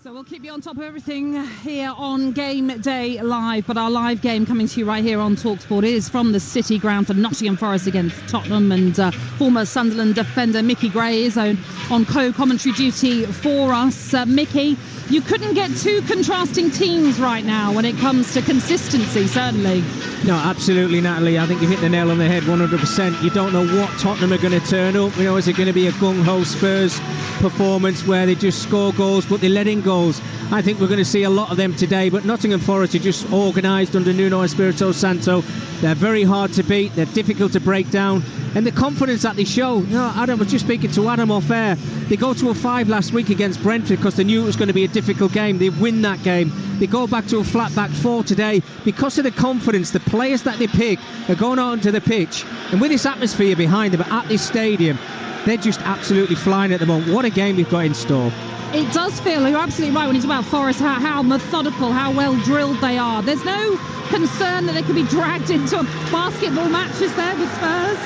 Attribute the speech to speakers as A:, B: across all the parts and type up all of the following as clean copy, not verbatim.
A: So we'll keep you on top of everything here on Game Day Live, but our live game coming to you right here on TalkSport is from the City Ground for Nottingham Forest against Tottenham, and former Sunderland defender Mickey Gray is on co-commentary duty for us. Mickey, you couldn't get two contrasting teams right now when it comes to consistency, certainly.
B: No, absolutely, Natalie. I think you hit the nail on the head 100%. You don't know what Tottenham are going to turn up. Is it going to be a gung-ho Spurs performance where they just score goals but they let in goals? I think we're going to see a lot of them today, but Nottingham Forest are just organised under Nuno Espirito Santo. They're very hard to beat, they're difficult to break down, and the confidence that they show. Adam was just speaking to Adam off air. They go to a 5 last week against Brentford because they knew it was going to be a difficult game. They win that game. They go back to a flat back 4 today because of the confidence. The players that they pick are going out onto the pitch, and with this atmosphere behind them at this stadium, they're just absolutely flying at the moment. What a game we've got in store.
A: It does feel, you're absolutely right when it's about Forest, how methodical, how well drilled they are. There's no concern that they could be dragged into a basketball match, is there, with Spurs?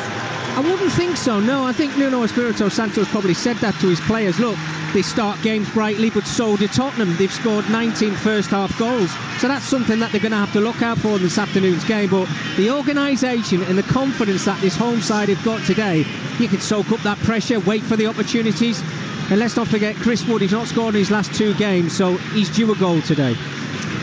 B: I wouldn't think so, no. I think Nuno Espirito Santo's probably said that to his players. Look, they start games brightly, but so did Tottenham. They've scored 19 first-half goals. So that's something that they're going to have to look out for in this afternoon's game. But the organisation and the confidence that this home side have got today, you can soak up that pressure, wait for the opportunities. And let's not forget, Chris Wood, he's not scored in his last 2 games, so he's due a goal today.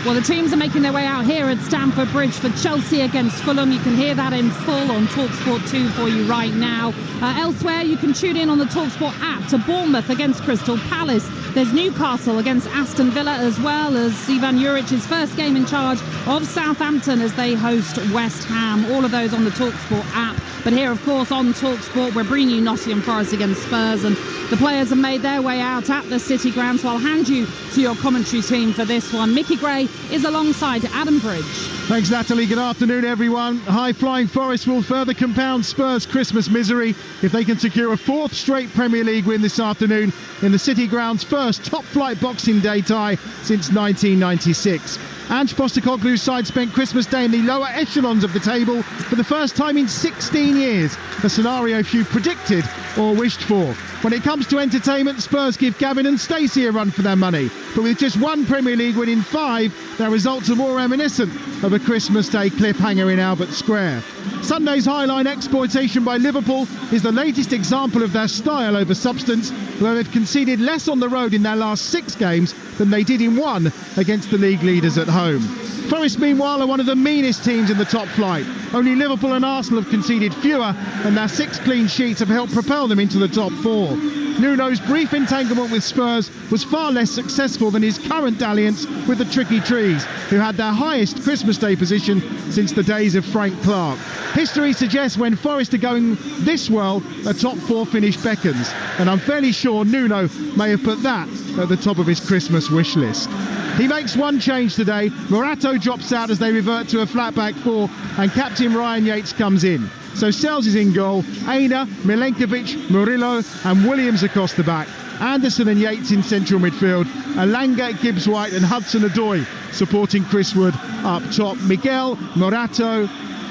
A: Well, the teams are making their way out here at Stamford Bridge for Chelsea against Fulham. You can hear that in full on TalkSport 2 for you right now. Elsewhere, you can tune in on the TalkSport app to Bournemouth against Crystal Palace. There's Newcastle against Aston Villa, as well as Ivan Juric's first game in charge of Southampton as they host West Ham. All of those on the TalkSport app. But here, of course, on TalkSport, we're bringing you Nottingham Forest against Spurs, and the players have made their way out at the City Ground. So I'll hand you to your commentary team for this one. Mickey Gray is alongside Adam Bridge.
C: Thanks, Natalie. Good afternoon, everyone. High-flying Forest will further compound Spurs' Christmas misery if they can secure a 4th straight Premier League win this afternoon in the City Ground's first top-flight Boxing Day tie since 1996. Ange Postecoglou's side spent Christmas Day in the lower echelons of the table for the first time in 16 years, a scenario few predicted or wished for. When it comes to entertainment, Spurs give Gavin and Stacey a run for their money, but with just 1 Premier League win in 5, their results are more reminiscent of a Christmas Day cliffhanger in Albert Square. Sunday's highline exploitation by Liverpool is the latest example of their style over substance, where they've conceded less on the road in their last 6 games than they did in 1 against the league leaders at home. Forest, meanwhile, are one of the meanest teams in the top flight. Only Liverpool and Arsenal have conceded fewer, and their 6 clean sheets have helped propel them into the top 4. Nuno's brief entanglement with Spurs was far less successful than his current dalliance with the Tricky Trees, who had their highest Christmas Day position since the days of Frank Clark. History suggests when Forest are going this well, a top 4 finish beckons, and I'm fairly sure Nuno may have put that at the top of his Christmas wish list. He makes one change today. Morato drops out as they revert to a flat back 4, and captain Ryan Yates comes in. So Sells is in goal, Aina, Milenkovic, Murillo and Williams across the back. Anderson and Yates in central midfield. Alanga, Gibbs-White and Hudson-Odoi supporting Chris Wood up top. Miguel, Morato,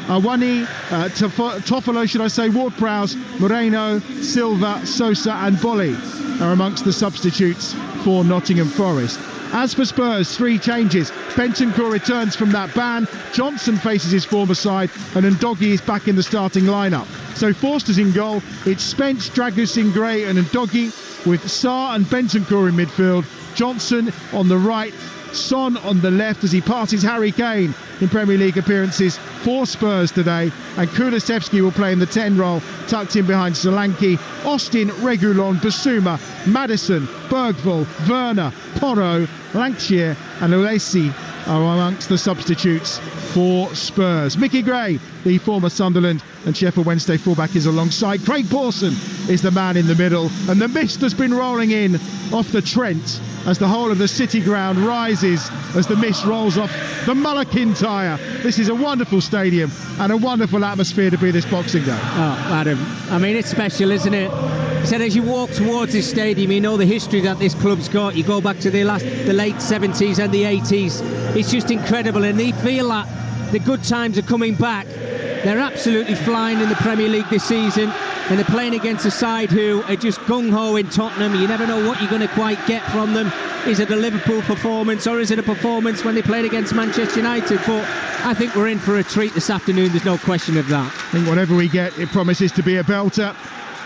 C: Awani, Toffolo, should I say, Ward-Prowse, Moreno, Silva, Sosa and Bolly are amongst the substitutes for Nottingham Forest. As for Spurs, 3 changes. Bentancur returns from that ban, Johnson faces his former side, and Ndogi is back in the starting lineup. So Forster's in goal, it's Spence, Dragusin, Gray and Ndogi, with Sarr and Bentancur in midfield, Johnson on the right, Son on the left as he passes Harry Kane in Premier League appearances for Spurs today, and Kulusevski will play in the 10 role, tucked in behind Solanke. Austin, Reguilon, Basuma, Maddison, Bergvall, Werner, Porro, Lankshire and Ulesi are amongst the substitutes for Spurs. Mickey Gray, the former Sunderland and Sheffield Wednesday fullback, is alongside. Craig Pawson is the man in the middle, and the mist has been rolling in off the Trent as the whole of the City Ground rises as the mist rolls off the Mull of Kintyre. This is a wonderful stadium and a wonderful atmosphere to be this Boxing Day.
B: Oh, Adam, I mean, it's special, isn't it? He said as you walk towards this stadium, you know the history that this club's got. You go back to the late 70s and the 80s. It's just incredible, and they feel that the good times are coming back. They're absolutely flying in the Premier League this season. and they're playing against a side who are just gung-ho in Tottenham. You never know what you're going to quite get from them. Is it a Liverpool performance, or is it a performance when they played against Manchester United? But I think we're in for a treat this afternoon, there's no question of that.
C: I think whatever we get, it promises to be a belter,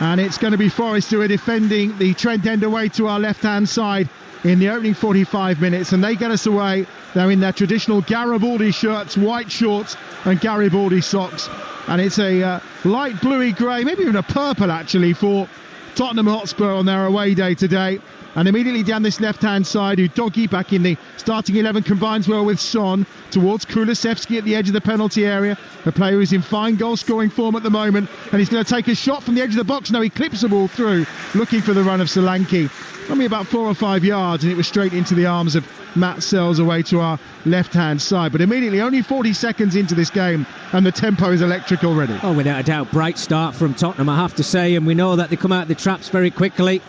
C: and it's going to be Forest who are defending the Trent End away to our left-hand side in the opening 45 minutes, and they get us away. They're in their traditional Garibaldi shirts, white shorts and Garibaldi socks, and it's a light bluey grey, maybe even a purple actually, for Tottenham Hotspur on their away day today. And immediately down this left-hand side, Udogie back in the starting 11 combines well with Son towards Kulusevski at the edge of the penalty area. A player who's in fine goal-scoring form at the moment, and he's going to take a shot from the edge of the box. Now he clips the ball through, looking for the run of Solanke. Only about 4 or 5 yards, and it was straight into the arms of Matt Sells away to our left-hand side. But immediately, only 40 seconds into this game, and the tempo is electric already.
B: Oh, without a doubt, bright start from Tottenham, I have to say, and we know that they come out of the traps very quickly.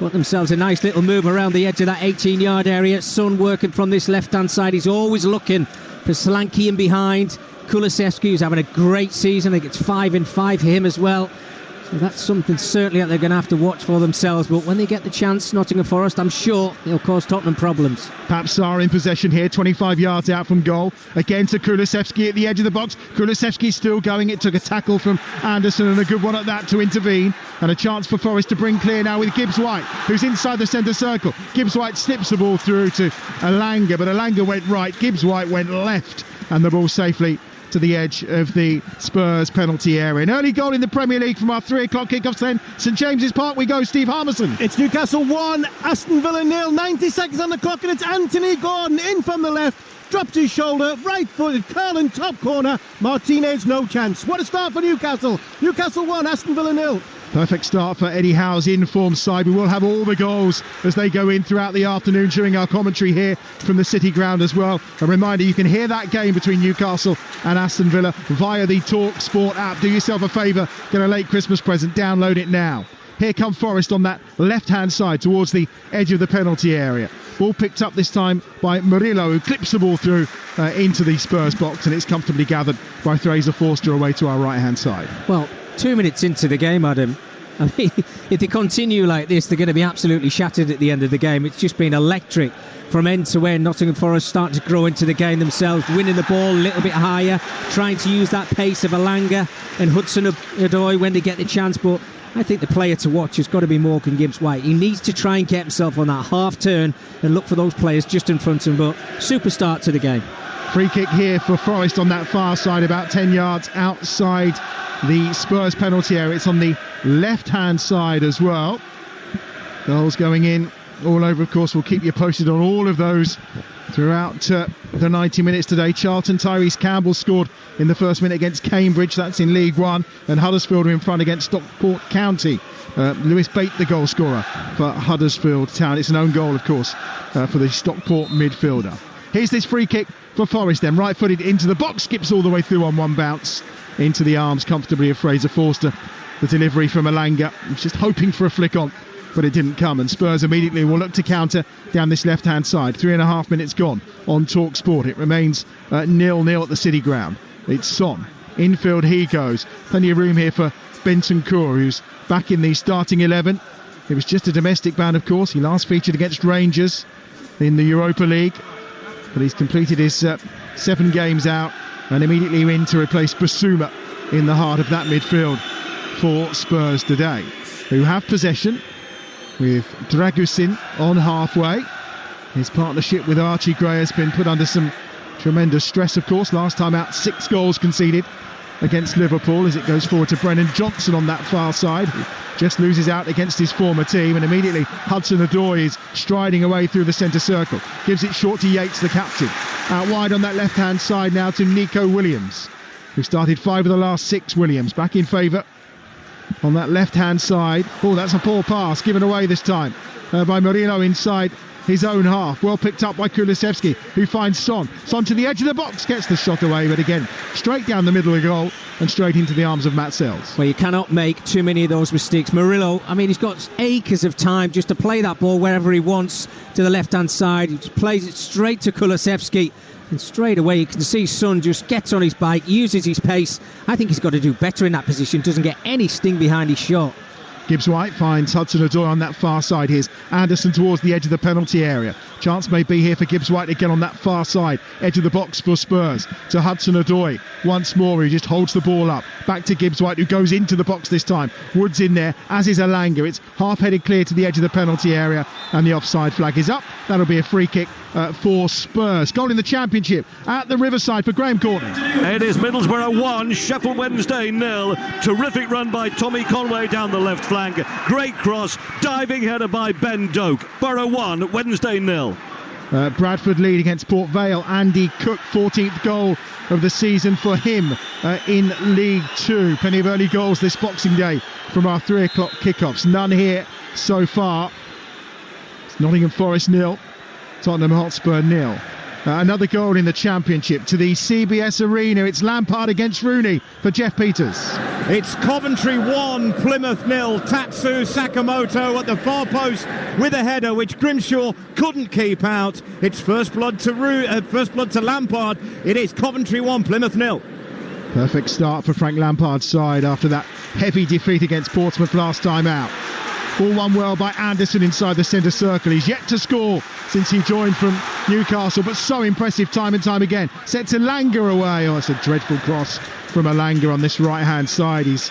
B: Got themselves a nice little move around the edge of that 18-yard area. Son working from this left-hand side. He's always looking for Solanke in behind. Kulusevski, who's having a great season. I think it's 5 in 5 for him as well. So that's something certainly that they're going to have to watch for themselves. But when they get the chance, Nottingham Forest, I'm sure they'll cause Tottenham problems.
C: Pape Sarr in possession here, 25 yards out from goal. Again to Kulusevski at the edge of the box. Kulusevski still going. It took a tackle from Anderson and a good one at that to intervene. And a chance for Forest to bring clear now with Gibbs White, who's inside the centre circle. Gibbs White slips the ball through to Elanga, but Elanga went right. Gibbs White went left, and the ball safely to the edge of the Spurs penalty area. An early goal in the Premier League from our 3 o'clock kickoffs then. St James's Park we go, Steve Harmison.
D: It's Newcastle 1, Aston Villa 0, 90 seconds on the clock, and it's Anthony Gordon in from the left, dropped his shoulder, right-footed, curling top corner. Martinez no chance. What a start for Newcastle. Newcastle 1, Aston Villa 0.
C: Perfect start for Eddie Howe's in-form side. We will have all the goals as they go in throughout the afternoon during our commentary here from the City Ground as well. A reminder, you can hear that game between Newcastle and Aston Villa via the Talk Sport app. Do yourself a favour, get a late Christmas present, download it now. Here come Forest on that left-hand side towards the edge of the penalty area. Ball picked up this time by Murillo, who clips the ball through into the Spurs box, and it's comfortably gathered by Fraser Forster away to our right-hand side.
B: Well, 2 minutes into the game, Adam, I mean, if they continue like this, they're going to be absolutely shattered at the end of the game. It's just been electric from end to end. Nottingham Forest starting to grow into the game themselves, winning the ball a little bit higher, trying to use that pace of Elanga and Hudson-Odoi when they get the chance. But I think the player to watch has got to be Morgan Gibbs-White. He needs to try and get himself on that half turn and look for those players just in front of him. But super start to the game.
C: Free kick here for Forest on that far side, about 10 yards outside the Spurs penalty area. It's on the left-hand side as well. Goals going in all over, of course. We'll keep you posted on all of those throughout the 90 minutes today. Charlton, Tyrese Campbell scored in the first minute against Cambridge. That's in League One. And Huddersfield are in front against Stockport County. Lewis Bate, the goal scorer for Huddersfield Town. It's an own goal, of course, for the Stockport midfielder. Here's this free kick for Forest then. Right-footed into the box. Skips all the way through on one bounce into the arms comfortably of Fraser Forster. The delivery from Elanga. He was just hoping for a flick on, but it didn't come, and Spurs immediately will look to counter down this left-hand side. 3.5 minutes gone on Talk Sport. It remains 0-0 at the City Ground. It's Son. Infield he goes. Plenty of room here for Bentancur, who's back in the starting 11. It was just a domestic ban, of course. He last featured against Rangers in the Europa League, but he's completed his 7 games out and immediately in to replace Basuma in the heart of that midfield for Spurs today, who have possession with Dragusin on halfway. His partnership with Archie Gray has been put under some tremendous stress, of course. Last time out, 6 goals conceded against Liverpool as it goes forward to Brennan Johnson on that far side, who just loses out against his former team, and immediately Hudson-Odoi is striding away through the centre circle, gives it short to Yates, the captain. Out wide on that left hand side now to Nico Williams, who started 5 of the last 6. Williams back in favour on that left hand side. Oh, that's a poor pass given away this time by Murillo inside his own half. Well picked up by Kulusevski, who finds Son. Son to the edge of the box, gets the shot away, but again, straight down the middle of the goal and straight into the arms of Matt Sells.
B: Well, you cannot make too many of those mistakes. Murillo, I mean, he's got acres of time just to play that ball wherever he wants to the left-hand side. He just plays it straight to Kulusevski. And straight away you can see Son just gets on his bike, uses his pace. I think he's got to do better in that position, doesn't get any sting behind his shot.
C: Gibbs-White finds Hudson-Odoi on that far side. Here's Anderson towards the edge of the penalty area. Chance may be here for Gibbs-White again on that far side, edge of the box for Spurs. To Hudson-Odoi once more, he just holds the ball up. Back to Gibbs-White, who goes into the box this time. Woods in there, as is Elanga. It's half-headed clear to the edge of the penalty area, and the offside flag is up. That'll be a free kick for Spurs. Goal in the Championship at the Riverside for Graham Courtney.
E: It is Middlesbrough 1, Sheffield Wednesday 0. Terrific run by Tommy Conway down the left flank. Great cross, diving header by Ben Doak. Borough 1, Wednesday 0.
C: Bradford lead against Port Vale. Andy Cook, 14th goal of the season for him in League 2. Plenty of early goals this Boxing Day from our 3 o'clock kickoffs. None here so far. It's Nottingham Forest 0, Tottenham Hotspur 0. Another goal in the Championship to the CBS Arena. It's Lampard against Rooney for Jeff Peters.
F: It's Coventry 1, Plymouth 0. Tatsu Sakamoto at the far post with a header which Grimshaw couldn't keep out. It's first blood to Lampard. It is Coventry 1, Plymouth 0.
C: Perfect start for Frank Lampard's side after that heavy defeat against Portsmouth last time out. Ball won well by Anderson inside the centre circle. He's yet to score since he joined from Newcastle, but so impressive time and time again. Sets Elanga away. Oh, it's a dreadful cross from Elanga on this right-hand side. He's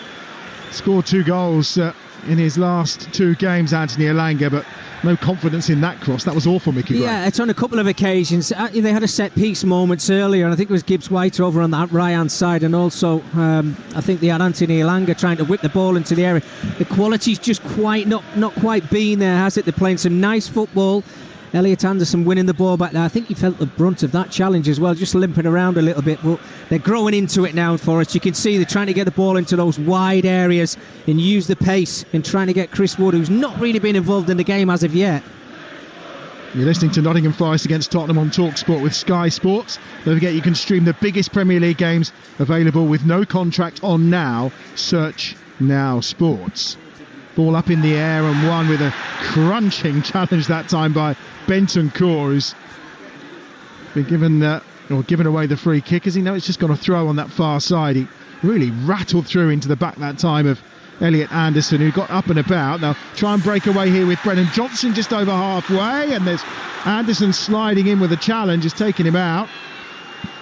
C: scored 2 goals in his last 2 games, Anthony Elanga, but no confidence in that cross. That was awful, Mickey Gray.
B: Yeah, it's on a couple of occasions. They had a set-piece moments earlier, and I think it was Gibbs-White over on that right-hand side, and also I think they had Anthony Elanga trying to whip the ball into the area. The quality's just not quite been there, has it? They're playing some nice football. Elliot Anderson winning the ball back there. I think he felt the brunt of that challenge as well, just limping around a little bit, but they're growing into it now for us. You can see they're trying to get the ball into those wide areas and use the pace and trying to get Chris Wood, who's not really been involved in the game as of yet.
C: You're listening to Nottingham Forest against Tottenham on TalkSport with Sky Sports. Don't forget you can stream the biggest Premier League games available with no contract on Now. Search Now Sports. Ball up in the air and won with a crunching challenge that time by Bentancur, who's been given away the free kick. As he knows, it's just got a throw on that far side. He really rattled through into the back that time of Elliot Anderson, who got up and about. Now try and break away here with Brennan Johnson just over halfway, and there's Anderson sliding in with a challenge, has taken him out,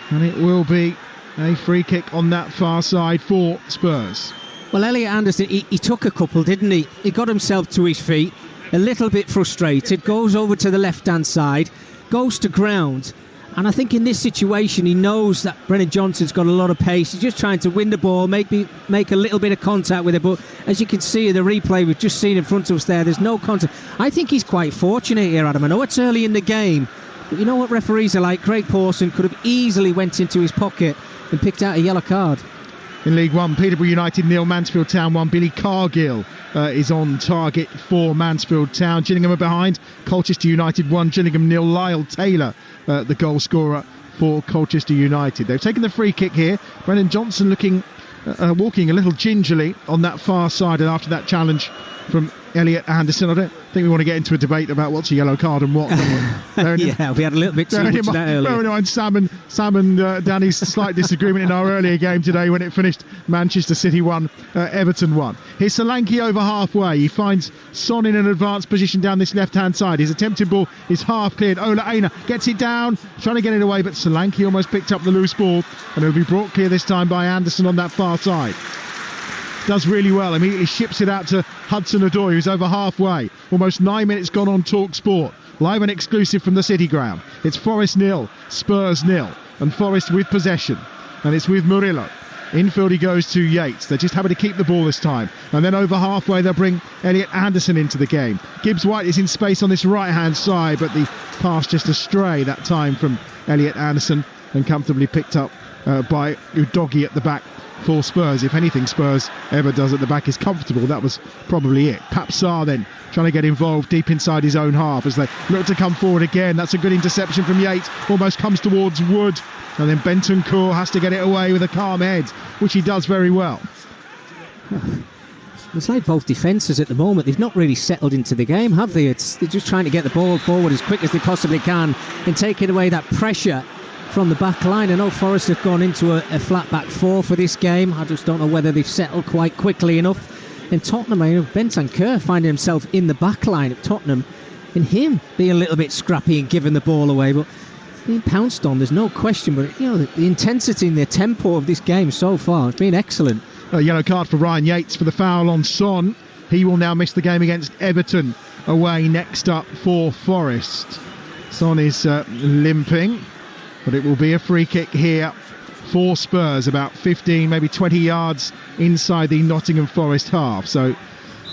C: and it will be a free kick on that far side for Spurs.
B: Well, Elliot Anderson, he took a couple, didn't he? He got himself to his feet, a little bit frustrated, goes over to the left-hand side, goes to ground, and I think in this situation he knows that Brennan Johnson's got a lot of pace. He's just trying to win the ball, make a little bit of contact with it, but as you can see in the replay we've just seen in front of us there's no contact. I think he's quite fortunate here, Adam. I know it's early in the game, but you know what referees are like. Craig Pawson could have easily went into his pocket and picked out a yellow card.
C: In League 1, Peterborough United 0, Mansfield Town 1. Billy Cargill is on target for Mansfield Town. Gillingham are behind. Colchester United 1, Gillingham 0. Lyle Taylor, the goal scorer for Colchester United. They've taken the free kick here. Brennan Johnson walking a little gingerly on that far side, and after that challenge from Elliot Anderson, I don't think we want to get into a debate about what's a yellow card and what.
B: Yeah, we had a little bit too much of that earlier.
C: Bearing in mind Sam and Danny's slight disagreement in our earlier game today when it finished Manchester City 1, Everton 1. Here's Solanke over halfway. He finds Son in an advanced position down this left-hand side. His attempted ball is half cleared. Ola Aina gets it down, trying to get it away, but Solanke almost picked up the loose ball, and it'll be brought clear this time by Anderson on that far side. Does really well, immediately ships it out to Hudson-Odoi, who's over halfway. Almost 9 minutes gone on TalkSport. Live and exclusive from the City Ground. It's Forest 0, Spurs 0, and Forest with possession. And it's with Murillo. Infield he goes to Yates. They're just happy to keep the ball this time. And then over halfway they'll bring Elliot Anderson into the game. Gibbs-White is in space on this right-hand side, but the pass just astray that time from Elliot Anderson and comfortably picked up by Udogie at the back for Spurs. If anything Spurs ever does at the back is comfortable, that was probably it. Papsar then trying to get involved deep inside his own half as they look to come forward again. That's a good interception from Yates, almost comes towards Wood, and then Bentancur has to get it away with a calm head, which he does very well.
B: It's like both defences at the moment, they've not really settled into the game, have they? They're just trying to get the ball forward as quick as they possibly can and taking away that pressure from the back line. I know Forest have gone into a flat back four for this game. I just don't know whether they've settled quite quickly enough. And Tottenham, Bentancur finding himself in the back line at Tottenham, and him being a little bit scrappy and giving the ball away, but being pounced on, there's no question. But the intensity and the tempo of this game so far has been excellent.
C: A yellow card for Ryan Yates for the foul on Son. He will now miss the game against Everton away next up for Forest. Son is limping, but it will be a free kick here for Spurs, about 15, maybe 20 yards inside the Nottingham Forest half. So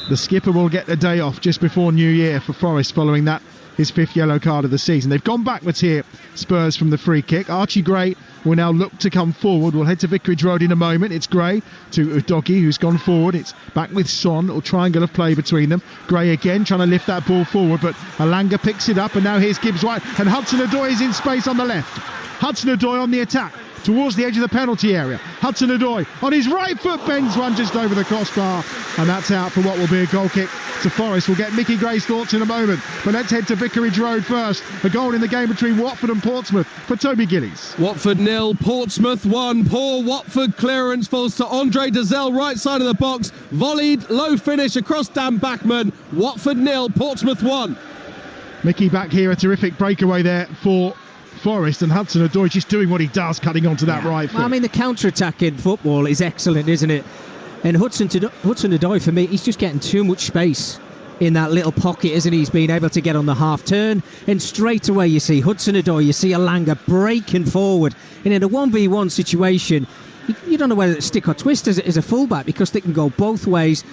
C: the skipper will get the day off just before New Year for Forest following that, his 5th yellow card of the season. They've gone backwards here, Spurs, from the free kick. Archie Gray will now look to come forward. We'll head to Vicarage Road in a moment. It's Gray to Udogie, who's gone forward. It's back with Son, or triangle of play between them. Gray again trying to lift that ball forward, but Alanga picks it up, and now here's Gibbs-White, and Hudson-Odoi is in space on the left. Hudson-Odoi on the attack towards the edge of the penalty area. Hudson-Odoi on his right foot bends one just over the crossbar, and that's out for what will be a goal kick to Forest. We'll get Mickey Gray's thoughts in a moment, but let's head to Vicarage Road first. A goal in the game between Watford and Portsmouth for Toby Gillies.
G: Watford 0, Portsmouth 1. Poor Watford clearance falls to Andre Dazelle, right side of the box, volleyed, low finish across Dan Bachmann. Watford 0, Portsmouth 1.
C: Mickey back here, a terrific breakaway there for Forest, and Hudson-Odoi just doing what he does, cutting onto that right foot.
B: I mean, the counter-attack in football is excellent, isn't it? And Hudson-Odoi, for me, he's just getting too much space in that little pocket, isn't he? He's been able to get on the half-turn, and straight away you see Hudson-Odoi, you see Alanga breaking forward, and in a 1v1 situation, you don't know whether to stick or twist as a fullback, because they can go both ways.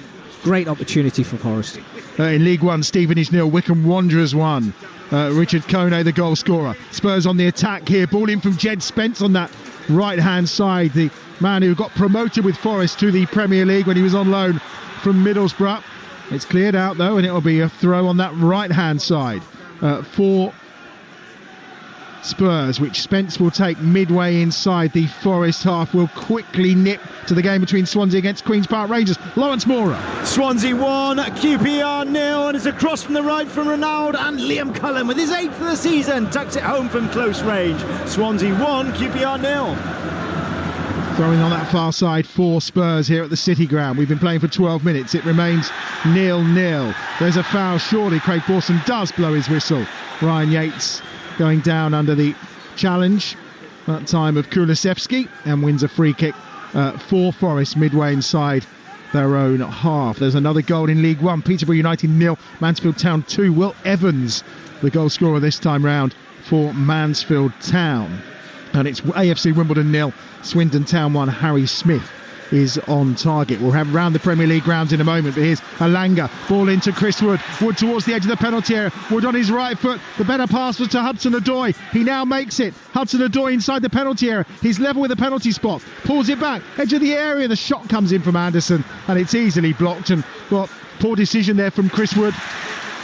B: Great opportunity for Forest.
C: In League One, Stevenage 0, Wycombe Wanderers 1. Richard Kone, the goal scorer. Spurs on the attack here. Ball in from Jed Spence on that right-hand side. The man who got promoted with Forest to the Premier League when he was on loan from Middlesbrough. It's cleared out, though, and it'll be a throw on that right-hand side for Spurs, which Spence will take midway inside the Forest half. Will quickly nip to the game between Swansea against Queen's Park Rangers. Lawrence Mora.
D: Swansea 1, QPR 0, and it's a cross from the right from Ronaldo, and Liam Cullen with his 8th of the season tucks it home from close range. Swansea 1, QPR 0.
C: Throwing on that far side for Spurs here at the City Ground. We've been playing for 12 minutes. It remains 0-0. There's a foul, surely. Craig Dawson does blow his whistle. Ryan Yates going down under the challenge that time of Kulusevski, and wins a free kick for Forest midway inside their own half. There's another goal in League One. Peterborough United 0, Mansfield Town 2. Will Evans, the goal scorer this time round for Mansfield Town. And it's AFC Wimbledon 0, Swindon Town 1. Harry Smith is on target. We'll have round the Premier League grounds in a moment, but here's Alanga, ball into Chris Wood. Wood towards the edge of the penalty area. Wood on his right foot. The better pass was to Hudson-Odoi. He now makes it. Hudson-Odoi inside the penalty area. He's level with the penalty spot. Pulls it back. Edge of the area. The shot comes in from Anderson, and it's easily blocked. And poor decision there from Chris Wood.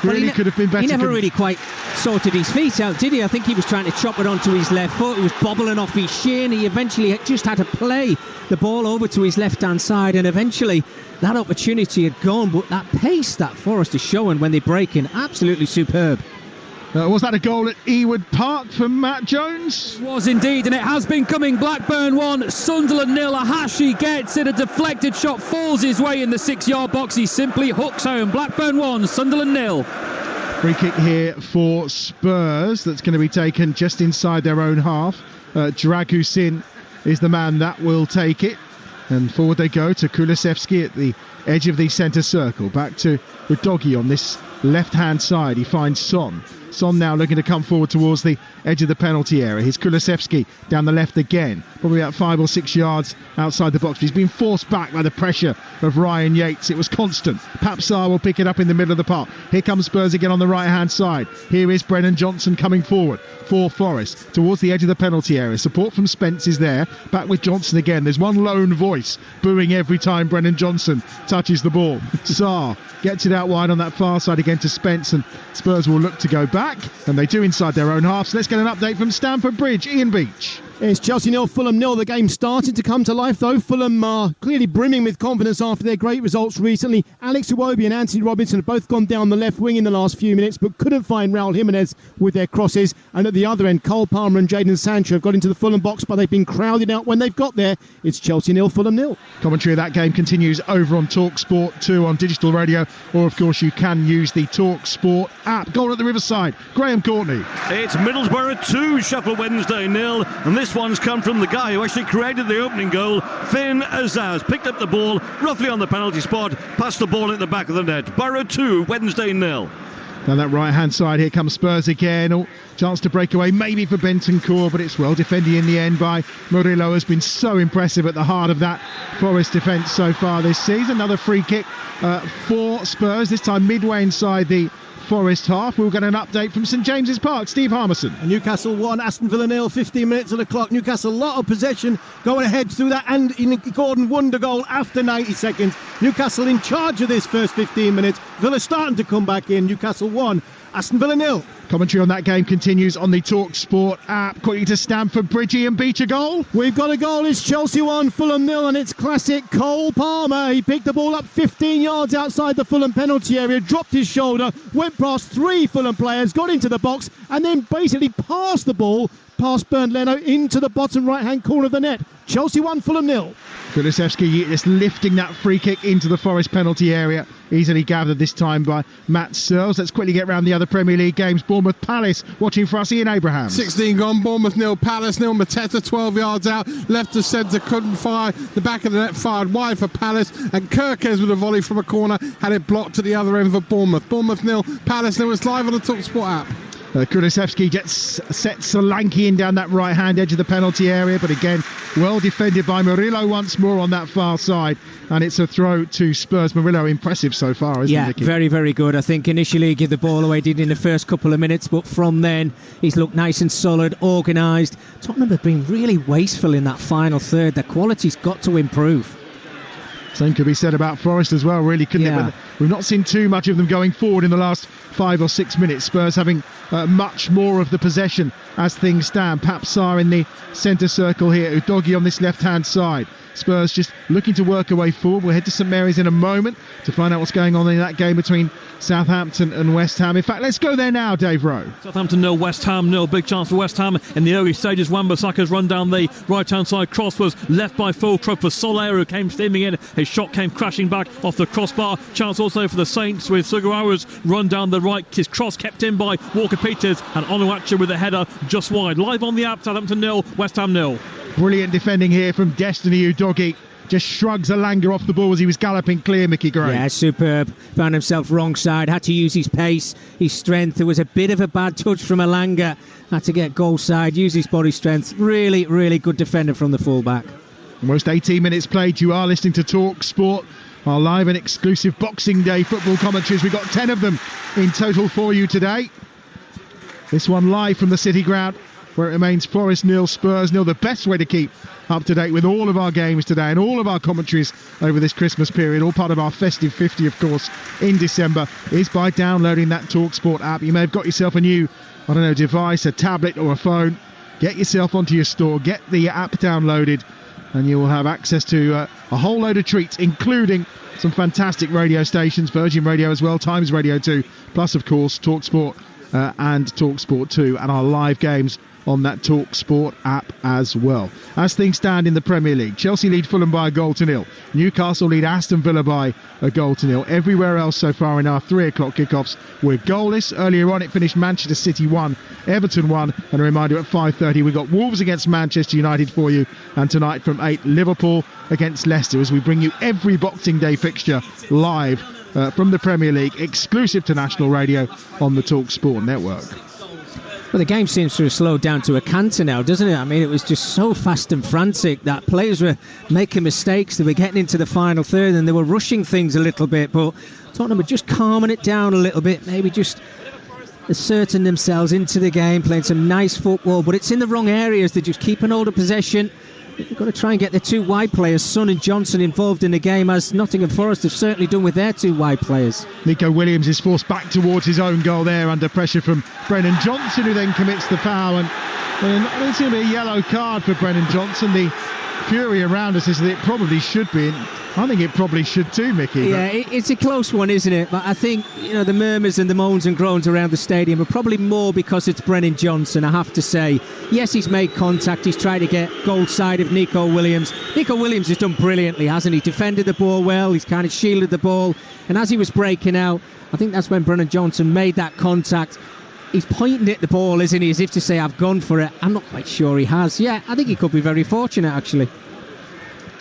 C: Really could have been better.
B: He never really quite sorted his feet out, did he? I think he was trying to chop it onto his left foot. It was bobbling off his shin. He eventually just had to play the ball over to his left-hand side, and eventually that opportunity had gone. But that pace that Forest is showing when they break in, absolutely superb.
C: Was that a goal at Ewood Park from Matt Jones?
H: It was indeed, and it has been coming. Blackburn 1, Sunderland 0. Ahashi gets it. A deflected shot falls his way in the 6-yard box. He simply hooks home. Blackburn 1, Sunderland 0.
C: Free kick here for Spurs. That's going to be taken just inside their own half. Dragusin is the man that will take it. And forward they go to Kulusevski at the edge of the centre circle. Back to Udogie on this left-hand side. He finds Son. Son now looking to come forward towards the edge of the penalty area. Here's Kulusevski down the left again. Probably about 5 or 6 yards outside the box. But he's been forced back by the pressure of Ryan Yates. It was constant. Papsar will pick it up in the middle of the park. Here comes Spurs again on the right-hand side. Here is Brennan Johnson coming forward for Forest towards the edge of the penalty area. Support from Spence is there. Back with Johnson again. There's one lone voice voice booing every time Brennan Johnson touches the ball. Sarr gets it out wide on that far side again to Spence, and Spurs will look to go back, and they do inside their own half. So let's get an update from Stamford Bridge. Ian Beach.
D: It's Chelsea 0, Fulham 0. The game started to come to life, though. Fulham are clearly brimming with confidence after their great results recently. Alex Iwobi and Anthony Robinson have both gone down the left wing in the last few minutes, but couldn't find Raul Jimenez with their crosses. And at the other end, Cole Palmer and Jadon Sancho have got into the Fulham box, but they've been crowded out when they've got there. It's Chelsea 0, Fulham 0.
C: Commentary of that game continues over on TalkSport 2 on digital radio, or of course you can use the TalkSport app. Goal at the Riverside, Graham Courtney.
E: It's Middlesbrough 2, Sheffield Wednesday 0, and this one's come from the guy who actually created the opening goal, Finn Azaz. Picked up the ball roughly on the penalty spot, passed the ball in the back of the net. Borough 2, Wednesday 0.
C: Down that right hand side, here comes Spurs again. Oh, chance to break away maybe for Bentancur, but it's well defended in the end by Murillo. Has been so impressive at the heart of that Forest defence so far this season. Another free kick for Spurs, this time midway inside the Forest half. We'll get an update from St James's Park. Steve Harmison.
D: Newcastle 1, Aston Villa 0, 15 minutes on the clock. Newcastle, a lot of possession going ahead through that, and Gordon wonder goal after 90 seconds. Newcastle in charge of this first 15 minutes. Villa starting to come back in. Newcastle 1, Aston Villa 0.
C: Commentary on that game continues on the TalkSport app. Quickly to Stamford Bridge, Ian Beach, a goal.
D: We've got a goal. It's Chelsea 1, Fulham 0, and it's classic Cole Palmer. He picked the ball up 15 yards outside the Fulham penalty area, dropped his shoulder, went past 3 Fulham players, got into the box, and then basically passed the ball past Bernd Leno into the bottom right-hand corner of the net. Chelsea 1, Fulham 0.
C: Kulusevski just lifting that free kick into the Forest penalty area. Easily gathered this time by Matt Searles. Let's quickly get round the other Premier League games. Bournemouth Palace, watching for us, Ian Abraham.
G: 16 gone, Bournemouth 0, Palace 0. Mateta 12 yards out, left to centre, couldn't fire. The back of the net fired wide for Palace, and Kirkes with a volley from a corner had it blocked to the other end for Bournemouth. Bournemouth 0, Palace 0. It's live on the TalkSport app.
C: Kulusevski sets Solanke in down that right-hand edge of the penalty area, but again, well defended by Murillo once more on that far side, and it's a throw to Spurs. Murillo impressive so far, isn't he, Nicky?
B: Yeah, very, very good. I think initially he gave the ball away, did in the first couple of minutes, but from then he's looked nice and solid, organised. Tottenham have been really wasteful in that final third. Their quality's got to improve.
C: Same could be said about Forest as well, really, couldn't it? But we've not seen too much of them going forward in the last 5 or 6 minutes. Spurs having much more of the possession as things stand. Pape Sarr in the centre circle here. Udogie on this left-hand side. Spurs just looking to work a way forward. We'll head to St Mary's in a moment to find out what's going on in that game between Southampton and West Ham. In fact, let's go there now, Dave Rowe.
H: Southampton 0, West Ham 0. Big chance for West Ham in the early stages. Wan-Bissaka's run down the right-hand side. Cross was left by Fulcrum for Soler, who came steaming in. His shot came crashing back off the crossbar. Chance also for the Saints with Sugawara's run down the right. His cross kept in by Walker-Peters, and Onuachu with a header just wide. Live on the app, Southampton 0, West Ham 0.
C: Brilliant defending here from Destiny Udogie. Just shrugs Alanga off the ball as he was galloping clear, Mickey Gray.
B: Yeah, superb. Found himself wrong side. Had to use his pace, his strength. There was a bit of a bad touch from Alanga. Had to get goal side, use his body strength. Really, really good defender from the fullback.
C: Almost 18 minutes played. You are listening to Talk Sport, our live and exclusive Boxing Day football commentaries. We've got 10 of them in total for you today. This one live from the City Ground, where it remains Forest 0, Spurs 0. The best way to keep up to date with all of our games today and all of our commentaries over this Christmas period, all part of our festive 50, of course, in December, is by downloading that TalkSport app. You may have got yourself a new, device, a tablet or a phone. Get yourself onto your store, get the app downloaded, and you will have access to a whole load of treats, including some fantastic radio stations, Virgin Radio as well, Times Radio 2, plus, of course, TalkSport and TalkSport 2, and our live games on that TalkSport app as well. As things stand in the Premier League, Chelsea lead Fulham by 1-0. Newcastle lead Aston Villa by 1-0. Everywhere else so far in our 3 o'clock kickoffs, we're goalless. Earlier on it finished Manchester City 1, Everton 1, and a reminder at 5:30 we've got Wolves against Manchester United for you, and tonight from 8, Liverpool against Leicester, as we bring you every Boxing Day fixture live from the Premier League, exclusive to national radio on the TalkSport network.
B: Well, the game seems to have slowed down to a canter now, doesn't it? I mean, it was just so fast and frantic that players were making mistakes. They were getting into the final third and they were rushing things a little bit, but Tottenham were just calming it down a little bit, maybe just asserting themselves into the game, playing some nice football, but it's in the wrong areas. They just keep an hold of possession, You've got to try and get the two wide players, Son and Johnson, involved in the game, as Nottingham Forest have certainly done with their two wide players.
C: Nico Williams is forced back towards his own goal there under pressure from Brennan Johnson, who then commits the foul. And there's going to be a yellow card for Brennan Johnson. The fury around us is that it probably should be. I think it probably should too, Mickey.
B: Yeah, it's a close one, isn't it? But I think, the murmurs and the moans and groans around the stadium are probably more because it's Brennan Johnson, I have to say. Yes, he's made contact. He's tried to get goal side of Nico Williams. Nico Williams has done brilliantly, hasn't he? Defended the ball well. He's kind of shielded the ball. And as he was breaking out, I think that's when Brennan Johnson made that contact. He's pointing at the ball, isn't he, as if to say, I've gone for it. I'm not quite sure he has. Yeah, I think he could be very fortunate, actually.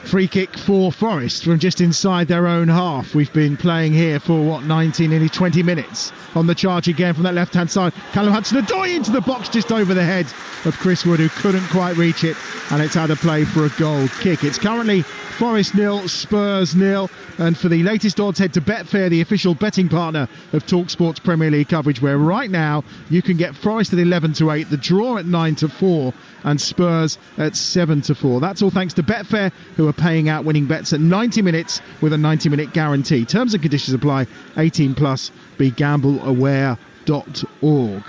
C: Free kick for Forest from just inside their own half. We've been playing here for, 19, nearly 20 minutes. On the charge again from that left-hand side. Callum Hudson-Odoi into the box just over the head of Chris Wood, who couldn't quite reach it. And it's had a play for a goal kick. It's currently Forest 0, Spurs 0. And for the latest odds, head to Betfair, the official betting partner of TalkSport's Premier League coverage, where right now you can get Forest at 11-8, the draw at 9-4, and Spurs at 7-4. That's all thanks to Betfair, who are paying out winning bets at 90 minutes with a 90-minute guarantee. Terms and conditions apply. 18 plus. BeGambleAware.org.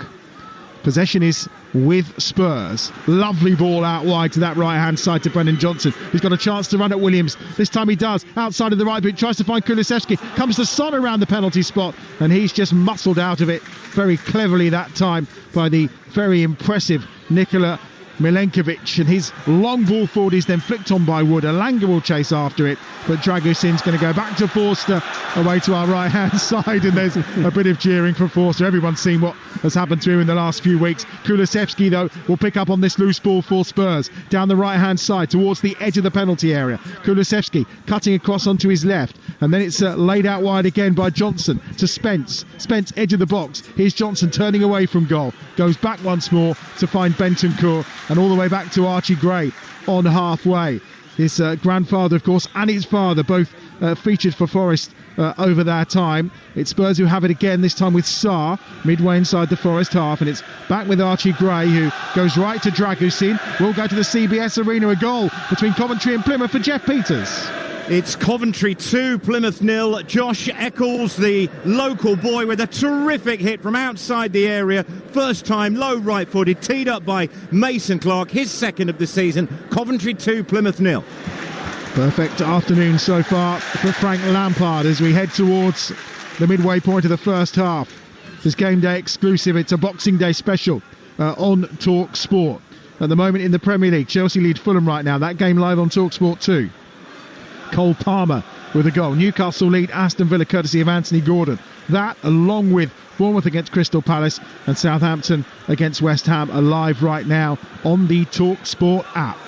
C: Possession is with Spurs. Lovely ball out wide to that right-hand side to Brennan Johnson, who's got a chance to run at Williams. This time he does. Outside of the right boot, tries to find Kulusevski. Comes to Son around the penalty spot, and he's just muscled out of it very cleverly that time by the very impressive Nikola Milenkovic, and his long ball forward is then flicked on by Wood. Elanga will chase after it, but Dragusin's going to go back to Forster away to our right hand side, and there's a bit of jeering from Forster. Everyone's seen what has happened to him in the last few weeks. Kulusevski though will pick up on this loose ball for Spurs down the right hand side towards the edge of the penalty area. Kulusevski cutting across onto his left, and then it's laid out wide again by Johnson to Spence. Spence edge of the box. Here's Johnson turning away from goal, goes back once more to find Bentancur, and all the way back to Archie Gray on halfway. His grandfather, of course, and his father both featured for Forest over their time. It's Spurs who have it again, this time with Sarr midway inside the Forest half, and it's back with Archie Gray, who goes right to Dragusin. Will go to the CBS Arena. A goal between Coventry and Plymouth for Jeff Peters.
F: It's Coventry 2, Plymouth 0. Josh Eccles, the local boy, with a terrific hit from outside the area. First time, low right-footed, teed up by Mason Clark, his second of the season. Coventry 2, Plymouth 0.
C: Perfect afternoon so far for Frank Lampard as we head towards the midway point of the first half. This game day exclusive. It's a Boxing Day special on Talk Sport. At the moment in the Premier League, Chelsea lead Fulham right now. That game live on Talk Sport 2. Cole Palmer with a goal. Newcastle lead Aston Villa courtesy of Anthony Gordon. That, along with Bournemouth against Crystal Palace and Southampton against West Ham, are live right now on the TalkSport app.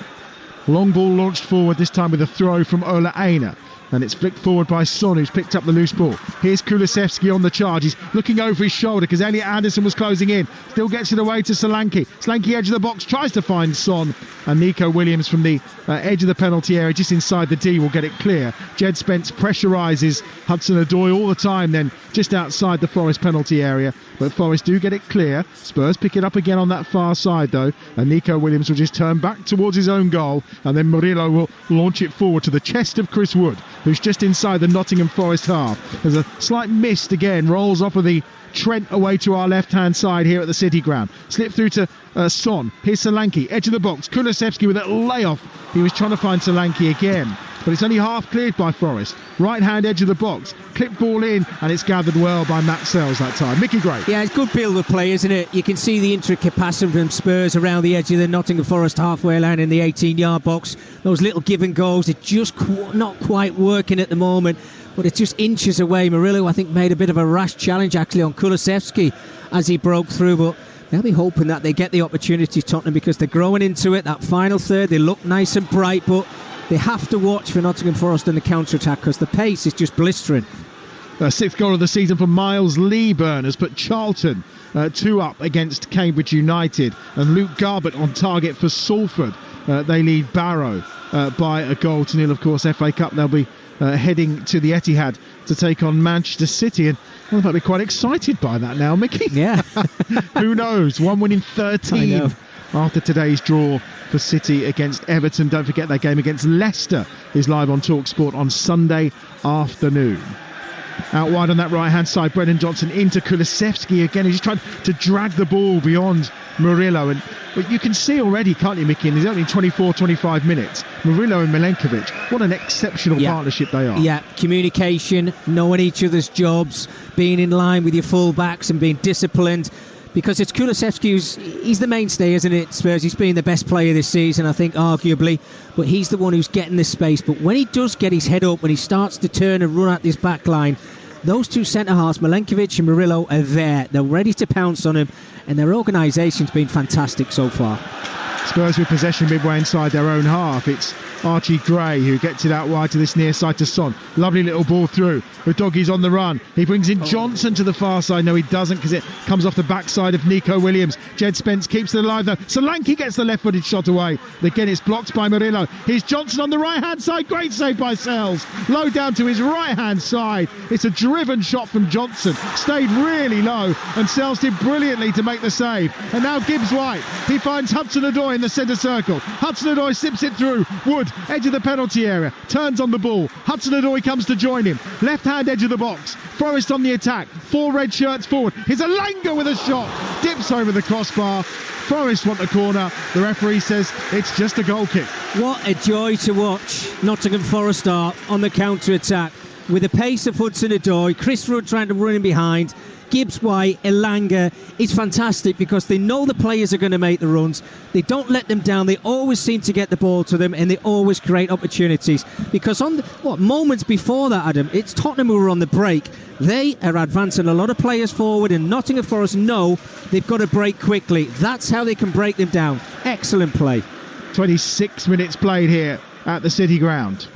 C: Long ball launched forward, this time with a throw from Ola Aina. And it's flicked forward by Son, who's picked up the loose ball. Here's Kulusevski on the charge. He's looking over his shoulder because Elliot Anderson was closing in. Still gets it away to Solanke. Solanke edge of the box, tries to find Son. And Nico Williams from the edge of the penalty area, just inside the D, will get it clear. Jed Spence pressurises Hudson-Odoi all the time then, just outside the Forest penalty area. But Forest do get it clear. Spurs pick it up again on that far side though. And Nico Williams will just turn back towards his own goal. And then Murillo will launch it forward to the chest of Chris Wood, who's just inside the Nottingham Forest half. There's a slight mist again, rolls off of the Trent away to our left-hand side here at the City Ground. Slip through to Son. Here's Solanke, edge of the box. Kulusevski with a layoff. He was trying to find Solanke again, but it's only half cleared by Forest. Right-hand edge of the box. Clip ball in, and it's gathered well by Matt Sells that time. Mickey Gray.
B: Yeah, it's good build of play, isn't it? You can see the intricate passing from Spurs around the edge of the Nottingham Forest halfway line in the 18-yard box. Those little give and goes, it's just not quite working at the moment, but it's just inches away. Murillo, I think, made a bit of a rash challenge actually on Kulusevski as he broke through, but they'll be hoping that they get the opportunity, Tottenham, because they're growing into it. That final third, they look nice and bright, but they have to watch for Nottingham Forest in the counter-attack because the pace is just blistering.
C: Sixth goal of the season for Miles Leaburn has put Charlton 2 up against Cambridge United, and Luke Garbett on target for Salford. They lead Barrow by a goal to nil. Of course, FA Cup, they'll be heading to the Etihad to take on Manchester City, and I might be quite excited by that now, Mickey.
B: Yeah.
C: Who knows? One win in 13 after today's draw for City against Everton. Don't forget their game against Leicester is live on TalkSport on Sunday afternoon. Out wide on that right-hand side, Brennan Johnson into Kulusevski again. He's just trying to drag the ball beyond Murillo. But you can see already, can't you, Mickey, in these only 24-25 minutes, Murillo and Milenkovic, what an exceptional partnership they are.
B: Yeah, communication, knowing each other's jobs, being in line with your full-backs and being disciplined. Because it's Kulusevski he's the mainstay, isn't it, Spurs? He's been the best player this season, I think, arguably. But he's the one who's getting the space. But when he does get his head up, when he starts to turn and run at this back line, those two centre-halves, Milenkovic and Murillo, are there. They're ready to pounce on him. And their organisation's been fantastic so far.
C: Spurs with possession midway inside their own half. It's Archie Gray who gets it out wide to this near side to Son. Lovely little ball through. Udogi's on the run. He brings in Johnson to the far side. No, he doesn't, because it comes off the backside of Nico Williams. Jed Spence keeps it alive though. Solanke gets the left-footed shot away. Again, it's blocked by Murillo. Here's Johnson on the right-hand side. Great save by Sells. Low down to his right-hand side. It's a driven shot from Johnson. Stayed really low, and Sells did brilliantly to make the save. And now Gibbs-White. He finds Hudson-Odoi in the centre circle. Hudson-Odoi sips it through. Wood, edge of the penalty area, turns on the ball. Hudson-Odoi comes to join him. Left hand edge of the box. Forest on the attack. 4 red shirts forward. Here's Elanga with a shot. Dips over the crossbar. Forest want the corner. The referee says it's just a goal kick.
B: What a joy to watch Nottingham Forest are on the counter-attack. With the pace of Hudson-Odoi, Chris Rudd trying to run in behind. Gibbs-White, Elanga, it's fantastic because they know the players are going to make the runs. They don't let them down. They always seem to get the ball to them, and they always create opportunities. Because on moments before that, Adam, it's Tottenham who were on the break. They are advancing a lot of players forward, and Nottingham Forest know they've got to break quickly. That's how they can break them down. Excellent play.
C: 26 minutes played here at the City Ground.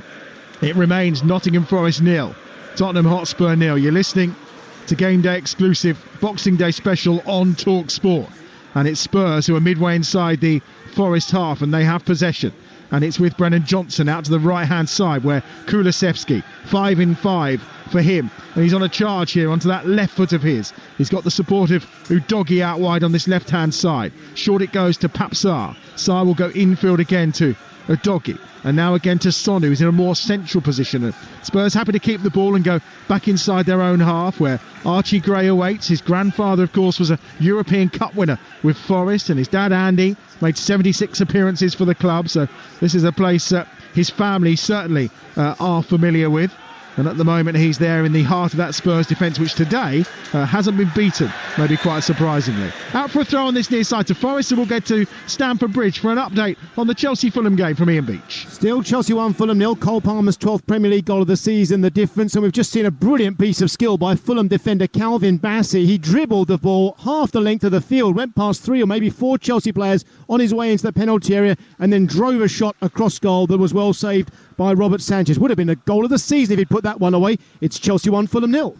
C: It remains Nottingham Forest 0, Tottenham Hotspur 0. You're listening to Game Day exclusive Boxing Day special on TalkSport, and it's Spurs who are midway inside the Forest half, and they have possession, and it's with Brennan Johnson out to the right hand side where Kulusevski 5 in 5 for him, and he's on a charge here onto that left foot of his. He's got the support of Udogi out wide on this left hand side. Short it goes to Pape Sarr. Sarr will go infield again to Udogi, and now again to Son, who's in a more central position. And Spurs happy to keep the ball and go back inside their own half where Archie Gray awaits. His grandfather, of course, was a European Cup winner with Forest, and his dad Andy made 76 appearances for the club, so this is a place his family certainly are familiar with. And at the moment he's there in the heart of that Spurs defence, which today hasn't been beaten, maybe quite surprisingly. Out for a throw on this near side to Forest, and we'll get to Stamford Bridge for an update on the Chelsea-Fulham game from Ian Beach.
D: Still Chelsea 1, Fulham 0. Cole Palmer's 12th Premier League goal of the season, the difference. And we've just seen a brilliant piece of skill by Fulham defender Calvin Bassey. He dribbled the ball half the length of the field, went past 3 or maybe 4 Chelsea players on his way into the penalty area, and then drove a shot across goal that was well saved by Robert Sanchez. Would have been a goal of the season if he'd put that one away. It's Chelsea 1, Fulham 0.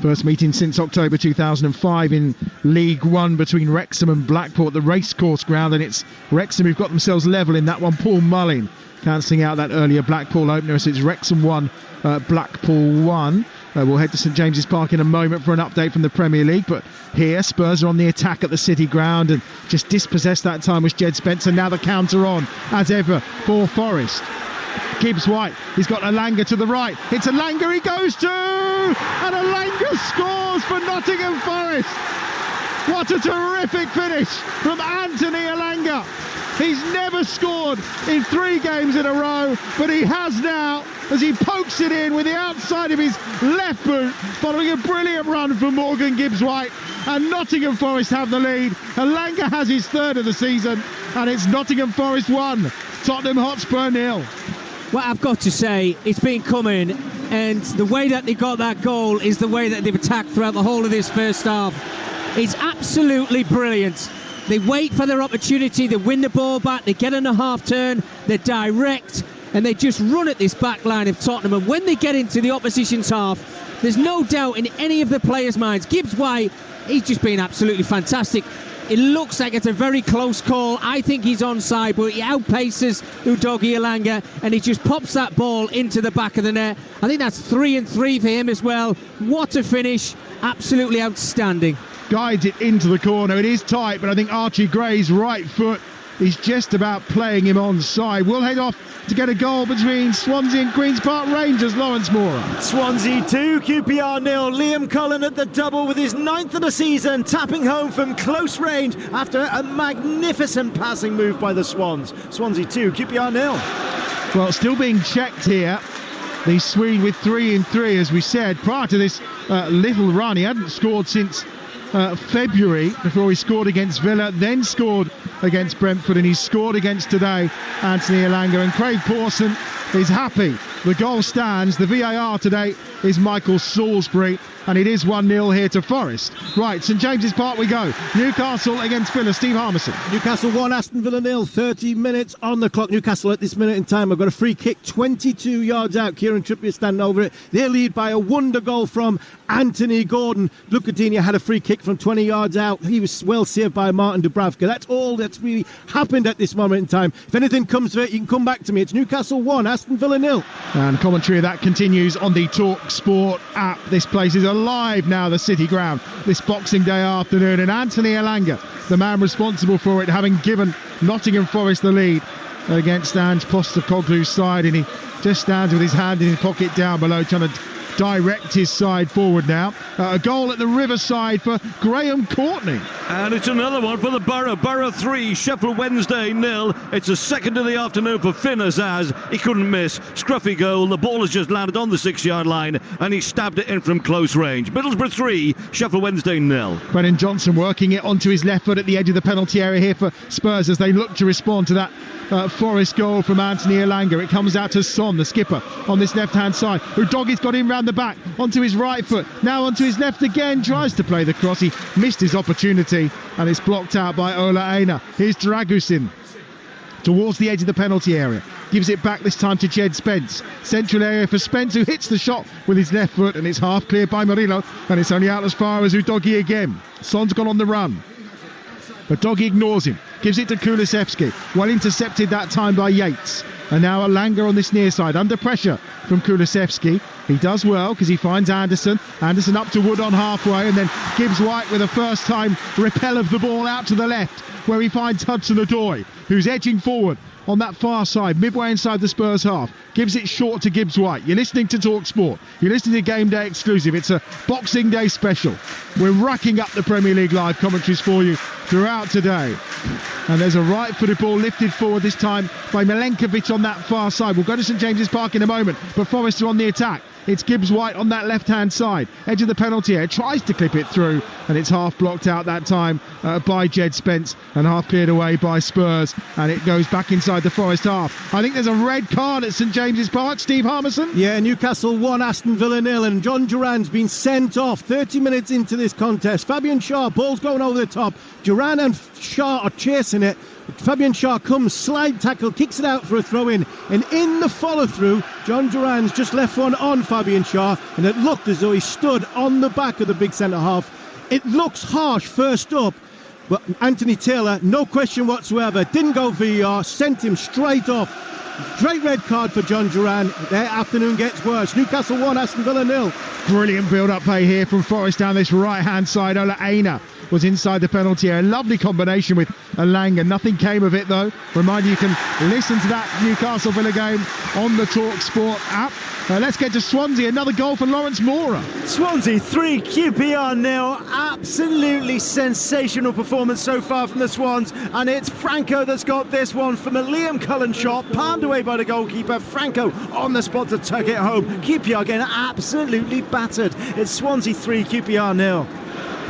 C: First meeting since October 2005 in League One between Wrexham and Blackpool at the Racecourse Ground, and it's Wrexham who've got themselves level in that one. Paul Mullin cancelling out that earlier Blackpool opener, so it's Wrexham 1, Blackpool 1. We'll head to St James's Park in a moment for an update from the Premier League, but here Spurs are on the attack at the City Ground, and just dispossessed that time was Jed Spence, and now the counter on as ever for Forest. Gibbs-White, he's got Elanga to the right. It's Elanga he goes to, and Elanga scores for Nottingham Forest. What a terrific finish from Anthony Elanga. He's never scored in 3 games in a row, but he has now as he pokes it in with the outside of his left boot, following a brilliant run from Morgan Gibbs-White, and Nottingham Forest have the lead. Elanga has his 3rd of the season, and it's Nottingham Forest 1, Tottenham Hotspur 0.
B: Well, I've got to say, it's been coming, and the way that they got that goal is the way that they've attacked throughout the whole of this first half. It's absolutely brilliant. They wait for their opportunity, they win the ball back, they get on a half turn, they're direct, and they just run at this back line of Tottenham. And when they get into the opposition's half, there's no doubt in any of the players' minds. Gibbs-White, he's just been absolutely fantastic. It looks like it's a very close call. I think he's onside, but he outpaces Udogie Elanga and he just pops that ball into the back of the net. I think that's 3 and 3 for him as well. What a finish. Absolutely outstanding.
C: Guides it into the corner. It is tight, but I think Archie Gray's right foot is just about playing him onside. We'll head off to get a goal between Swansea and Queen's Park Rangers. Lawrence Mora.
I: Swansea 2, QPR 0. Liam Cullen at the double with his 9th of the season, tapping home from close range after a magnificent passing move by the Swans. Swansea 2, QPR 0.
C: Well, still being checked here. The Swede with 3 and 3, as we said. Prior to this little run, he hadn't scored since February, before he scored against Villa, then scored against Brentford, and he scored against today Anthony Elanga. And Craig Pawson is happy. The goal stands. The VAR today is Michael Salisbury, and it is 1-0 here to Forest. Right, St James's Park we go. Newcastle against Villa. Steve Harmison.
D: Newcastle 1, Aston Villa 0. 30 minutes on the clock. Newcastle at this minute in time have got a free kick 22 yards out. Kieran Trippier standing over it. They lead by a wonder goal from Anthony Gordon. Lucadinha had a free kick from 20 yards out. He was well saved by Martin Dubravka. That's all that's really happened at this moment in time. If anything comes of it, you can come back to me. It's Newcastle 1, Aston Villa 0.
C: And commentary of that continues on the Talk Sport app. This place is alive now, the City Ground, this Boxing Day afternoon. And Anthony Elanga, the man responsible for it, having given Nottingham Forest the lead against Ange Postecoglou's side, and he just stands with his hand in his pocket down below, trying to direct his side forward now. A goal at the Riverside for Graham Courtney.
E: And it's another one for the Borough. Borough 3, Sheffield Wednesday 0. It's a second of the afternoon for Finn Azaz. He couldn't miss. Scruffy goal. The ball has just landed on the 6-yard line and he stabbed it in from close range. Middlesbrough 3, Sheffield Wednesday 0.
C: Brennan Johnson working it onto his left foot at the edge of the penalty area here for Spurs as they look to respond to that Forest goal from Anthony Elanga. It comes out to Son, the skipper, on this left-hand side. Udogie's got him round the back, onto his right foot, now onto his left again, tries to play the cross. He missed his opportunity and it's blocked out by Ola Aina. Here's Dragusin towards the edge of the penalty area. Gives it back this time to Jed Spence. Central area for Spence, who hits the shot with his left foot, and it's half cleared by Murillo, and it's only out as far as Udogie again. Son's gone on the run, but Udogie ignores him. Gives it to Kulusevski. Well intercepted that time by Yates. And now Elanga on this near side, under pressure from Kulusevski. He does well because he finds Anderson. Anderson up to Wood on halfway, and then Gibbs White with a first time repel of the ball out to the left, where he finds Hudson-Odoi, who's edging forward on that far side, midway inside the Spurs half. Gives it short to Gibbs White. You're listening to Talk Sport. You're listening to Game Day Exclusive. It's a Boxing Day special. We're racking up the Premier League live commentaries for you throughout today. And there's a right-footed ball lifted forward this time by Milenkovic on that far side. We'll go to St James's Park in a moment, but Forest are on the attack. It's Gibbs White on that left-hand side, edge of the penalty area, tries to clip it through, and it's half blocked out that time by Jed Spence, and half cleared away by Spurs, and it goes back inside the Forest half. I think there's a red card at St James's Park. Steve Harmison?
D: Yeah, Newcastle 1, Aston Villa 0, and John Duran's been sent off 30 minutes into this contest. Fabian Schär, ball's going over the top. Duran and Schär are chasing it. Fabian Schär comes, slide tackle, kicks it out for a throw-in, and in the follow-through, John Duran's just left one on Fabian Schär, and it looked as though he stood on the back of the big centre-half. It looks harsh first up, but Anthony Taylor, no question whatsoever, didn't go VAR, sent him straight off. Straight red card for John Duran. Their afternoon gets worse. Newcastle 1, Aston Villa 0.
C: Brilliant build-up play here from Forest down this right-hand side. Ola Aina was inside the penalty area. Lovely combination with Elanga. Nothing came of it, though. Remind you can listen to that Newcastle Villa game on the Talk Sport app. Let's get to Swansea. Another goal for Lawrence Mora.
I: Swansea 3, QPR 0. Absolutely sensational performance so far from the Swans, and it's Franco that's got this one from a Liam Cullen shot, palmed away by the goalkeeper. Franco on the spot to tuck it home. QPR getting absolutely battered. It's Swansea 3, QPR 0.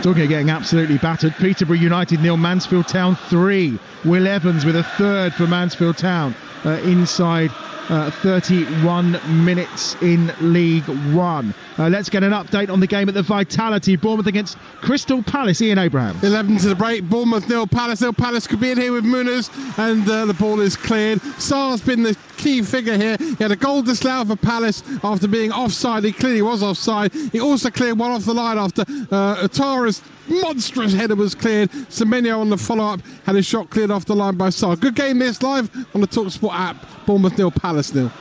C: Talking of getting absolutely battered, Peterborough United 0, Mansfield Town 3. Will Evans with a third for Mansfield Town inside 31 minutes in League One. Let's get an update on the game at the Vitality. Bournemouth against Crystal Palace. Ian Abraham.
G: 11 to the break. Bournemouth 0, Palace 0. Palace could be in here with Muniz, and the ball is cleared. Sarr's been the key figure here. He had a goal disallowed for Palace after being offside. He clearly was offside. He also cleared one off the line after Atara's monstrous header was cleared. Semenyo on the follow-up had his shot cleared off the line by Sarr. Good game this live on the TalkSport app. Bournemouth 0, Palace 0.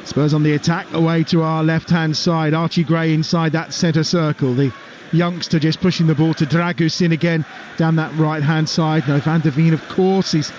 C: Spurs on the attack away to our left-hand side. Archie Gray inside that centre circle. The youngster just pushing the ball to Dragusin again down that right-hand side. No, Van der Veen, of course. He's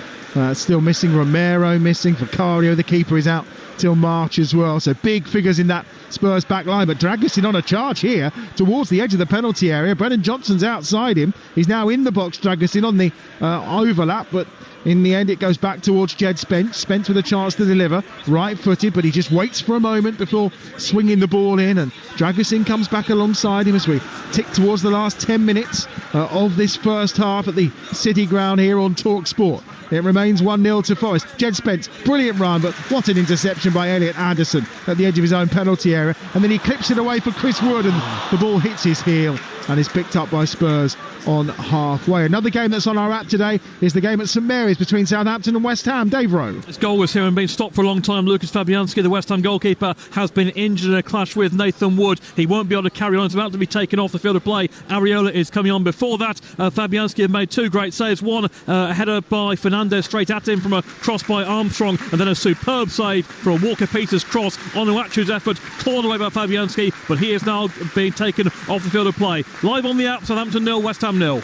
C: still missing. Romero missing. Vicario, the keeper, is out till March as well. So big figures in that Spurs back line. But Dragusin on a charge here towards the edge of the penalty area. Brennan Johnson's outside him. He's now in the box, Dragusin, on the overlap. But in the end, it goes back towards Jed Spence. Spence with a chance to deliver. Right-footed, but he just waits for a moment before swinging the ball in. And Dragusin comes back alongside him as we tick towards the last 10 minutes of this first half at the City Ground here on TalkSport. It remains 1-0 to Forest. Jed Spence, brilliant run, but what an interception by Elliot Anderson at the edge of his own penalty area. And then he clips it away for Chris Wood, and the ball hits his heel and is picked up by Spurs on halfway. Another game that's on our app today is the game at St Mary's between Southampton and West Ham. Dave Rowe.
H: This goal was here and been stopped for a long time. Lucas Fabianski, the West Ham goalkeeper, has been injured in a clash with Nathan Wood. He won't be able to carry on. It's about to be taken off the field of play. Areola is coming on before that. Fabianski had made two great saves. One, a header by Fernandez straight at him from a cross by Armstrong, and then a superb save for a Walker-Peters cross on Uachu's effort, torn away by Fabianski, but he is now being taken off the field of play. Live on the app, Southampton 0, West Ham 0.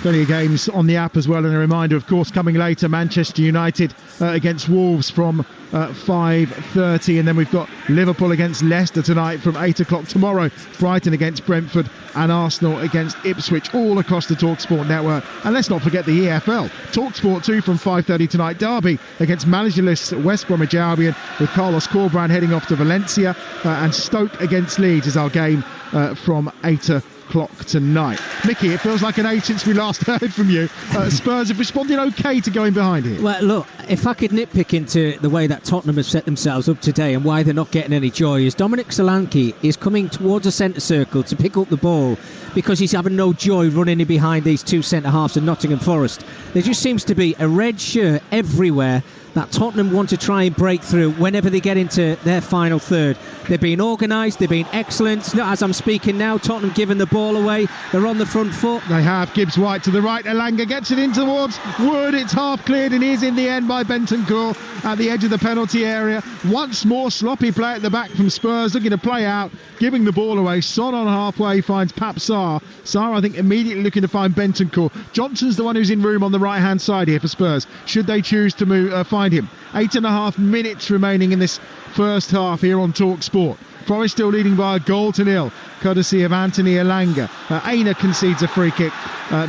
C: Plenty of games on the app as well, and a reminder, of course, coming later, Manchester United against Wolves from 5:30, and then we've got Liverpool against Leicester tonight from 8 o'clock tomorrow, Brighton against Brentford and Arsenal against Ipswich, all across the TalkSport network. And let's not forget the EFL, TalkSport 2 from 5:30 tonight, Derby against managerless West Bromwich Albion, with Carlos Corberán heading off to Valencia, and Stoke against Leeds is our game from 8 o'clock tonight. Mickey, it feels like an age since we last heard from you. Spurs have responded okay to going behind here.
B: Well, look, if I could nitpick into the way that Tottenham have set themselves up today and why they're not getting any joy, is Dominic Solanke is coming towards the centre circle to pick up the ball because he's having no joy running in behind these two centre-halves of Nottingham Forest. There just seems to be a red shirt everywhere that Tottenham want to try and break through whenever they get into their final third. They're being organised, they're being excellent. As I'm speaking now, Tottenham giving the ball away. They're on the front foot.
C: They have. Gibbs White to the right. Elanga gets it in towards Wood. It's half cleared and is in the end by Bentancur at the edge of the penalty area. Once more sloppy play at the back from Spurs, looking to play out, giving the ball away. Son on halfway finds Pap Sarr. Sarr, I think, immediately looking to find Bentancur. Johnson's the one who's in room on the right-hand side here for Spurs, should they choose to find him. 8.5 minutes remaining in this first half here on TalkSport. Forest still leading by a goal to nil, courtesy of Anthony Elanga. Aina concedes a free kick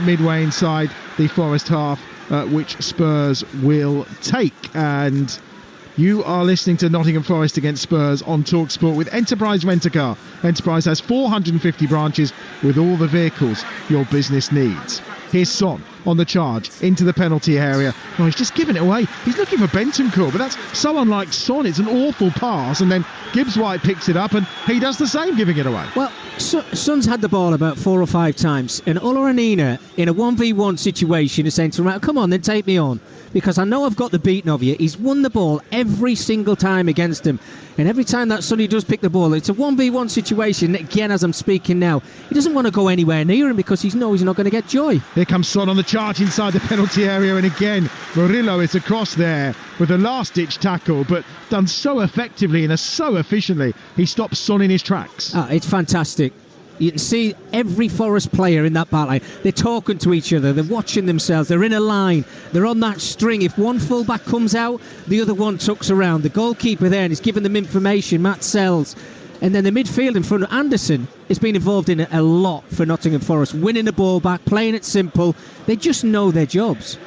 C: midway inside the Forest half, which Spurs will take. And you are listening to Nottingham Forest against Spurs on TalkSport with Enterprise Rent-A-Car. Enterprise has 450 branches with all the vehicles your business needs. Here's Son on the charge into the penalty area. Oh, he's just giving it away. He's looking for Bentancur, but that's so unlike Son. It's an awful pass, and then Gibbs White picks it up and he does the same, giving it away.
B: Well, Son's had the ball about 4 or 5 times, and Ola Aina in a 1v1 situation is saying to him, come on then, take me on, because I know I've got the beating of you. He's won the ball every single time against him, and every time that Sonny does pick the ball, it's a 1v1 situation. Again, as I'm speaking now, he doesn't want to go anywhere near him because he knows he's not going to get joy.
C: Here comes Son on the charge inside the penalty area, and again Murillo is across there with a last-ditch tackle, but done so effectively and so efficiently, he stops Son in his tracks.
B: It's fantastic. You can see every Forest player in that backline. They're talking to each other. They're watching themselves. They're in a line. They're on that string. If one fullback comes out, the other one tucks around. The goalkeeper there and is giving them information, Matt Sells. And then the midfield in front of Anderson has been involved in a lot for Nottingham Forest, winning the ball back, playing it simple. They just know their jobs.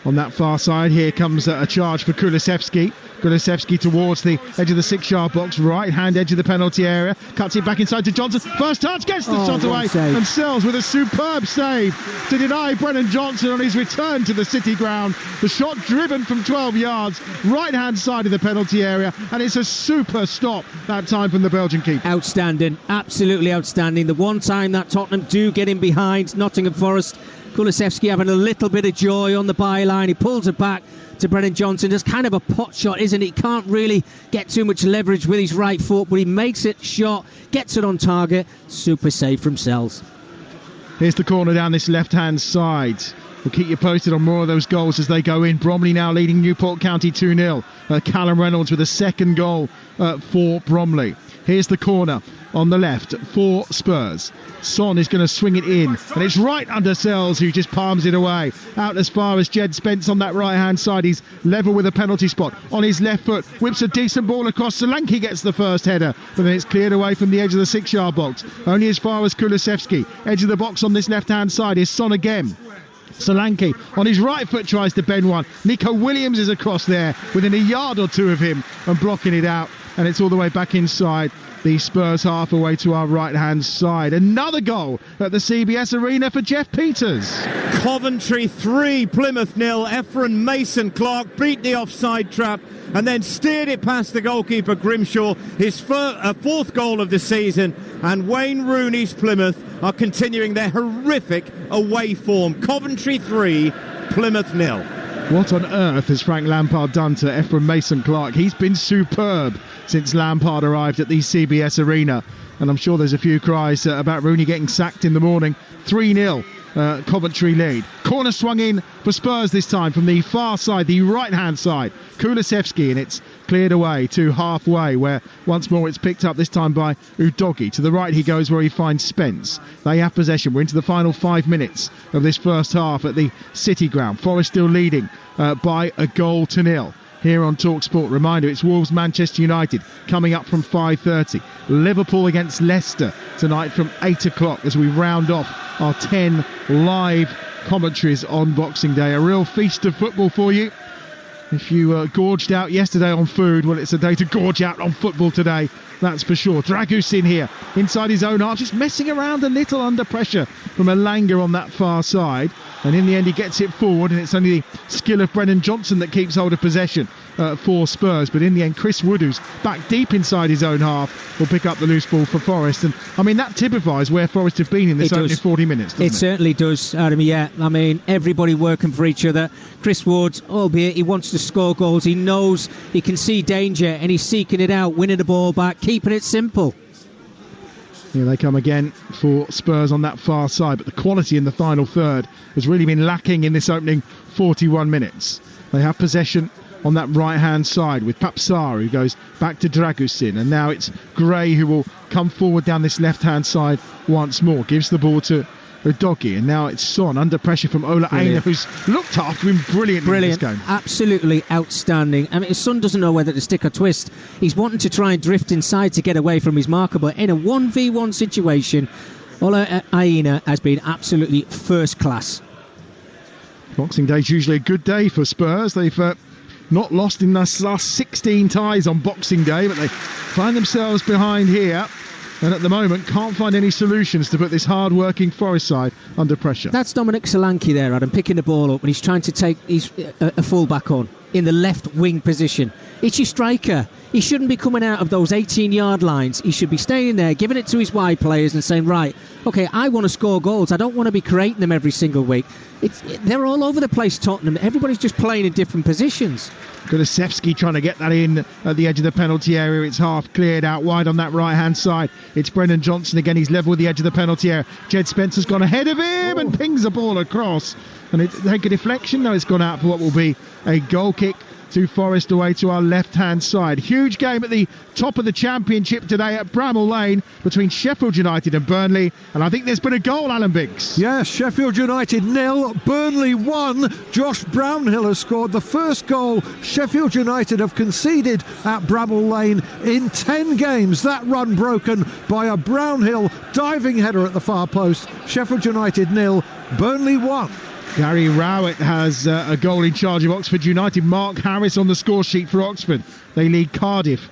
C: On that far side, here comes a charge for Kulusevski. Kulusevski towards the edge of the 6-yard box, right-hand edge of the penalty area, cuts it back inside to Johnson. First touch, gets the shot away, and Sells with a superb save to deny Brennan Johnson on his return to the City Ground. The shot driven from 12 yards, right-hand side of the penalty area, and it's a super stop that time from the Belgian keeper.
B: Outstanding, absolutely outstanding. The one time that Tottenham do get in behind Nottingham Forest, Kulusevski having a little bit of joy on the byline. He pulls it back to Brennan Johnson. Just kind of a pot shot, isn't it? He can't really get too much leverage with his right foot, but he makes it shot, gets it on target. Super save from Sells.
C: Here's the corner down this left-hand side. We'll keep you posted on more of those goals as they go in. Bromley now leading Newport County 2-0. Callum Reynolds with a second goal for Bromley. Here's the corner on the left for Spurs. Son is going to swing it in, and it's right under Sells, who just palms it away. Out as far as Jed Spence on that right-hand side. He's level with a penalty spot. On his left foot, whips a decent ball across. Solanke gets the first header, but then it's cleared away from the edge of the 6-yard box. Only as far as Kulusevski. Edge of the box on this left-hand side is Son again. Solanke on his right foot tries to bend one. Nico Williams is across there within a yard or two of him and blocking it out, and it's all the way back inside the Spurs half away to our right hand side. Another goal at the CBS Arena for Jeff Peters.
F: Coventry 3, Plymouth 0. Efren Mason-Clark beat the offside trap and then steered it past the goalkeeper Grimshaw, his fourth goal of the season, and Wayne Rooney's Plymouth are continuing their horrific away form. Coventry 3, Plymouth 0.
C: What on earth has Frank Lampard done to Efren Mason-Clark? He's been superb since Lampard arrived at the CBS Arena, and I'm sure there's a few cries about Rooney getting sacked in the morning. 3-0 Coventry lead. Corner swung in for Spurs this time from the far side, the right hand side. Kulusevski, and it's cleared away to halfway, where once more it's picked up, this time by Udogie. To the right he goes, where he finds Spence. They have possession. We're into the final 5 minutes of this first half at the City Ground. Forest still leading by a goal to nil. Here on TalkSport, reminder, it's Wolves Manchester United coming up from 5:30. Liverpool against Leicester tonight from 8 o'clock as we round off our 10 live commentaries on Boxing Day. A real feast of football for you. If you gorged out yesterday on food, well, it's a day to gorge out on football today, that's for sure. Dragusin here inside his own half, just messing around a little under pressure from Elanga on that far side. And in the end he gets it forward, and it's only the skill of Brennan Johnson that keeps hold of possession for Spurs. But in the end, Chris Wood, who's back deep inside his own half, will pick up the loose ball for Forest. And I mean, that typifies where Forest have been in this opening 40 minutes, doesn't it?
B: It certainly does, Adam. Yeah, I mean, everybody working for each other. Chris Wood, albeit he wants to score goals, he knows he can see danger and he's seeking it out, winning the ball back, keeping it simple.
C: Here they come again for Spurs on that far side, but the quality in the final third has really been lacking in this opening 41 minutes. They have possession on that right-hand side with Papsar, who goes back to Dragusin, and now it's Gray who will come forward down this left-hand side once more, gives the ball to Udogie, and now it's Son under pressure from Ola Aina, who's looked after him brilliantly in this game.
B: Absolutely outstanding. I mean, his son doesn't know whether to stick or twist. He's wanting to try and drift inside to get away from his marker, but in a 1v1 situation, Ola Aina has been absolutely first class.
C: Boxing Day is usually a good day for Spurs. They've not lost in the last 16 ties on Boxing Day, but they find themselves behind here, and at the moment can't find any solutions to put this hard-working Forest side under pressure.
B: That's Dominic Solanke there, Adam, picking the ball up, and he's trying to take a full-back on in the left wing position. It's your striker. He shouldn't be coming out of those 18-yard lines. He should be staying there, giving it to his wide players and saying, right, OK, I want to score goals. I don't want to be creating them every single week. They're all over the place, Tottenham. Everybody's just playing in different positions.
C: Kulusevski trying to get that in at the edge of the penalty area. It's half cleared out wide on that right-hand side. It's Brennan Johnson again. He's level with the edge of the penalty area. Jed Spencer's gone ahead of him and pings the ball across. And it's take a deflection. No, it's gone out for what will be a goal kick to Forest away to our left-hand side. Huge game at the top of the Championship today at Bramall Lane between Sheffield United and Burnley, and I think there's been a goal, Alan Biggs.
J: Yes, Sheffield United 0, Burnley 1. Josh Brownhill has scored the first goal Sheffield United have conceded at Bramall Lane in 10 games. That run broken by a Brownhill diving header at the far post. Sheffield United 0, Burnley 1.
C: Gary Rowett has a goal in charge of Oxford United. Mark Harris on the score sheet for Oxford. They lead Cardiff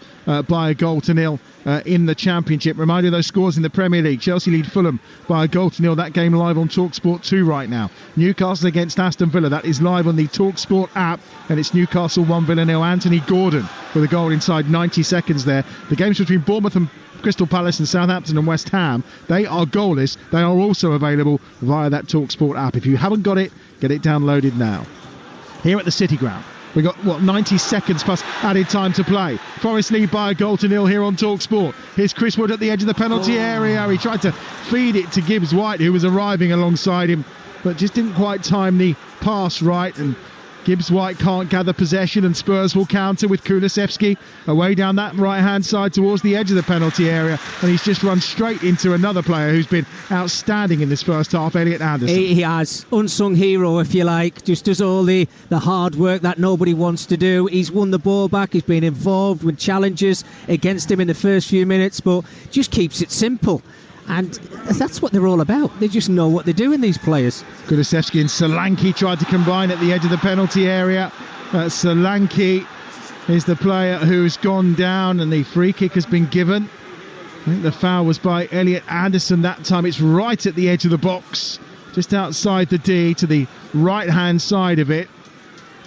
C: by a goal to nil in the Championship. Reminder of those scores in the Premier League. Chelsea lead Fulham by a goal to nil. That game live on TalkSport 2 right now. Newcastle against Aston Villa. That is live on the TalkSport app, and it's Newcastle 1, Villa 0. Anthony Gordon with a goal inside 90 seconds there. The games between Bournemouth and Crystal Palace and Southampton and West Ham, they are goalless. They are also available via that TalkSport app. If you haven't got it, get it downloaded now. Here at the City Ground, We got 90 seconds plus added time to play. Forest lead by a 1-0 here on TalkSport. Here's Chris Wood at the edge of the penalty area. He tried to feed it to Gibbs White, who was arriving alongside him, but just didn't quite time the pass right, and Gibbs White can't gather possession, and Spurs will counter with Kulusevski away down that right hand side towards the edge of the penalty area, and he's just run straight into another player who's been outstanding in this first half, Elliot Anderson.
B: He has, unsung hero if you like, just does all the hard work that nobody wants to do. He's won the ball back, he's been involved with challenges against him in the first few minutes, but just keeps it simple. And that's what they're all about. They just know what they're doing, these players.
C: Kulusevski and Solanke tried to combine at the edge of the penalty area. Solanke is the player who's gone down, and the free kick has been given. I think the foul was by Elliot Anderson that time. It's right at the edge of the box, just outside the D to the right-hand side of it.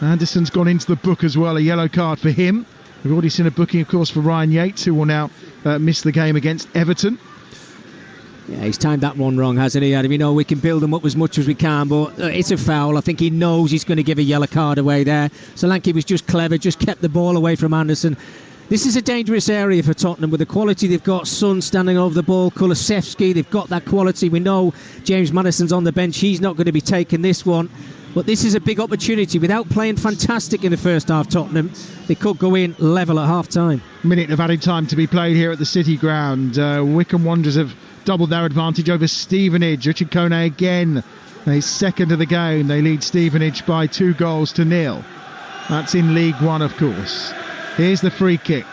C: Anderson's gone into the book as well, a yellow card for him. We've already seen a booking, of course, for Ryan Yates, who will now miss the game against Everton.
B: Yeah, he's timed that one wrong, hasn't he, Adam? You know, we can build him up as much as we can, but it's a foul. I think he knows he's going to give a yellow card away there. Solanke was just clever, just kept the ball away from Anderson. This is a dangerous area for Tottenham with the quality they've got. Son standing over the ball, Kulusevski, they've got that quality. We know James Maddison's on the bench. He's not going to be taking this one. But this is a big opportunity. Without playing fantastic in the first half, Tottenham, they could go in level at half-time.
C: Minute of added time to be played here at the City Ground. Wycombe Wanderers have doubled their advantage over Stevenage. Richard Kone again, his second of the game. They lead Stevenage by 2-0. That's in League One, of course. Here's the free kick.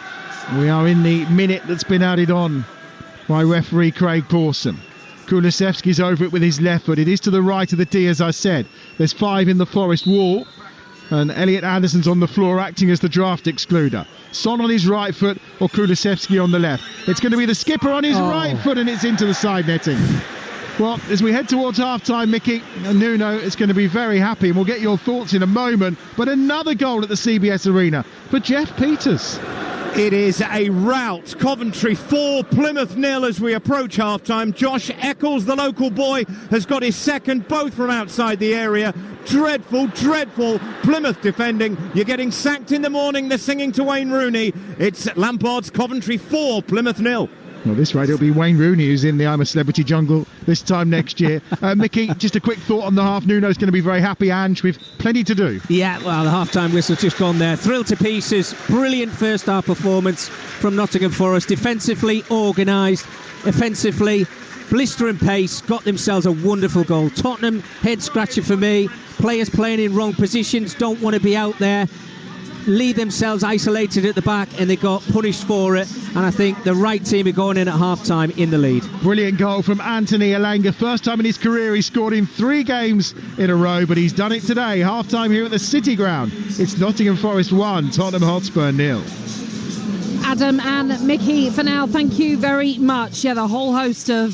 C: We are in the minute that's been added on by referee Craig Pawson. Kulusevski's over it with his left foot. It is to the right of the D, as I said. There's 5 in the Forest wall, and Elliot Anderson's on the floor acting as the draft excluder. Son on his right foot or Kulusevski on the left. It's going to be the skipper on his right foot, and it's into the side netting. Well, as we head towards half-time, Mickey, Nuno is going to be very happy, and we'll get your thoughts in a moment. But another goal at the CBS Arena for Jeff Peters.
F: It is a rout. Coventry 4, Plymouth 0 as we approach half-time. Josh Eccles, the local boy, has got his second, both from outside the area. Dreadful, dreadful Plymouth defending. You're getting sacked in the morning. They're singing to Wayne Rooney. It's Lampard's Coventry 4, Plymouth 0.
C: Well, this rate, it'll be Wayne Rooney who's in the I'm a Celebrity jungle this time next year. Mickey, just a quick thought on the half. Nuno's going to be very happy, Ange, with plenty to do.
B: Yeah, well, the half-time whistle's just gone there. Thrilled to pieces. Brilliant first-half performance from Nottingham Forest. Defensively organised, offensively, blister and pace, got themselves a wonderful goal. Tottenham, head-scratcher for me. Players playing in wrong positions, don't want to be out there. Leave themselves isolated at the back, and they got punished for it, and I think the right team are going in at half-time in the lead.
C: Brilliant goal from Anthony Elanga. First time in his career he's scored in 3 games in a row, but he's done it today. Half-time here at the City Ground. It's Nottingham Forest 1, Tottenham Hotspur 0.
A: Adam and Mickey, for now, thank you very much. Yeah, the whole host of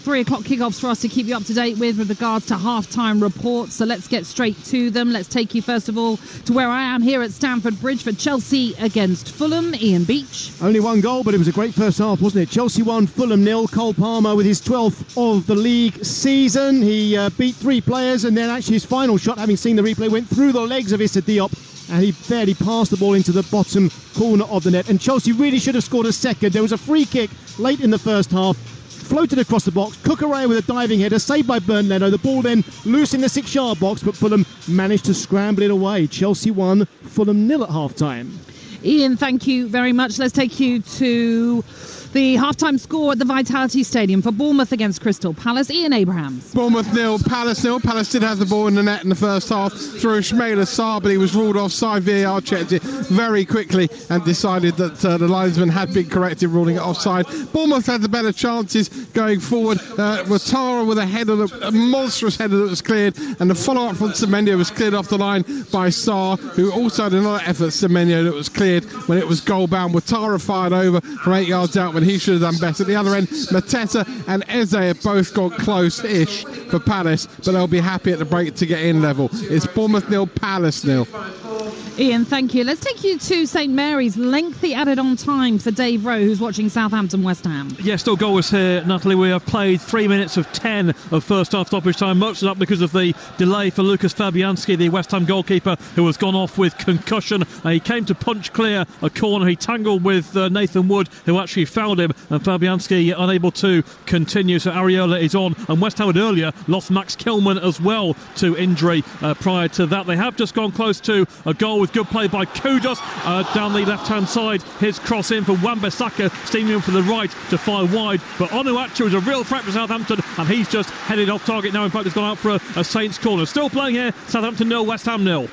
A: 3 o'clock kickoffs for us to keep you up to date with regards to half-time reports. So let's get straight to them. Let's take you first of all to where I am here at Stamford Bridge for Chelsea against Fulham. Ian Beach.
D: Only 1 goal, but it was a great first half, wasn't it? Chelsea 1, Fulham 0. Cole Palmer with his 12th of the league season. He beat 3 players, and then actually his final shot, having seen the replay, went through the legs of Issa Diop, and he barely passed the ball into the bottom corner of the net. And Chelsea really should have scored a second. There was a free kick late in the first half, floated across the box. Cucurella with a diving header, saved by Bernd Leno. The ball then loose in the 6-yard box, but Fulham managed to scramble it away. Chelsea 1, Fulham 0 at half-time.
A: Ian, thank you very much. Let's take you to the half-time score at the Vitality Stadium for Bournemouth against Crystal Palace. Ian Abrahams.
G: Bournemouth 0, Palace 0. Palace did have the ball in the net in the first half through Ismail Assar, but he was ruled offside. VAR checked it very quickly and decided that the linesman had been corrected, ruling it offside. Bournemouth had the better chances going forward. Ouattara with a header, a monstrous header that was cleared, and the follow-up from Semenyo was cleared off the line by Sarr, who also had another effort, Semenyo, that was cleared when it was goal-bound. Ouattara fired over from 8 yards out when he should have done better. At the other end, Mateta and Eze have both got close-ish for Palace, but they'll be happy at the break to get in level. It's Bournemouth 0, Palace 0.
A: Ian, thank you. Let's take you to St Mary's. Lengthy added on time for Dave Rowe, who's watching Southampton West Ham.
H: Yeah, still goalless here, Natalie. We have played 3 minutes of 10 of first half stoppage time, much of that because of the delay for Lucas Fabianski, the West Ham goalkeeper, who has gone off with concussion. He came to punch clear a corner. He tangled with Nathan Wood, who actually fouled him, and Fabianski unable to continue. So Areola is on, and West Ham had earlier lost Max Kilman as well to injury prior to that. They have just gone close to a goal with good play by Kudus down the left-hand side. His cross in for Wan-Bissaka, steaming in from the right to fire wide. But Onuachu is a real threat for Southampton, and he's just headed off target now. In fact, he's gone out for a Saints corner. Still playing here, Southampton 0, West Ham 0.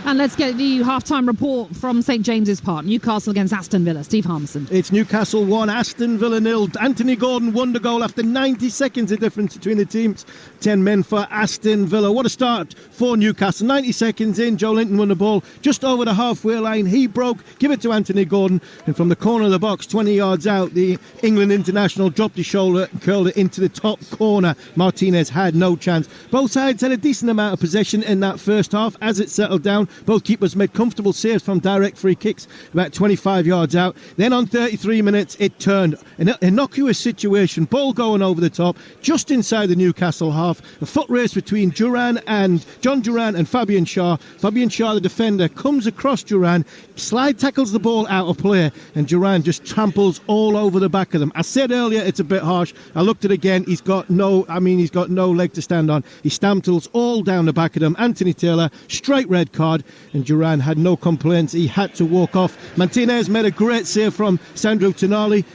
A: And let's get the half-time report from St James's Park. Newcastle against Aston Villa. Steve Harmison.
D: It's Newcastle 1, Aston Villa 0. Anthony Gordon won the goal after 90 seconds, the difference between the teams. 10 men for Aston Villa. What a start for Newcastle. 90 seconds in, Joe Linton won the ball just over the halfway line. He broke, give it to Anthony Gordon, and from the corner of the box, 20 yards out, the England international dropped his shoulder and curled it into the top corner. Martinez had no chance. Both sides had a decent amount of possession in that first half. As it settled down, both keepers made comfortable saves from direct free kicks about 25 yards out. Then on 33 minutes, it turned. An innocuous situation, ball going over the top, just inside the Newcastle half. A foot race between John Duran and Fabian Schär. Fabian Schär, the defender, comes across Duran, slide tackles the ball out of play, and Duran just tramples all over the back of them. I said earlier it's a bit harsh. I looked at it again. He's got no leg to stand on. He stamples all down the back of them. Anthony Taylor, straight red card, and Duran had no complaints. He had to walk off. Martinez made a great save from Sandro Tonali.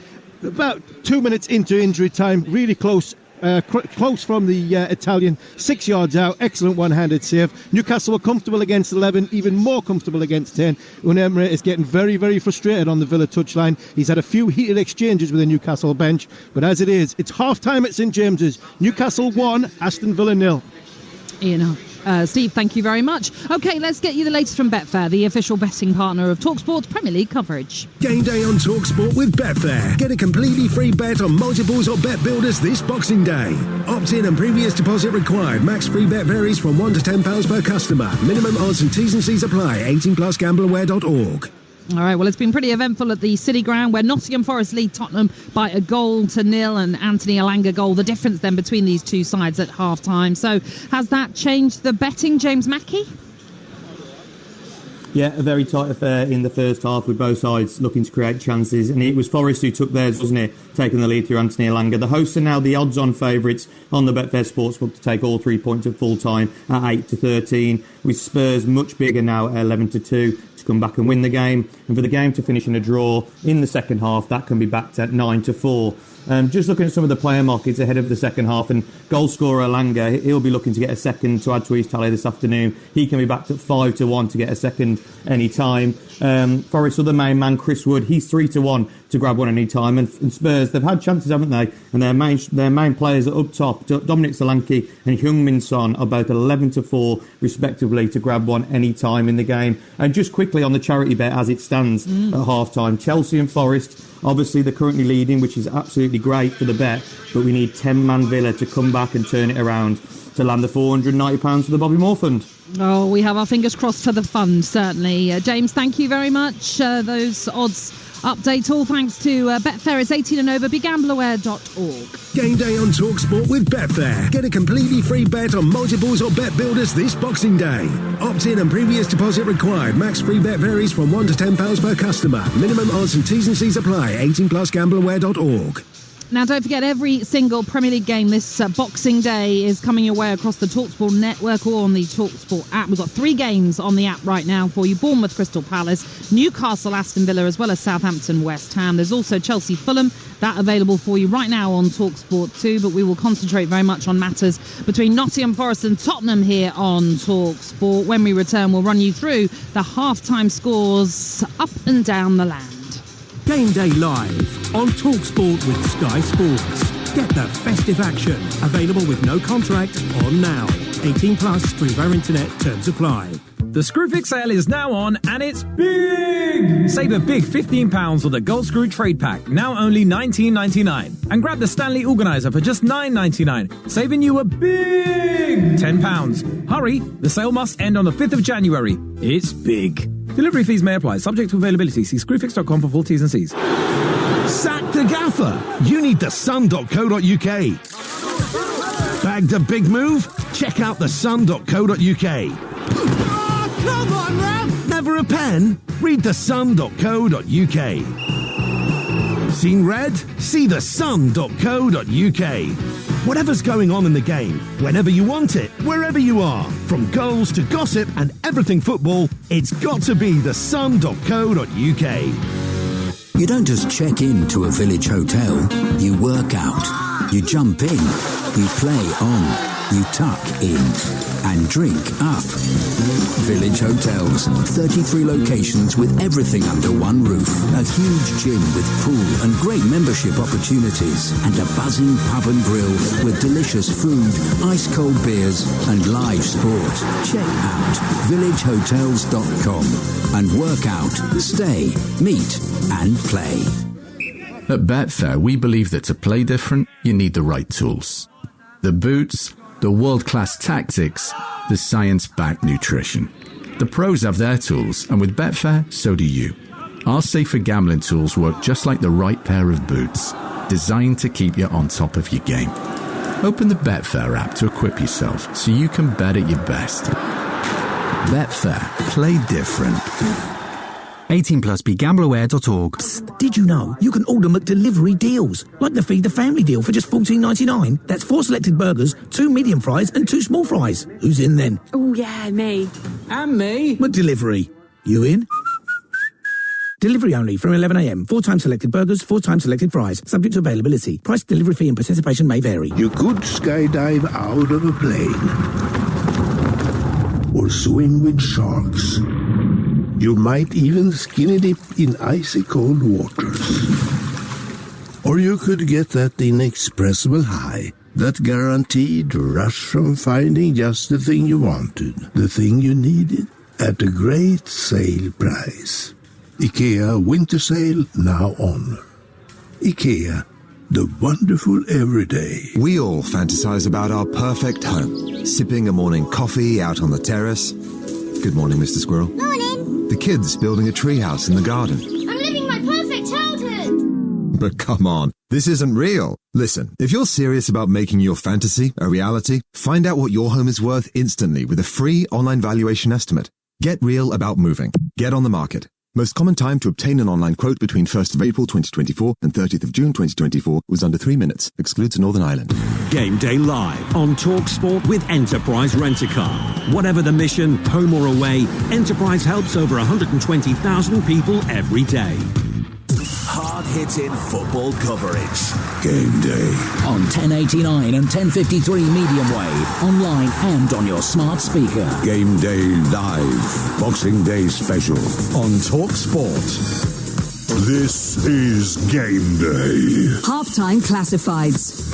D: About 2 minutes into injury time, really close from the Italian, 6 yards out. Excellent one-handed save. Newcastle were comfortable against 11, even more comfortable against 10. Unai Emery is getting very, very frustrated on the Villa touchline. He's had a few heated exchanges with the Newcastle bench, but as it is, it's half-time at St James's. Newcastle 1, Aston Villa 0.
A: Ian, Steve, thank you very much. OK, let's get you the latest from Betfair, the official betting partner of TalkSport's Premier League coverage.
K: Game day on TalkSport with Betfair. Get a completely free bet on multiples or bet builders this Boxing Day. Opt-in and previous deposit required. Max free bet varies from £1 to £10 per customer. Minimum odds and T's and C's apply. 18 plus gambleaware.org.
A: All right, well, it's been pretty eventful at the City Ground, where Nottingham Forest lead Tottenham by 1-0 and Anthony Elanga goal. The difference then between these two sides at half-time. So has that changed the betting, James Mackey?
L: Yeah, a very tight affair in the first half with both sides looking to create chances. And it was Forest who took theirs, wasn't it? Taking the lead through Anthony Elanga. The hosts are now the odds-on favourites on the Betfair Sportsbook to take all 3 points at full-time at 8-13. With Spurs much bigger now at 11-2. Come back and win the game, and for the game to finish in a draw in the second half, that can be backed at 9-4. Just looking at some of the player markets ahead of the second half, and goal scorer Elanga, he'll be looking to get a second to add to his tally this afternoon. He can be backed at 5-1 to get a second any time. Forest's other main man, Chris Wood, he's 3-1 to grab one any time. And Spurs, they've had chances, haven't they? And their main players are up top. Dominic Solanke and Heung-min Son are both 11-4 respectively to grab one any time in the game. And just quickly on the charity bet as it stands at half-time, Chelsea and Forest, obviously they're currently leading, which is absolutely great for the bet, but we need 10-man Villa to come back and turn it around to land the £490 for the Bobby Moore Fund.
A: Oh, we have our fingers crossed for the fund, certainly. James, thank you very much. Those odds update all thanks to Betfair. It's 18 and over. BeGambleAware.org.
K: Game day on TalkSport with Betfair. Get a completely free bet on multiples or bet builders this Boxing Day. Opt-in and previous deposit required. Max free bet varies from £1 to £10 per customer. Minimum odds and T's and C's apply. 18 plus gambleaware.org.
A: Now, don't forget, every single Premier League game this Boxing Day is coming your way across the TalkSport network or on the TalkSport app. We've got 3 games on the app right now for you. Bournemouth, Crystal Palace, Newcastle, Aston Villa, as well as Southampton, West Ham. There's also Chelsea, Fulham, that available for you right now on TalkSport 2, but we will concentrate very much on matters between Nottingham Forest and Tottenham here on TalkSport. When we return, we'll run you through the half-time scores up and down the land.
K: Game Day Live on TalkSport with Sky Sports. Get the festive action. Available with no contract on now. 18 plus through our internet. Terms apply.
M: The Screwfix sale is now on and it's big! Save a big £15 on the Gold Screw Trade Pack, now only $19.99. And grab the Stanley Organizer for just $9.99, saving you a big £10. Hurry, the sale must end on the 5th of January. It's big. Delivery fees may apply, subject to availability. See screwfix.com for full T's and C's.
N: Sack the gaffer! You need thesun.co.uk. Bagged a big move? Check out thesun.co.uk.
O: Oh, come on, Ralph!
N: Never a pen? Read thesun.co.uk. Seen red? See thesun.co.uk. Whatever's going on in the game, whenever you want it, wherever you are, from goals to gossip and everything football, it's got to be thesun.co.uk.
P: You don't just check in to a village hotel. You work out. You jump in. You play on. You tuck in. And drink up. Village Hotels. 33 locations with everything under one roof. A huge gym with pool and great membership opportunities. And a buzzing pub and grill with delicious food, ice-cold beers and live sport. Check out villagehotels.com and work out, stay, meet and play.
Q: At Betfair, we believe that to play different, you need the right tools. The boots, the world-class tactics, the science-backed nutrition. The pros have their tools, and with Betfair, so do you. Our safer gambling tools work just like the right pair of boots, designed to keep you on top of your game. Open the Betfair app to equip yourself so you can bet at your best. Betfair. Play different.
R: 18 plus begambleaware.org.
S: Psst, did you know you can order McDelivery deals? Like the Feed the Family deal for just $14.99. That's 4 selected burgers, 2 medium fries and 2 small fries. Who's in then?
T: Oh, yeah, me.
S: And me. McDelivery. You in? Delivery only from 11 a.m. 4 times selected burgers, 4 times selected fries. Subject to availability. Price, delivery fee and participation may vary.
U: You could skydive out of a plane. Or swim with sharks. You might even skinny dip in icy cold waters. Or you could get that inexpressible high, that guaranteed rush from finding just the thing you wanted, the thing you needed, at a great sale price. IKEA Winter Sale now on. IKEA, the wonderful everyday.
V: We all fantasize about our perfect home. Sipping a morning coffee out on the terrace. Good morning, Mr. Squirrel.
W: Morning.
V: The kids building a treehouse in the garden.
W: I'm living my perfect childhood.
V: But come on, this isn't real. Listen, if you're serious about making your fantasy a reality, find out what your home is worth instantly with a free online valuation estimate. Get real about moving. Get on the market. Most common time to obtain an online quote between 1st of April 2024 and 30th of June 2024 was under 3 minutes. Excludes Northern Ireland.
X: Game Day Live on TalkSport with Enterprise Rent-A-Car. Whatever the mission, home or away, Enterprise helps over 120,000 people every day.
Y: Hard-hitting football coverage.
U: Game Day.
Y: On 1089 and 1053 medium wave. Online and on your smart speaker.
U: Game Day Live. Boxing Day Special. On TalkSport. This is Game Day.
Z: Halftime classifieds.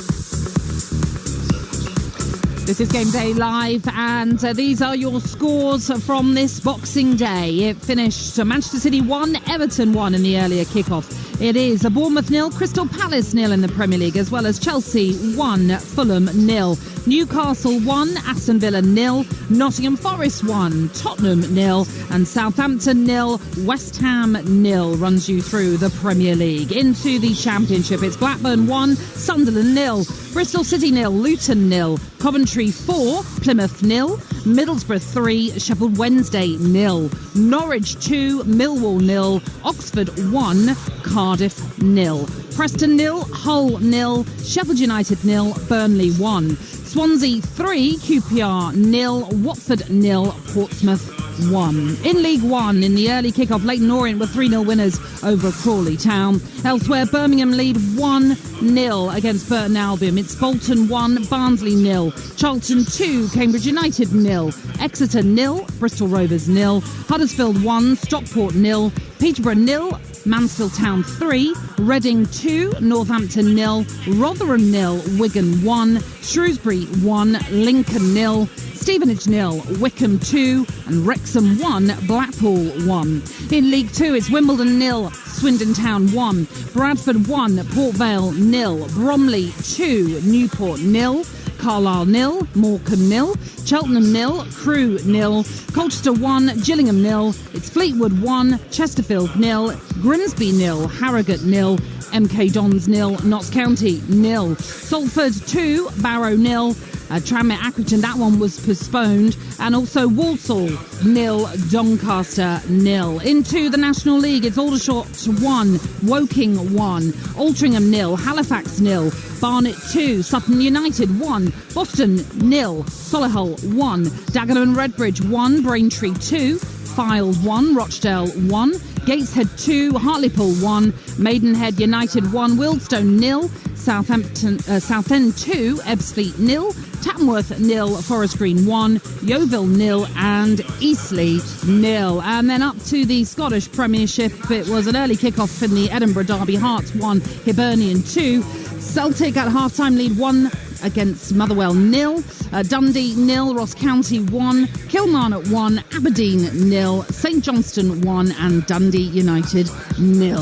A: This is Game Day Live, and these are your scores from this Boxing Day. It finished Manchester City 1, Everton 1 in the earlier kickoff. It is a Bournemouth 0, Crystal Palace 0 in the Premier League, as well as Chelsea 1, Fulham 0. Newcastle 1, Aston Villa 0, Nottingham Forest 1, Tottenham 0, and Southampton 0, West Ham 0 runs you through the Premier League. Into the Championship, it's Blackburn 1, Sunderland 0, Bristol City 0, Luton 0, Coventry 4, Plymouth 0, Middlesbrough 3, Sheffield Wednesday 0, Norwich 2, Millwall 0, Oxford 1, Cardiff 0, Preston 0, Hull 0, Sheffield United 0, Burnley 1, Swansea 3, QPR 0, Watford 0, Portsmouth 1. In League One, in the early kick-off, Leyton Orient were 3-0 winners over Crawley Town. Elsewhere, Birmingham lead 1-0 against Burton Albion. It's Bolton 1, Barnsley 0, Charlton 2, Cambridge United 0, Exeter 0, Bristol Rovers 0, Huddersfield 1, Stockport 0, Peterborough 0, Mansfield Town 3, Reading 2, Northampton 0, Rotherham 0, Wigan 1, Shrewsbury 1, Lincoln 0, Stevenage 0, Wickham 2 and Wrexham 1, Blackpool 1. In League 2 it's Wimbledon 0, Swindon Town 1, Bradford 1, Port Vale 0, Bromley 2, Newport 0, Carlisle 0, Morecambe 0, Cheltenham 0, Crewe 0, Colchester 1, Gillingham 0, it's Fleetwood 1, Chesterfield 0, Grimsby 0, Harrogate 0, MK Dons 0, Notts County 0, Salford 2, Barrow 0, Tranmere Accrington, that one was postponed, and also Walsall 0, Doncaster 0. Into the National League, it's Aldershot 1, Woking 1, Altrincham 0, Halifax 0, Barnet 2, Sutton United 1, Boston 0, Solihull 1, Dagenham and Redbridge 1, Braintree 2, Fylde 1, Rochdale 1, Gateshead 2, Hartlepool 1, Maidenhead United 1, Wealdstone 0, Southend 2, Ebbsfleet 0, Tamworth 0, Forest Green 1, Yeovil 0 and Eastleigh 0. And then up to the Scottish Premiership, it was an early kick-off in the Edinburgh Derby. Hearts 1, Hibernian 2, Celtic at half-time lead 1 against Motherwell 0, Dundee 0, Ross County 1, Kilmarnock 1, Aberdeen 0, St Johnstone 1 and Dundee United 0.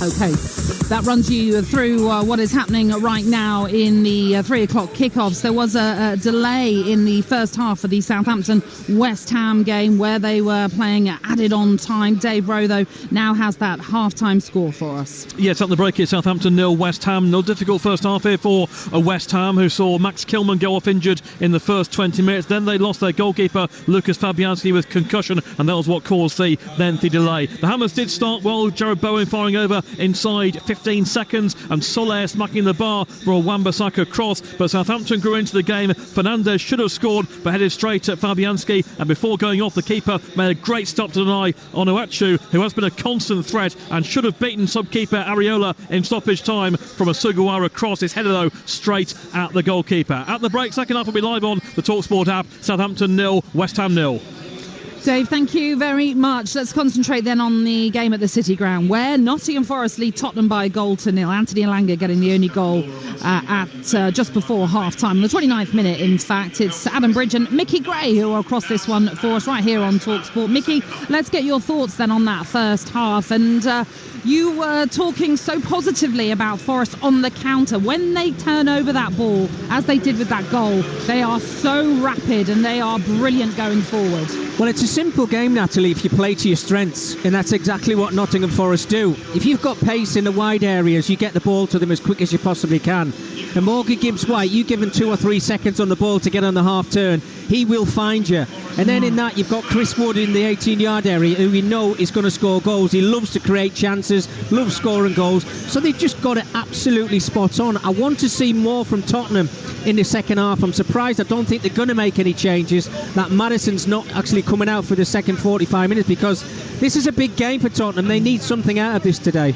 A: Okay, that runs you through what is happening right now in the 3 o'clock kickoffs. There was a delay in the first half of the Southampton-West Ham game where they were playing added on time. Dave Rowe, though, now has that half-time score for us.
H: Yes, at the break here, Southampton 0, West Ham 0. Difficult first half here for West Ham, who saw Max Kilman go off injured in the first 20 minutes. Then they lost their goalkeeper, Lucas Fabianski, with concussion, and that was what caused the lengthy delay. The Hammers did start well. Jared Bowen firing over inside 15 seconds and Soler smacking the bar for a Wan-Bissaka cross, but Southampton grew into the game. Fernandez should have scored but headed straight at Fabianski, and before going off, the keeper made a great stop to deny Onuachu, who has been a constant threat and should have beaten sub-keeper Areola in stoppage time from a Sugawara cross. It's headed though straight at the goalkeeper. At the break, second half will be live on the TalkSport app. Southampton 0, West Ham 0.
A: Dave, thank you very much. Let's concentrate then on the game at the City Ground, where Nottingham Forest lead Tottenham by a goal to nil. Anthony Elanga getting the only goal at just before half-time. The 29th minute, in fact, it's Adam Bridge and Mickey Gray who will cross this one for us right here on TalkSport. Mickey, let's get your thoughts then on that first half. And you were talking so positively about Forest on the counter. When they turn over that ball, as they did with that goal, they are so rapid and they are brilliant going forward.
B: Well, it's a simple game, Natalie, if you play to your strengths, and that's exactly what Nottingham Forest do. If you've got pace in the wide areas, you get the ball to them as quick as you possibly can. And Morgan Gibbs-White, you give him 2 or 3 seconds on the ball to get on the half turn, he will find you. And then in that, you've got Chris Wood in the 18-yard area, who we know is going to score goals. He loves to create chances, loves scoring goals. So they've just got it absolutely spot on. I want to see more from Tottenham in the second half. I'm surprised. I don't think they're going to make any changes. That Madison's not actually coming out for the second 45 minutes, because this is a big game for Tottenham. They need something out of this today.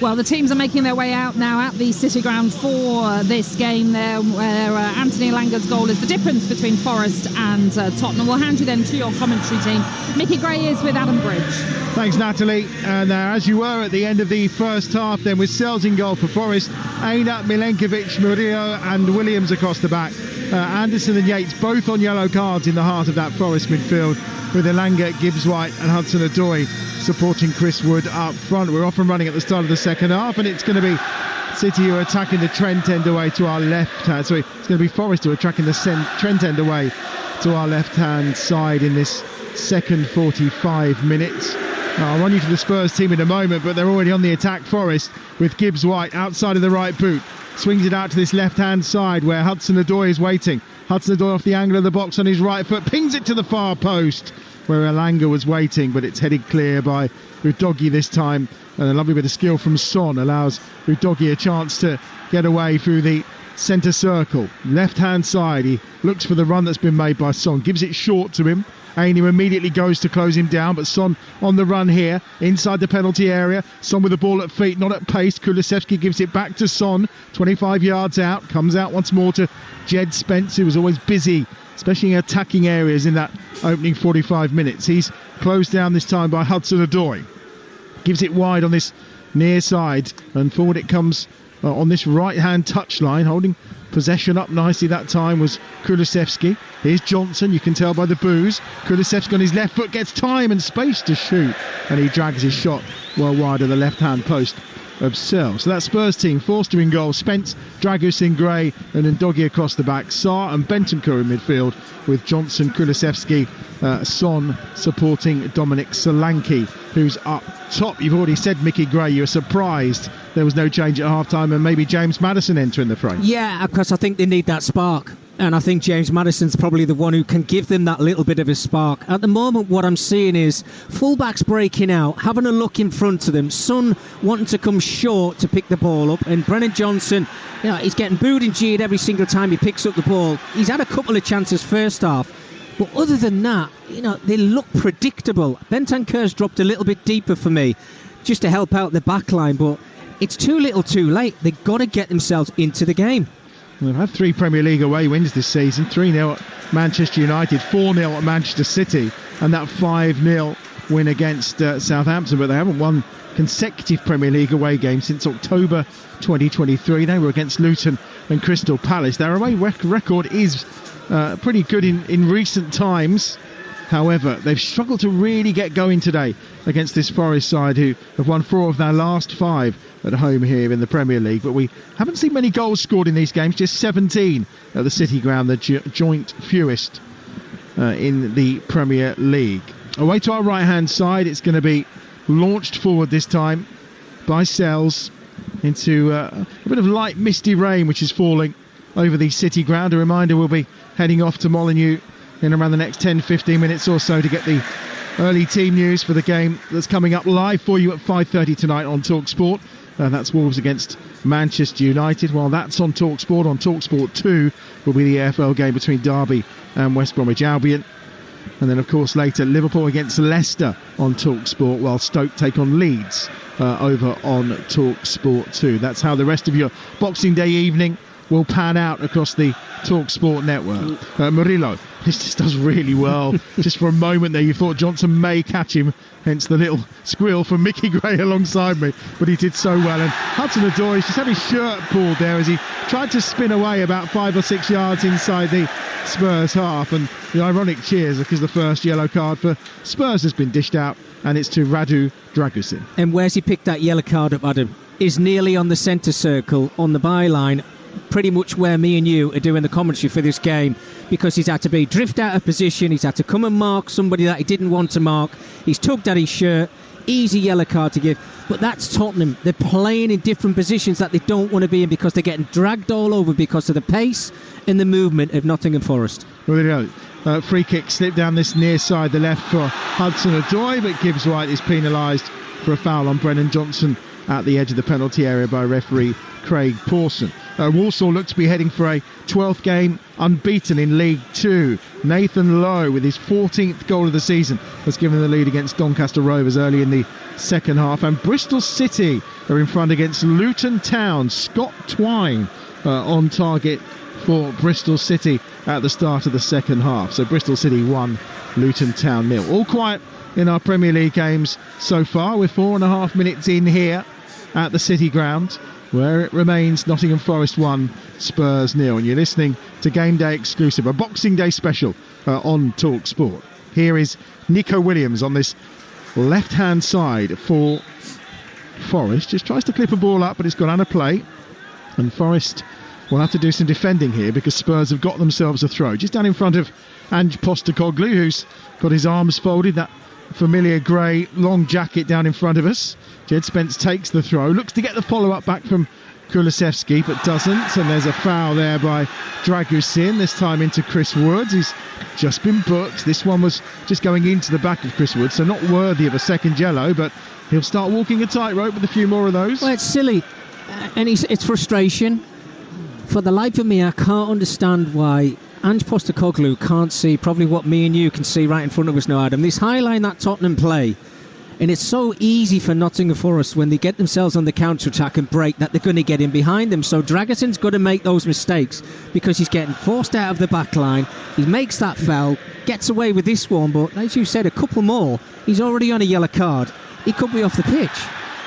A: Well, the teams are making their way out now at the City Ground for this game there, where Anthony Elanga's goal is the difference between Forest and Tottenham. We'll hand you then to your commentary team. Mickey Gray is with Adam Bridge.
C: Thanks, Natalie. And as you were at the end of the first half, then with Sells in goal for Forest, Aina, Milenkovic, Murillo and Williams across the back. Anderson and Yates both on yellow cards in the heart of that Forest midfield, with Elanga, Gibbs-White and Hudson-Odoi supporting Chris Wood up front. We're off and running at the start of the second half, and it's going to be City who are attacking the Trent end away to our left hand. Sorry, it's going to be Forest who are attacking the Trent end away to our left hand side in this second 45 minutes. I'll run you to the Spurs team in a moment, but they're already on the attack, Forest, with Gibbs-White outside of the right boot. Swings it out to this left-hand side where Hudson-Odoi is waiting. Hudson-Odoi off the angle of the box on his right foot, pings it to the far post where Elanga was waiting, but it's headed clear by Udogie this time. And a lovely bit of skill from Son allows Udogie a chance to get away through the centre circle. Left-hand side, he looks for the run that's been made by Son, gives it short to him. Ainu immediately goes to close him down, but Son on the run here, inside the penalty area. Son with the ball at feet, not at pace. Kulusevski gives it back to Son, 25 yards out, comes out once more to Jed Spence, who was always busy especially in attacking areas in that opening 45 minutes. He's closed down this time by Hudson-Odoi. Gives it wide on this near side, and forward it comes on this right-hand touchline. Holding possession up nicely that time was Kulusevski. Here's Johnson, you can tell by the boos. Kulusevski on his left foot gets time and space to shoot, and he drags his shot well wide of the left-hand post of Searle. So that Spurs team, Forster in goal, Spence, Dragusin, Gray and Ndogi across the back, Sarr and Bentancur in midfield, with Johnson, Kulusevski, Son supporting Dominic Solanke, who's up top. You've already said Mickey Gray, you were surprised there was no change at half-time, and maybe James Maddison entering the frame.
B: Yeah, because I think they need that spark. And I think James Maddison's probably the one who can give them that little bit of a spark. At the moment, what I'm seeing is fullbacks breaking out, having a look in front of them, Son wanting to come short to pick the ball up, and Brennan Johnson, he's getting booed and jeered every single time he picks up the ball. He's had a couple of chances first half, but other than that, they look predictable. Bentancur's dropped a little bit deeper for me, just to help out the back line, but it's too little too late. They've got to get themselves into the game.
C: They've had 3 Premier League away wins this season, 3-0 at Manchester United, 4-0 at Manchester City, and that 5-0 win against Southampton, but they haven't won consecutive Premier League away games since October 2023. They were against Luton and Crystal Palace. Their away record is pretty good in recent times. However, they've struggled to really get going today against this Forest side, who have won 4 of their last 5 at home here in the Premier League. But we haven't seen many goals scored in these games, just 17 at the City Ground, the joint fewest in the Premier League. Away to our right-hand side, it's going to be launched forward this time by Sells into a bit of light misty rain which is falling over the City Ground. A reminder, we'll be heading off to Molineux in around the next 10-15 minutes or so to get the early team news for the game that's coming up live for you at 5:30 tonight on TalkSport. That's Wolves against Manchester United. While that's on TalkSport 2 will be the AFL game between Derby and West Bromwich Albion. And then, of course, later Liverpool against Leicester on TalkSport, while Stoke take on Leeds over on TalkSport 2. That's how the rest of your Boxing Day evening will pan out across the TalkSport network. Murillo, this just does really well. Just for a moment there you thought Johnson may catch him, hence the little squeal from Mickey Gray alongside me, but he did so well. And Hudson-Odoi just had his shirt pulled there as he tried to spin away about 5 or 6 yards inside the Spurs half, and the ironic cheers because the first yellow card for Spurs has been dished out, and it's to Radu Dragusin.
B: And where's he picked that yellow card up, Adam? Is nearly on the centre circle on the byline, pretty much where me and you are doing the commentary for this game, because he's had to be drift out of position, he's had to come and mark somebody that he didn't want to mark, he's tugged at his shirt. Easy yellow card to give, but that's Tottenham. They're playing in different positions that they don't want to be in because they're getting dragged all over because of the pace and the movement of Nottingham Forest.
C: Well, there you go. Free kick slipped down this near side, the left for Hudson-Odoi, but Gibbs White is penalised for a foul on Brennan Johnson at the edge of the penalty area by referee Craig Pawson. Walsall look to be heading for a 12th game unbeaten in League 2. Nathan Lowe, with his 14th goal of the season, has given the lead against Doncaster Rovers early in the second half. And Bristol City are in front against Luton Town. Scott Twine on target for Bristol City at the start of the second half. So Bristol City 1, Luton Town 0. All quiet in our Premier League games so far. We're 4.5 minutes in here at the City Ground, where it remains Nottingham Forest 1, Spurs 0. And you're listening to Game Day exclusive, a Boxing Day special on TalkSport. Here is Nico Williams on this left-hand side for Forest. Just tries to clip a ball up, but it's gone out of play. And Forest will have to do some defending here because Spurs have got themselves a throw. Just down in front of Ange Postecoglou, who's got his arms folded, that familiar grey long jacket down in front of us. Jed Spence takes the throw, looks to get the follow-up back from Kulusevski, but doesn't, and there's a foul there by Dragusin, this time into Chris Woods. He's just been booked. This one was just going into the back of Chris Woods, so not worthy of a second yellow, but he'll start walking a tightrope with a few more of those.
B: Well, it's silly, and it's frustration. For the life of me, I can't understand why Ange Postecoglou can't see probably what me and you can see right in front of us now, Adam. This high line that Tottenham play, And it's so easy for Nottingham Forest when they get themselves on the counter-attack and break that they're going to get in behind them. So Dragason's got to make those mistakes because he's getting forced out of the back line. He makes that foul, gets away with this one, but as you said, a couple more, he's already on a yellow card. He could be off the pitch.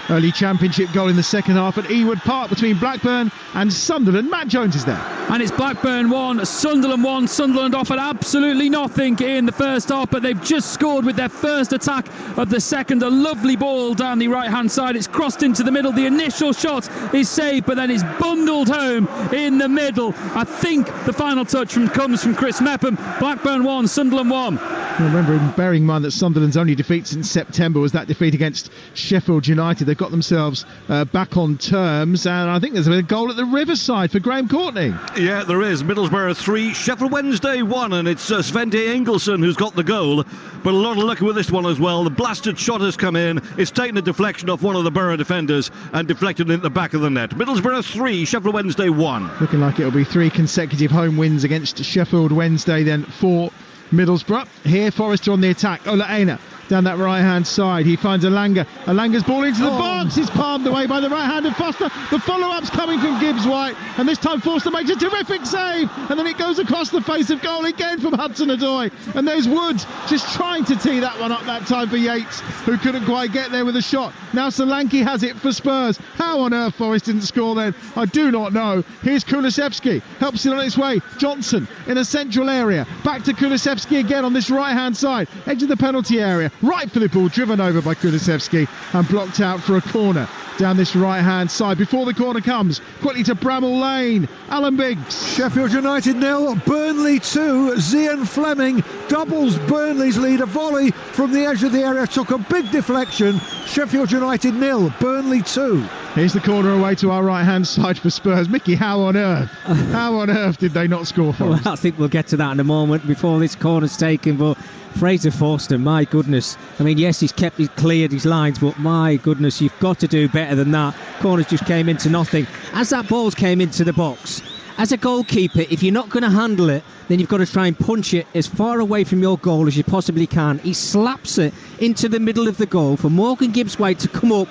C: Early Championship goal in the second half at Ewood Park between Blackburn and Sunderland. Matt Jones is there.
E: And it's Blackburn 1, Sunderland 1. Sunderland offered absolutely nothing in the first half, but they've just scored with their first attack of the second. A lovely ball down the right-hand side. It's crossed into the middle. The initial shot is saved, but then it's bundled home in the middle. I think the final touch comes from Chris Mepham. Blackburn 1, Sunderland 1.
C: Remember, bearing in mind that Sunderland's only defeat since September was that defeat against Sheffield United. They've got themselves back on terms, and I think there's a goal at the Riverside for Graham Courtney.
F: Yeah, there is. Middlesbrough 3, Sheffield Wednesday 1, and it's Svante Ingelsson who's got the goal. But a lot of luck with this one as well. The blasted shot has come in. It's taken a deflection off one of the Borough defenders and deflected in the back of the net. Middlesbrough 3, Sheffield Wednesday 1.
C: Looking like it'll be 3 consecutive home wins against Sheffield Wednesday, then 4 Middlesbrough. Here Forest on the attack. Ola Aina down that right-hand side. He finds Alanga. Alanga's ball into the box. It's palmed away by the right-handed Foster. The follow-up's coming from Gibbs White, and this time Foster makes a terrific save, and then it goes across the face of goal again from Hudson-Odoi. And there's Woods just trying to tee that one up that time for Yates, who couldn't quite get there with a shot. Now Solanke has it for Spurs. How on earth Forest didn't score then, I do not know. Here's Kulusevski, helps it on its way. Johnson in a central area. Back to Kulusevski again on this right-hand side, edge of the penalty area. Right for the ball, driven over by Kulusevski and blocked out for a corner down this right-hand side. Before the corner comes, quickly to Bramall Lane. Alan Biggs.
G: Sheffield United 0, Burnley 2. Zian Fleming doubles Burnley's lead. A volley from the edge of the area took a big deflection. Sheffield United 0, Burnley 2.
C: Here's the corner away to our right-hand side for Spurs. Mickey, how on earth did they not score for us?
B: Well, I think we'll get to that in a moment before this corner's taken, but Fraser Forster, my goodness. I mean, yes, he's cleared his lines, but my goodness, you've got to do better than that. Corners just came into nothing. As that ball came into the box, as a goalkeeper, if you're not going to handle it, then you've got to try and punch it as far away from your goal as you possibly can. He slaps it into the middle of the goal for Morgan Gibbs-White to come up.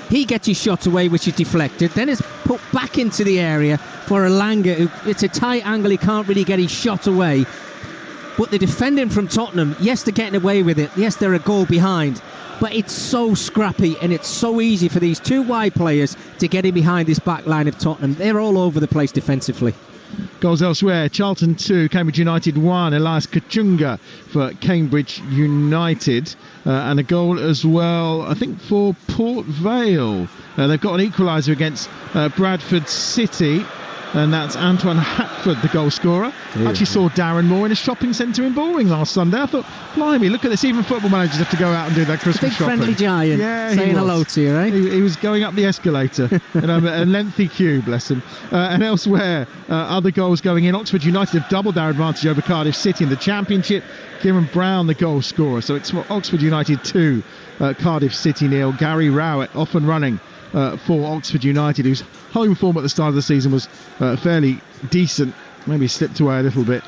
B: He gets his shot away, which is deflected. Then it's put back into the area for Alanga. It's a tight angle. He can't really get his shot away. But the defending from Tottenham, yes, they're getting away with it. Yes, they're a goal behind. But it's so scrappy and it's so easy for these two wide players to get in behind this back line of Tottenham. They're all over the place defensively.
C: Goals elsewhere. Charlton 2, Cambridge United 1. Elias Kachunga for Cambridge United. And a goal as well, I think, for Port Vale. They've got an equaliser against Bradford City. And that's Antoine Hatford, the goal scorer. Yeah. Actually saw Darren Moore in a shopping centre in Bullring last Sunday. I thought, blimey, look at this. Even football managers have to go out and do that Christmas shopping.
B: Friendly giant, saying hello to you, right?
C: He was going up the escalator. And a lengthy queue, bless him. And elsewhere, other goals going in. Oxford United have doubled their advantage over Cardiff City in the Championship. Kieran Brown, the goal scorer. So it's Oxford United 2, Cardiff City 0. Gary Rowett off and running for Oxford United, whose home form at the start of the season was fairly decent, maybe slipped away a little bit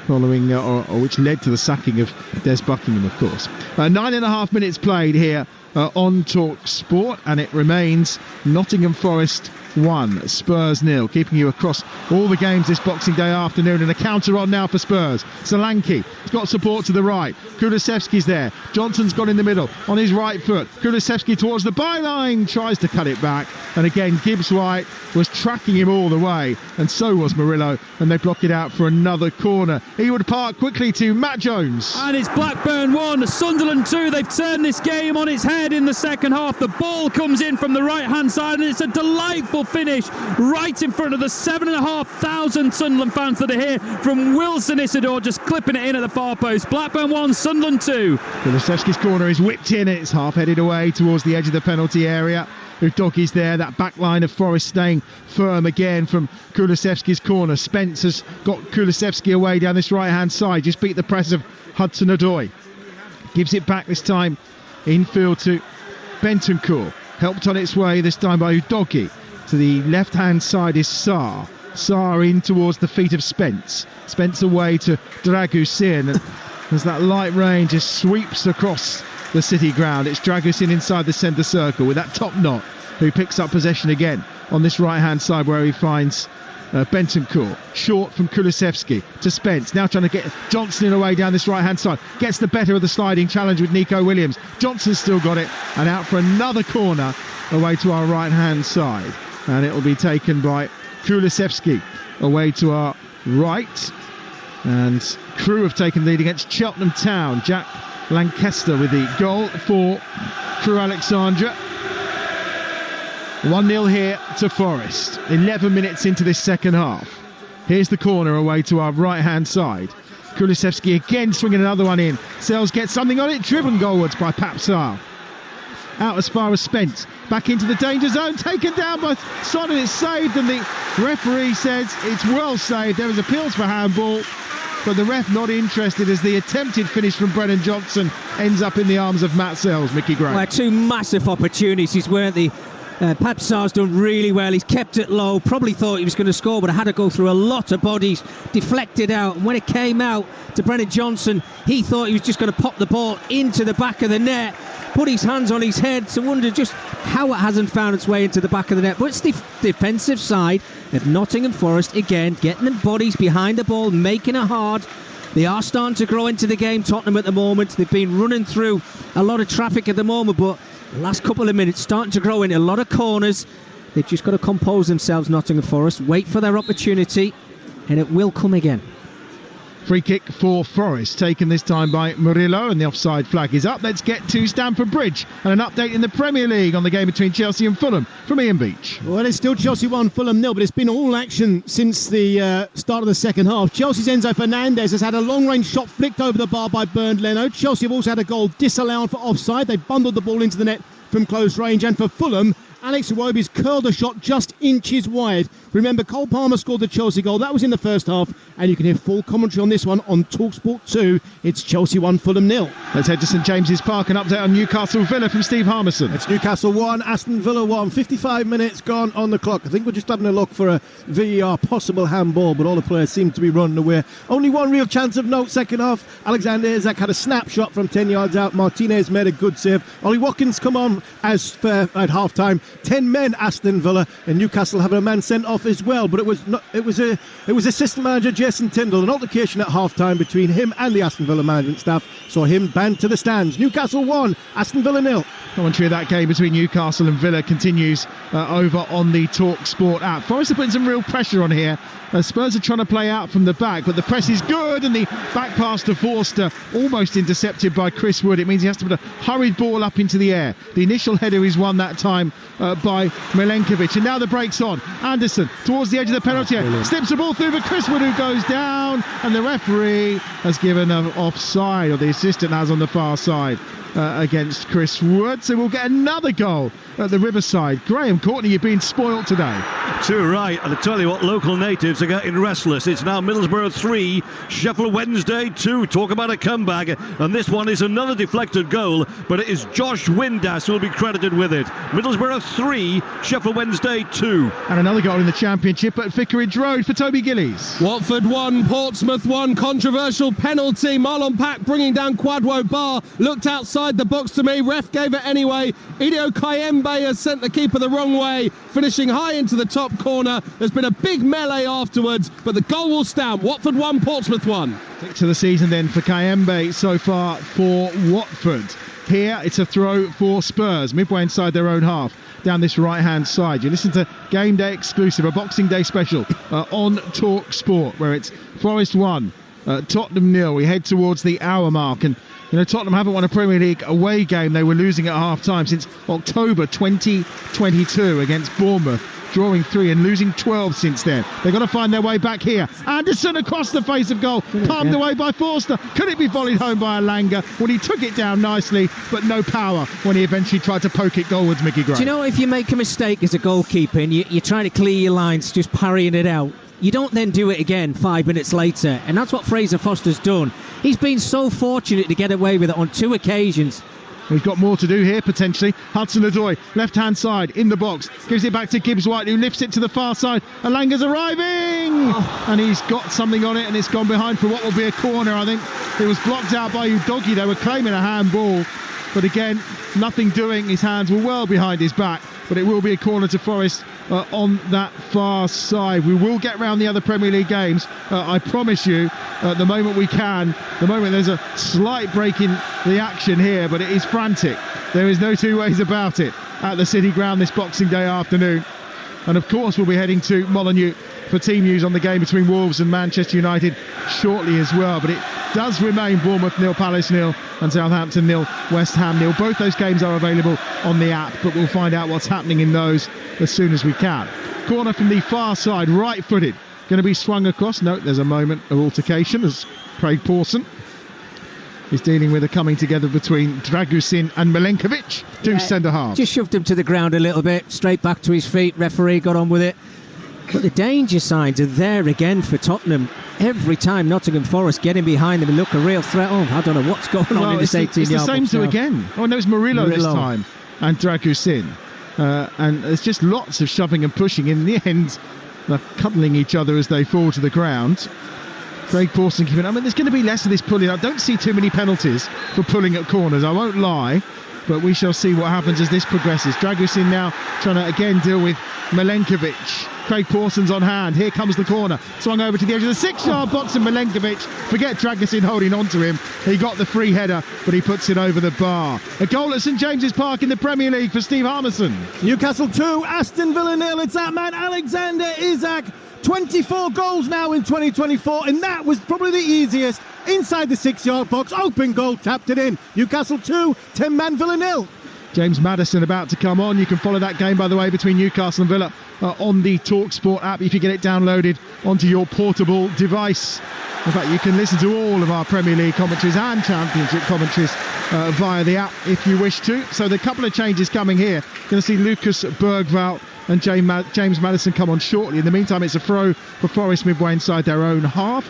C: following or which led to the sacking of Des Buckingham, of course. 9.5 minutes played here on Talk Sport, and it remains Nottingham Forest 1, Spurs 0, keeping you across all the games this Boxing Day afternoon. And a counter on now for Spurs. Solanke has got support to the right. Kulusevski's there. Johnson's got in the middle on his right foot. Kulusevski towards the byline, tries to cut it back, and again Gibbs White was tracking him all the way, and so was Murillo, and they block it out for another corner. Ewood Park quickly to Matt Jones.
E: And it's Blackburn 1, Sunderland 2. They've turned this game on its head in the second half. The ball comes in from the right hand side, and it's a delightful finish right in front of the 7,500 Sunderland fans that are here from Wilson Isidore, just clipping it in at the far post. Blackburn 1, Sunderland 2.
C: Kulusevski's corner is whipped in. It's half headed away towards the edge of the penalty area. Udogi's there. That back line of Forest staying firm again from Kulusevski's corner. Spence has got Kulusevski away down this right hand side. Just beat the press of Hudson-Odoi. Gives it back this time infield to Bentancur. Helped on its way this time by Udogi. To the left hand side is Sarr. Sarr in towards the feet of Spence. Spence away to Dragusin. And as that light rain just sweeps across the City Ground. It's Dragusin inside the centre circle with that top knot, who picks up possession again on this right-hand side where he finds Bentancur. Short from Kulusevski to Spence. Now trying to get Johnson in a way down this right-hand side. Gets the better of the sliding challenge with Nico Williams. Johnson's still got it, and out for another corner away to our right-hand side. And it will be taken by Kulusevski away to our right. And Crewe have taken the lead against Cheltenham Town. Jack Lancaster with the goal for Crewe Alexandra. 1-0 here to Forest. 11 minutes into this second half. Here's the corner away to our right-hand side. Kulusevski again swinging another one in. Sells gets something on it, driven goalwards by Papsal. Out as far as Spence. Back into the danger zone, taken down by Son, and it's saved, and the referee says it's well saved. There was appeals for handball, but the ref not interested as the attempted finish from Brennan Johnson ends up in the arms of Matt Sells. Mickey Gray.
B: Well, two massive opportunities, weren't they? Papsar's done really well. He's kept it low, probably thought he was going to score, but had to go through a lot of bodies, deflected out, and when it came out to Brennan Johnson, he thought he was just going to pop the ball into the back of the net, put his hands on his head, to wonder just how it hasn't found its way into the back of the net. But it's the defensive side of Nottingham Forest again, getting the bodies behind the ball, making it hard. They are starting to grow into the game, Tottenham, at the moment. They've been running through a lot of traffic at the moment, but the last couple of minutes starting to grow into a lot of corners. They've just got to compose themselves, Nottingham Forest, wait for their opportunity, and it will come again.
C: Free kick for Forest, taken this time by Murillo, and the offside flag is up. Let's get to Stamford Bridge and an update in the Premier League on the game between Chelsea and Fulham from Ian Beach.
D: Well, it's still Chelsea 1, Fulham 0, but it's been all action since the start of the second half. Chelsea's Enzo Fernandez has had a long-range shot flicked over the bar by Bernd Leno. Chelsea have also had a goal disallowed for offside. They've bundled the ball into the net from close range, and for Fulham, Alex Iwobi's curled a shot just inches wide. Remember, Cole Palmer scored the Chelsea goal. That was in the first half, and you can hear full commentary on this one on TalkSport 2. It's Chelsea 1, Fulham 0.
C: Let's head to St James's Park, an update on Newcastle Villa from Steve Harmison.
I: It's Newcastle 1, Aston Villa 1. 55 minutes gone on the clock. I think we're just having a look for a VAR possible handball, but all the players seem to be running away. Only one real chance of note second half. Alexander Isak had a snapshot from 10 yards out. Martinez made a good save. Ollie Watkins come on as at half-time. 10 men Aston Villa, and Newcastle having a man sent off as well, but it was assistant manager Jason Tindall. An altercation at half-time between him and the Aston Villa management staff saw him banned to the stands. Newcastle 1, Aston Villa 0.
C: Commentary of that game between Newcastle and Villa continues over on the TalkSport app. Forest are putting some real pressure on here. Spurs are trying to play out from the back, but the press is good, and the back pass to Forster almost intercepted by Chris Wood. It means he has to put a hurried ball up into the air. The initial header is won that time by Milenkovic, and now the break's on. Anderson towards the edge of the penalty area, slips the ball through for Chris Wood, who goes down, and the referee has given an offside, or the assistant has on the far side. Against Chris Wood, so we'll get another goal at the Riverside. Graham Courtney, you've been spoilt today.
F: Too right, and I tell you what, local natives are getting restless. It's now Middlesbrough 3, Sheffield Wednesday 2. Talk about a comeback, and this one is another deflected goal, but it is Josh Windass who will be credited with it. Middlesbrough 3, Sheffield Wednesday 2.
C: And another goal in the Championship at Vicarage Road for Toby Gillies.
J: Watford 1, Portsmouth 1. Controversial penalty. Marlon Pack bringing down Kwadwo Bar. Looked outside the box to me, ref gave it anyway. Idio Kayembe has sent the keeper the wrong way, finishing high into the top corner. There's been a big melee afterwards, but the goal will stand. Watford 1, Portsmouth 1.
C: To the season then for Kayembe so far for Watford. Here it's a throw for Spurs, midway inside their own half, down this right-hand side. You listen to Game Day exclusive, a Boxing Day special on TalkSport, where it's Forest 1, Tottenham 0. We head towards the hour mark, and you know, Tottenham haven't won a Premier League away game. They were losing at half-time since October 2022 against Bournemouth, drawing 3 and losing 12 since then. They've got to find their way back here. Anderson across the face of goal, palmed away by Forster. Could it be volleyed home by Alanga? Well, he took it down nicely, but no power when he eventually tried to poke it goalwards, Mickey Gray.
B: Do you know, if you make a mistake as a goalkeeper and you're trying to clear your lines, just parrying it out, you don't then do it again 5 minutes later, and that's what Fraser Foster's done. He's been so fortunate to get away with it on 2 occasions.
C: We've got more to do here, potentially. Hudson-Odoi, left-hand side, in the box. Gives it back to Gibbs-White, who lifts it to the far side. Alanga's arriving! And he's got something on it, and it's gone behind for what will be a corner, I think. It was blocked out by Udogie. They were claiming a handball. but again, nothing doing. His hands were well behind his back, but it will be a corner to Forest on that far side. We will get round the other Premier League games, I promise you, the moment we can. The moment there's a slight break in the action here, but it is frantic. There is no two ways about it at the City Ground this Boxing Day afternoon. And of course we'll be heading to Molineux for team news on the game between Wolves and Manchester United shortly as well. But it does remain Bournemouth 0, Palace 0 and Southampton 0, West Ham 0. Both those games are available on the app, but we'll find out what's happening in those as soon as we can. Corner from the far side, right-footed, going to be swung across. No, there's a moment of altercation as Craig Pawson is dealing with a coming together between Dragusin and Milenkovic, two centre-halves.
B: Just shoved him to the ground a little bit, straight back to his feet. Referee got on with it. But the danger signs are there again for Tottenham. Every time Nottingham Forest get in behind them and look a real threat. Oh, I don't know what's going on in this 18-yard box.
C: It's the same two again. Oh, no, it's Murillo this time and Dragusin. And there's just lots of shoving and pushing. In the end, they're cuddling each other as they fall to the ground. Craig Pawson giving. I mean, there's going to be less of this pulling. I don't see too many penalties for pulling at corners, I won't lie, but we shall see what happens as this progresses. Dragusin now trying to again deal with Milenkovic. Craig Pawson's on hand. Here comes the corner. Swung over to the edge of the 6-yard box, and Milenkovic, forget Dragusin holding on to him. He got the free header, but he puts it over the bar. A goal at St James's Park in the Premier League for Steve Harmison.
I: Newcastle 2, Aston Villa 0. It's that man, Alexander Isak. 24 goals now in 2024, and that was probably the easiest. Inside the 6-yard box, open goal, tapped it in. Newcastle 2, 10-man Villa 0.
C: James Maddison about to come on. You can follow that game, by the way, between Newcastle and Villa on the TalkSport app if you get it downloaded onto your portable device. In fact, you can listen to all of our Premier League commentaries and Championship commentaries via the app if you wish to. So the couple of changes coming here. Going to see Lucas Bergvall and James Maddison come on shortly. In the meantime, it's a throw for Forest midway inside their own half.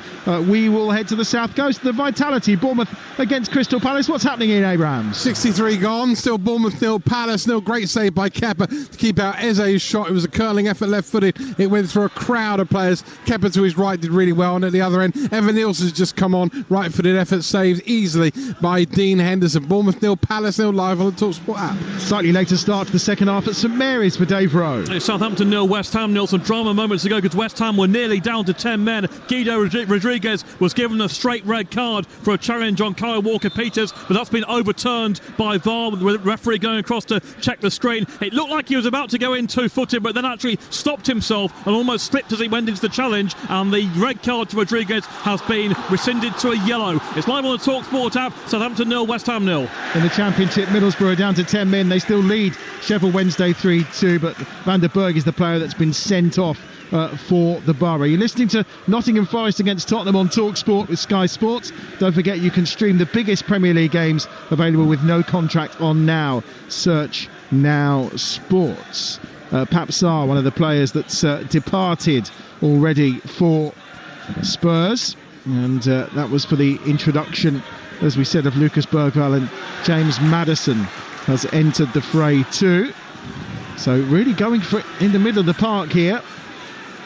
C: We will head to the south coast. The Vitality, Bournemouth against Crystal Palace. What's happening in Abrahams?
J: 63 gone, still Bournemouth 0, Palace 0. Great save by Kepa to keep out Eze's shot. It was a curling effort, left-footed. It went through a crowd of players. Kepa to his right did really well, and at the other end, Evan Nielsen's just come on. Right-footed effort saved easily by Dean Henderson. Bournemouth 0, Palace 0, live on the TalkSport app.
C: Slightly later start to the second half at St Mary's for Dave Rowe.
H: Southampton 0, West Ham 0. Some drama moments ago because West Ham were nearly down to 10 men. Guido Rodriguez was given a straight red card for a challenge on Kyle Walker-Peters, but that's been overturned by VAR with the referee going across to check the screen. It looked like he was about to go in two-footed, but then actually stopped himself and almost slipped as he went into the challenge, and the red card to Rodriguez has been rescinded to a yellow. It's live on the TalkSport app. Southampton 0, West Ham 0.
C: In the Championship, Middlesbrough down to 10 men. They still lead Sheffield Wednesday 3-2, but Van der Berg is the player that's been sent off for the Borough. You're listening to Nottingham Forest against Tottenham on TalkSport with Sky Sports. Don't forget you can stream the biggest Premier League games available with no contract on Now. Search Now Sports. Pap Sarr, one of the players that's departed already for Spurs, and that was for the introduction, as we said, of Lucas Bergvall, and James Maddison has entered the fray too. So really going for it in the middle of the park here,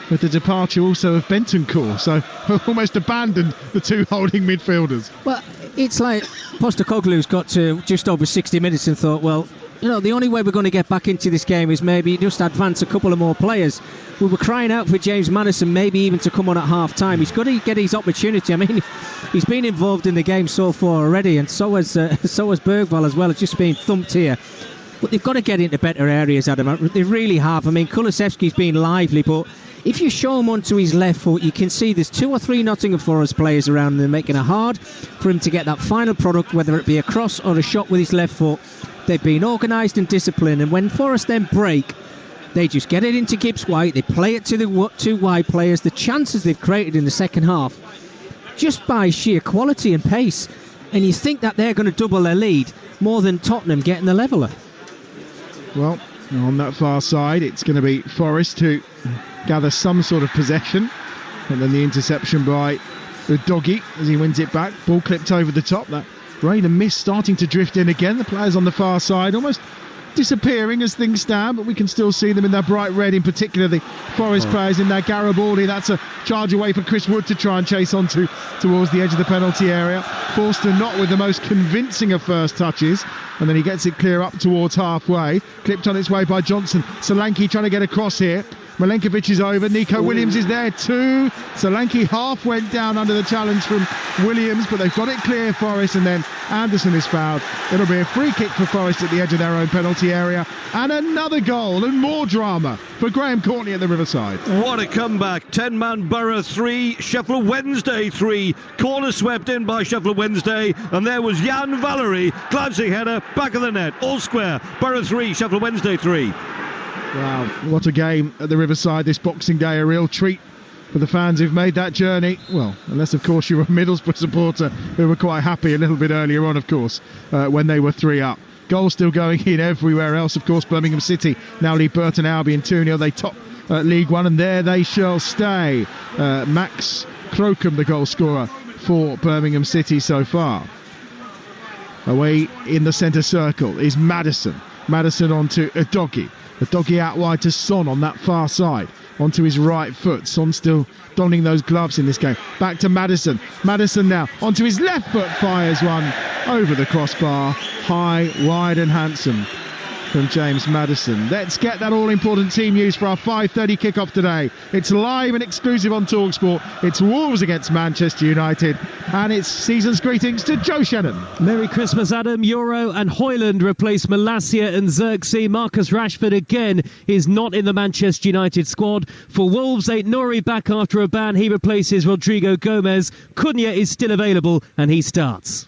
C: with the departure also of Bentancur. So almost abandoned the two holding midfielders.
B: Well, it's like Postecoglou's got to just over 60 minutes and thought, well, you know, the only way we're going to get back into this game is maybe just advance a couple of more players. We were crying out for James Maddison maybe even to come on at half-time. He's got to get his opportunity. I mean, he's been involved in the game so far already, and so has Bergvall as well. It's just been thumped here. But they've got to get into better areas, Adam. They really have. I mean, Kulusevski's been lively, but if you show him onto his left foot, you can see there's 2 or 3 Nottingham Forest players around them making it hard for him to get that final product, whether it be a cross or a shot with his left foot. They've been organised and disciplined, and when Forest then break, they just get it into Gibbs White. They play it to the 2 wide players. The chances they've created in the second half, just by sheer quality and pace, and you think that they're going to double their lead more than Tottenham getting the leveller.
C: Well, on that far side, it's going to be Forest who gather some sort of possession, and then the interception by Udogie as he wins it back. Ball clipped over the top. That rain and mist starting to drift in again. The players on the far side almost disappearing as things stand, but we can still see them in their bright red, in particular the Forest players in their Garibaldi. That's a charge away for Chris Wood to try and chase on towards the edge of the penalty area. Forster not with the most convincing of first touches, and then he gets it clear up towards halfway. Clipped on its way by Johnson. Solanke trying to get across here. Milenkovic is over. Nico Williams is there too. Solanke half went down under the challenge from Williams, but they've got it clear, Forest, and then Anderson is fouled. It'll be a free kick for Forest at the edge of their own penalty area, and another goal and more drama for Graham Courtney at the Riverside.
F: What a comeback. 10-man Borough 3, Sheffield Wednesday 3. Corner swept in by Sheffield Wednesday, and there was Jan Valery, glancing header, back of the net, all square. Borough 3, Sheffield Wednesday 3.
C: Wow, what a game at the Riverside this Boxing Day. A real treat for the fans who've made that journey. Well, unless, of course, you're a Middlesbrough supporter who were quite happy a little bit earlier on, of course, when they were 3 up. Goals still going in everywhere else, of course. Birmingham City now lead Burton Albion 2-0. They top League One, and there they shall stay. Max Crocombe, the goal scorer for Birmingham City so far. Away in the centre circle is Maddison. Maddison onto Udogie. Udogie out wide to Son on that far side. Onto his right foot. Son still donning those gloves in this game. Back to Maddison. Maddison now onto his left foot. Fires one over the crossbar. High, wide and handsome from James Maddison. Let's get that all-important team news for our 5:30 kickoff today. It's live and exclusive on TalkSport. It's Wolves against Manchester United, and it's season's greetings to Joe Shannon.
B: Merry Christmas, Adam. Euro and Hoyland replace Malacia and Xerxes. Marcus Rashford again is not in the Manchester United squad. For Wolves, Aït-Nouri back after a ban. He replaces Rodrigo Gomez. Cunha is still available and he starts.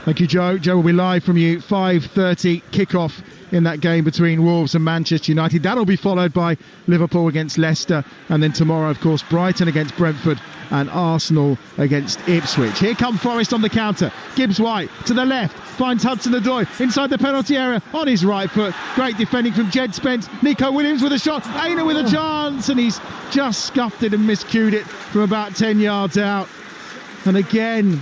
C: Thank you, Joe. Joe will be live from you. 5:30 kickoff in that game between Wolves and Manchester United. That'll be followed by Liverpool against Leicester, and then tomorrow, of course, Brighton against Brentford and Arsenal against Ipswich. Here come Forest on the counter. Gibbs-White to the left, finds Hudson-Odoi inside the penalty area on his right foot. Great defending from Jed Spence. Nico Williams with a shot. Aina with a chance, and he's just scuffed it and miscued it from about 10 yards out. And again,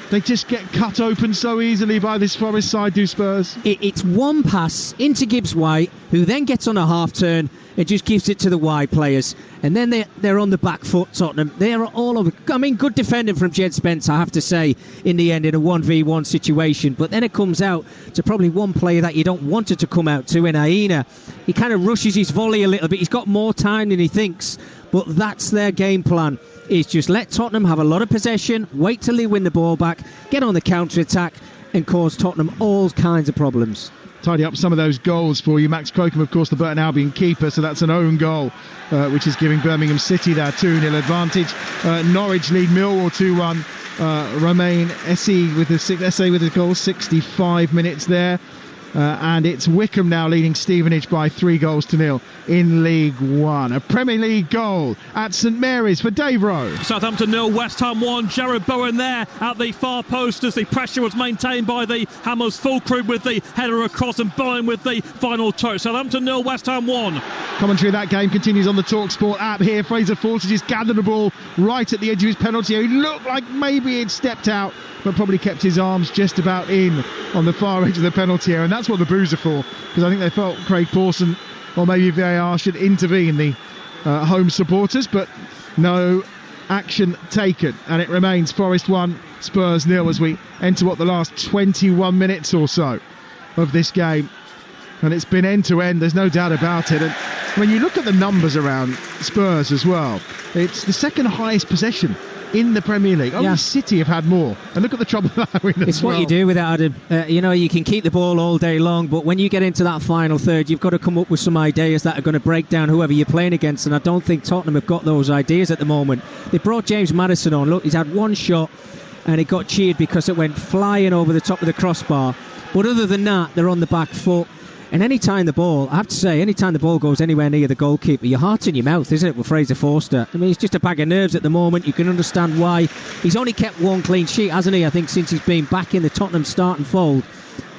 C: they just get cut open so easily by this Forest side, do Spurs.
B: It's one pass into Gibbs-White, who then gets on a half turn and just gives it to the wide players. And then they're on the back foot, Tottenham. They're all over. I mean, good defending from Jed Spence, I have to say, in the end, in a 1v1 situation. But then it comes out to probably one player that you don't want it to come out to, in Aina. He kind of rushes his volley a little bit. He's got more time than he thinks. But that's their game plan. Is just let Tottenham have a lot of possession, wait till they win the ball back, get on the counter-attack and cause Tottenham all kinds of problems.
C: Tidy up some of those goals for you. Max Crocombe, of course, the Burton Albion keeper, so that's an own goal, which is giving Birmingham City their 2-0 advantage. Norwich lead Millwall 2-1. Romain Esse with the goal, 65 minutes there. And it's Wickham now leading Stevenage by 3-0 in League One. A Premier League goal at St Mary's for Dave Rowe.
H: Southampton 0, West Ham 1. Jared Bowen there at the far post as the pressure was maintained by the Hammers. Fulcrum with the header across and Bowen with the final touch. Southampton 0, West Ham 1.
C: Commentary of that game continues on the TalkSport app here. Fraser Forster just gathered the ball right at the edge of his penalty area. He looked like maybe he'd stepped out, but probably kept his arms just about in on the far edge of the penalty area, and that's what the boos are for, because I think they felt Craig Pawson or maybe VAR should intervene, the home supporters, but no action taken, and it remains Forest 1, Spurs 0 as we enter the last 21 minutes or so of this game, and it's been end to end, there's no doubt about it. And when you look at the numbers around Spurs as well, it's the second highest possession in the Premier League. Only City have had more, and look at the trouble they're in.
B: It's what you do with it, Adam. You can keep the ball all day long, but when you get into that final third, you've got to come up with some ideas that are going to break down whoever you're playing against, and I don't think Tottenham have got those ideas at the moment. They brought James Maddison on. Look, he's had one shot and it got cheered because it went flying over the top of the crossbar, but other than that, they're on the back foot. And anytime the ball goes anywhere near the goalkeeper, your heart's in your mouth, isn't it, with Fraser Forster? I mean, he's just a bag of nerves at the moment. You can understand why. He's only kept one clean sheet, hasn't he, I think, since he's been back in the Tottenham starting fold.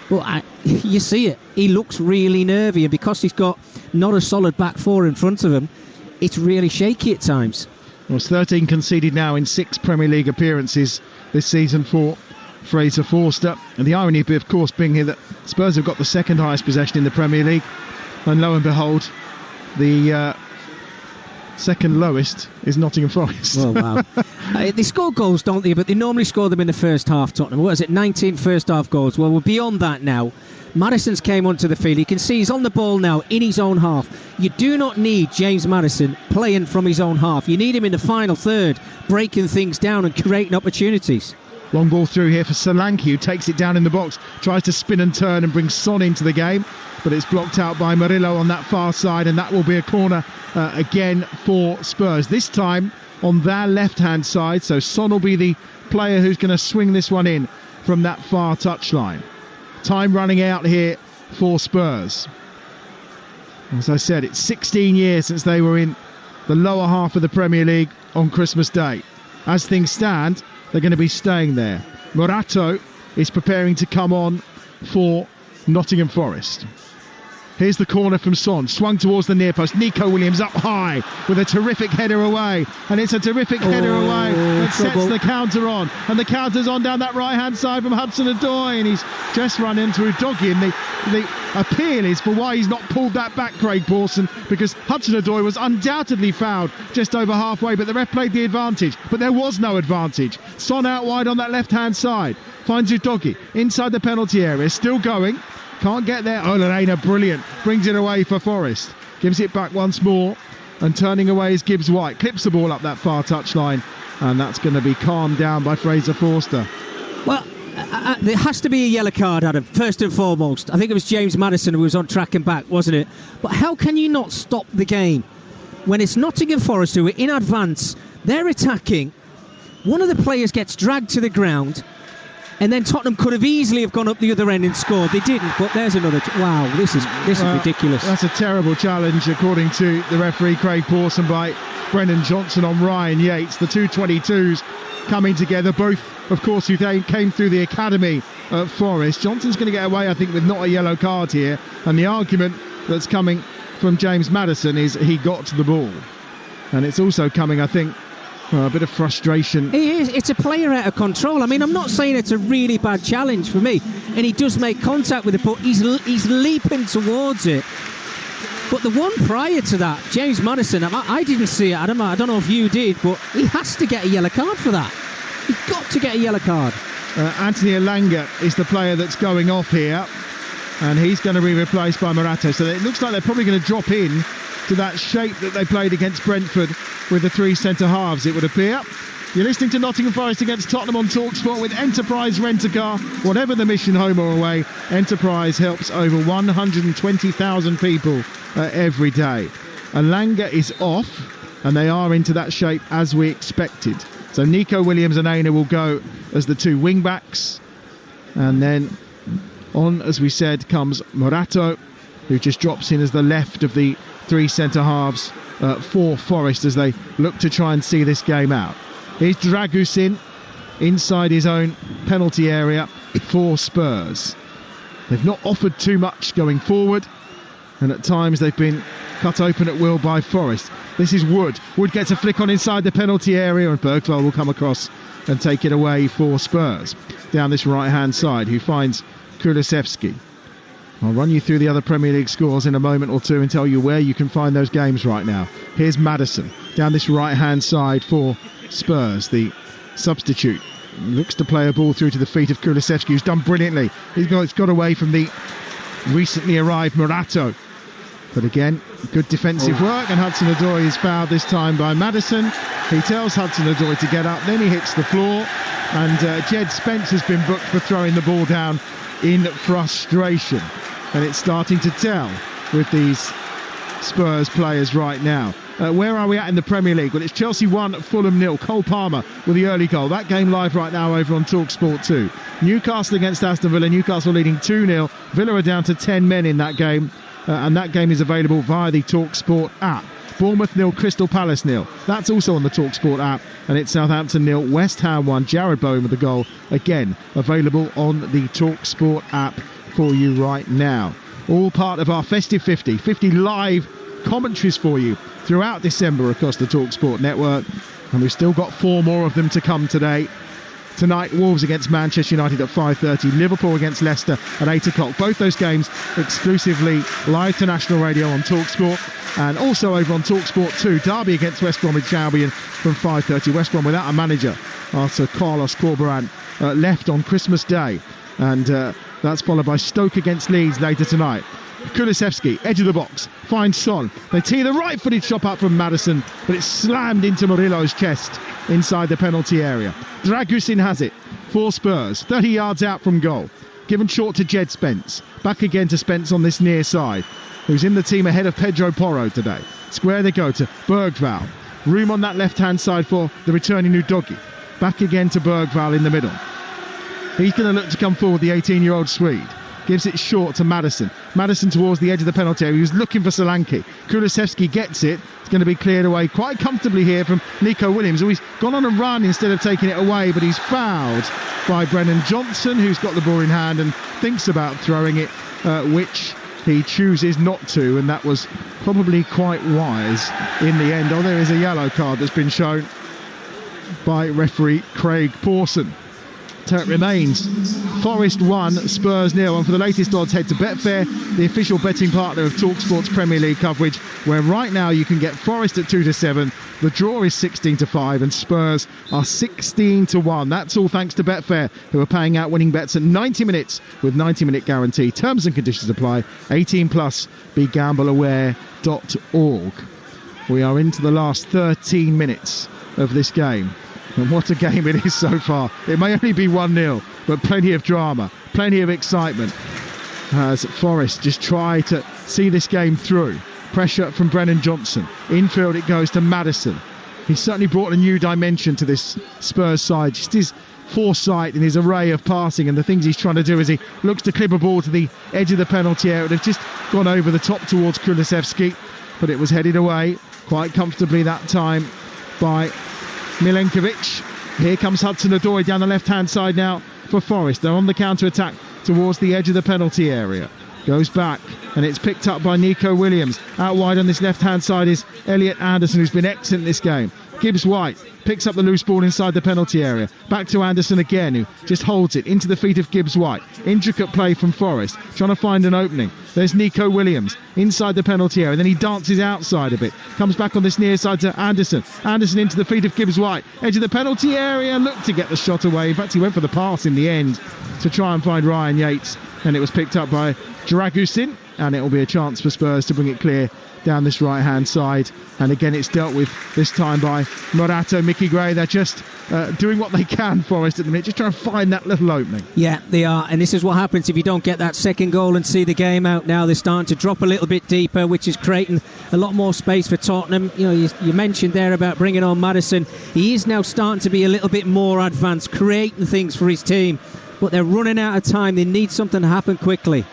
B: But you see it. He looks really nervy, and because he's got not a solid back four in front of him, it's really shaky at times.
C: Well, it's 13 conceded now in 6 Premier League appearances this season for Fraser Forster. And the irony, of course, being here that Spurs have got the second highest possession in the Premier League. And lo and behold, the second lowest is Nottingham Forest.
B: Oh, wow. They score goals, don't they? But they normally score them in the first half, Tottenham. What is it, 19 first half goals? Well, we're beyond that now. Maddison's came onto the field. You can see he's on the ball now in his own half. You do not need James Maddison playing from his own half. You need him in the final third, breaking things down and creating opportunities.
C: Long ball through here for Solanke, who takes it down in the box, tries to spin and turn and bring Son into the game, but it's blocked out by Murillo on that far side, and that will be a corner again for Spurs. This time on their left-hand side, so Son will be the player who's going to swing this one in from that far touchline. Time running out here for Spurs. As I said, it's 16 years since they were in the lower half of the Premier League on Christmas Day. As things stand, they're going to be staying there. Morato is preparing to come on for Nottingham Forest. Here's the corner from Son, swung towards the near post. Nico Williams up high with a terrific header away, and it's a terrific header away that sets the counter on, and the counter's on down that right hand side from Hudson-Odoi, and he's just run into Udogie, and the appeal is for why he's not pulled that back, Craig Pawson, because Hudson-Odoi was undoubtedly fouled just over halfway, but the ref played the advantage, but there was no advantage. Son out wide on that left hand side, finds Udogie inside the penalty area, still going. Can't get there. Olarena, brilliant. Brings it away for Forest. Gives it back once more. And turning away is Gibbs White. Clips the ball up that far touchline. And that's going to be calmed down by Fraser Forster.
B: Well, there has to be a yellow card, Adam, first and foremost. I think it was James Maddison who was on track and back, wasn't it? But how can you not stop the game when it's Nottingham Forest who are in advance? They're attacking. One of the players gets dragged to the ground. And then Tottenham could have easily have gone up the other end and scored. They didn't, but there's another... Wow, this is ridiculous.
C: That's a terrible challenge, according to the referee, Craig Pawson, by Brennan Johnson on Ryan Yates. The two 22s coming together, both, of course, who came through the academy at Forest. Johnson's going to get away, I think, with not a yellow card here. And the argument that's coming from James Maddison is he got to the ball. And it's also coming, I think... a bit of frustration.
B: It's a player out of control. I mean, I'm not saying it's a really bad challenge for me, and he does make contact with it, but he's leaping towards it. But the one prior to that, James Maddison, I didn't see it, Adam. I don't know if you did, but he has to get a yellow card for that. He's got to get a yellow card.
C: Anthony Elanga is the player that's going off here, and he's going to be replaced by Morato. So it looks like they're probably going to drop in to that shape that they played against Brentford with the three centre halves, it would appear. You're listening to Nottingham Forest against Tottenham on TalkSport with Enterprise Rent-A-Car. Whatever the mission, home or away, Enterprise helps over 120,000 people every day. Elanga is off, and they are into that shape as we expected. So Nico Williams and Aina will go as the two wing-backs. And then on, as we said, comes Morato, who just drops in as the left of the three centre-halves for Forest as they look to try and see this game out. Here's Dragusin inside his own penalty area for Spurs. They've not offered too much going forward, and at times they've been cut open at will by Forest. This is Wood. Wood gets a flick on inside the penalty area, and Bergvall will come across and take it away for Spurs. Down this right-hand side, who finds Kulusevski. I'll run you through the other Premier League scores in a moment or two and tell you where you can find those games right now. Here's Maddison down this right-hand side for Spurs, the substitute. Looks to play a ball through to the feet of Kulusevski, who's done brilliantly. He's got away from the recently arrived Morato. But again, good defensive work, and Hudson-Odoi is fouled this time by Maddison. He tells Hudson-Odoi to get up, then he hits the floor, and Jed Spence has been booked for throwing the ball down in frustration. And it's starting to tell with these Spurs players right now. Where are we at in the Premier League? Well, it's Chelsea 1, Fulham 0. Cole Palmer with the early goal. That game live right now over on TalkSport 2. Newcastle against Aston Villa. Newcastle leading 2-0. Villa are down to 10 men in that game. And that game is available via the TalkSport app. Bournemouth 0, Crystal Palace 0. That's also on the TalkSport app. And it's Southampton 0, West Ham 1. Jared Bowen with the goal. Again, available on the TalkSport app for you right now. All part of our Festive 50. 50 live commentaries for you throughout December across the TalkSport network. And we've still got 4 more of them to come today. tonight, Wolves against Manchester United at 5:30, Liverpool against Leicester at 8 o'clock. Both those games exclusively live to national radio on TalkSport, and also over on TalkSport 2, Derby against West Bromwich Albion from 5:30. West Brom without a manager after Carlos Corberán left on Christmas Day, and that's followed by Stoke against Leeds later tonight. Kulusevski, edge of the box, finds Son. They tee the right-footed shot up from Maddison, but it's slammed into Murillo's chest inside the penalty area. Dragusin has it for Spurs, 30 yards out from goal. Given short to Jed Spence. Back again to Spence on this near side, who's in the team ahead of Pedro Porro today. Square they go to Bergvall. Room on that left-hand side for the returning Udogie. Back again to Bergvall in the middle. He's going to look to come forward, the 18-year-old Swede. Gives it short to Maddison. Maddison towards the edge of the penalty area. He was looking for Solanke. Kulusevski gets it. It's going to be cleared away quite comfortably here from Nico Williams. He's gone on a run instead of taking it away, but he's fouled by Brennan Johnson, who's got the ball in hand and thinks about throwing it, which he chooses not to, and that was probably quite wise in the end. Oh, there is a yellow card that's been shown by referee Craig Pawson. So it remains Forest 1, Spurs 0. And for the latest odds, head to Betfair, the official betting partner of TalkSport's Premier League coverage, where right now you can get Forest at 2-7, the draw is 16-5, and Spurs are 16-1. That's all thanks to Betfair, who are paying out winning bets at 90 minutes with 90-minute guarantee. Terms and conditions apply. 18 plus. BeGambleAware.org. We are into the last 13 minutes of this game. And what a game it is so far. It may only be 1-0, but plenty of drama, plenty of excitement as Forest just try to see this game through. Pressure from Brennan Johnson. Infield it goes to Maddison. He's certainly brought a new dimension to this Spurs side. Just his foresight and his array of passing and the things he's trying to do as he looks to clip a ball to the edge of the penalty area. They've just gone over the top towards Kulusevski, but it was headed away quite comfortably that time by Milenkovic. Here comes Hudson-Odoi down the left-hand side now for Forest. They're on the counter-attack towards the edge of the penalty area. Goes back, and it's picked up by Nico Williams. Out wide on this left-hand side is Elliot Anderson, who's been excellent this game. Gibbs-White picks up the loose ball inside the penalty area. Back to Anderson again, who just holds it into the feet of Gibbs-White. Intricate play from Forest, trying to find an opening. There's Nico Williams inside the penalty area. Then he dances outside a bit. Comes back on this near side to Anderson. Anderson into the feet of Gibbs-White. Edge of the penalty area. Looked to get the shot away. In fact, he went for the pass in the end to try and find Ryan Yates. And it was picked up by Dragusin. And it will be a chance for Spurs to bring it clear down this right-hand side. And again, it's dealt with this time by Morato, Mickey Gray. They're just doing what they can, Forest, at the minute, just trying to find that little opening.
B: Yeah, they are. And this is what happens if you don't get that second goal and see the game out now. They're starting to drop a little bit deeper, which is creating a lot more space for Tottenham. You know, you mentioned there about bringing on Maddison. He is now starting to be a little bit more advanced, creating things for his team. But they're running out of time. They need something to happen quickly.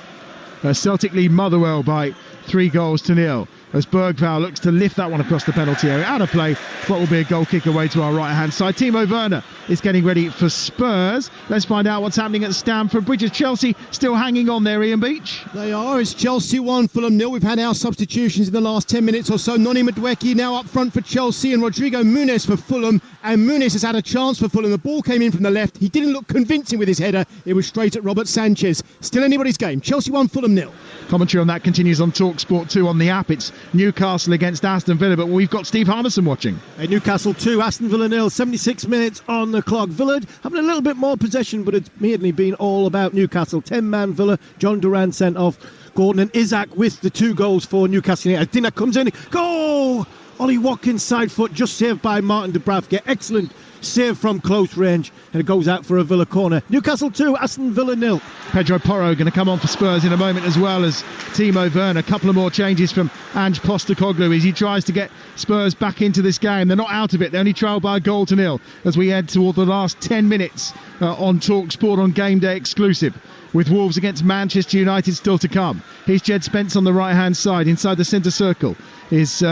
C: Celtic lead Motherwell by 3-0 as Bergvall looks to lift that one across the penalty area. Out of play, what will be a goal kick away to our right-hand side. Timo Werner is getting ready for Spurs. Let's find out what's happening at Stamford Bridge. Is Chelsea still hanging on there, Ian Beach?
D: They are. It's Chelsea 1, Fulham 0. We've had our substitutions in the last 10 minutes or so. Noni Madueke now up front for Chelsea and Rodrigo Muniz for Fulham. And Muniz has had a chance for Fulham. The ball came in from the left. He didn't look convincing with his header. It was straight at Robert Sanchez. Still anybody's game. Chelsea 1, Fulham 0.
C: Commentary on that continues on TalkSport 2 on the app. It's Newcastle against Aston Villa, but we've got Steve Hardison watching.
I: Newcastle 2, Aston Villa 0, 76 minutes on the clock. Villa having a little bit more possession, but it's mainly been all about Newcastle. 10-man Villa, John Duran sent off. Gordon and Isaac with the 2 goals for Newcastle. Dinner comes in. Goal! Ollie Watkins side foot, just saved by Martin Dubravka. Excellent save from close range, and it goes out for a Villa corner. Newcastle 2, Aston Villa 0.
C: Pedro Porro going to come on for Spurs in a moment, as well as Timo Werner. A couple of more changes from Ange Postecoglou as he tries to get Spurs back into this game. They're not out of it. They only trail by 1-0 as we head toward the last 10 minutes on TalkSport on Game Day exclusive, with Wolves against Manchester United still to come. Here's Jed Spence on the right-hand side. Inside the centre circle is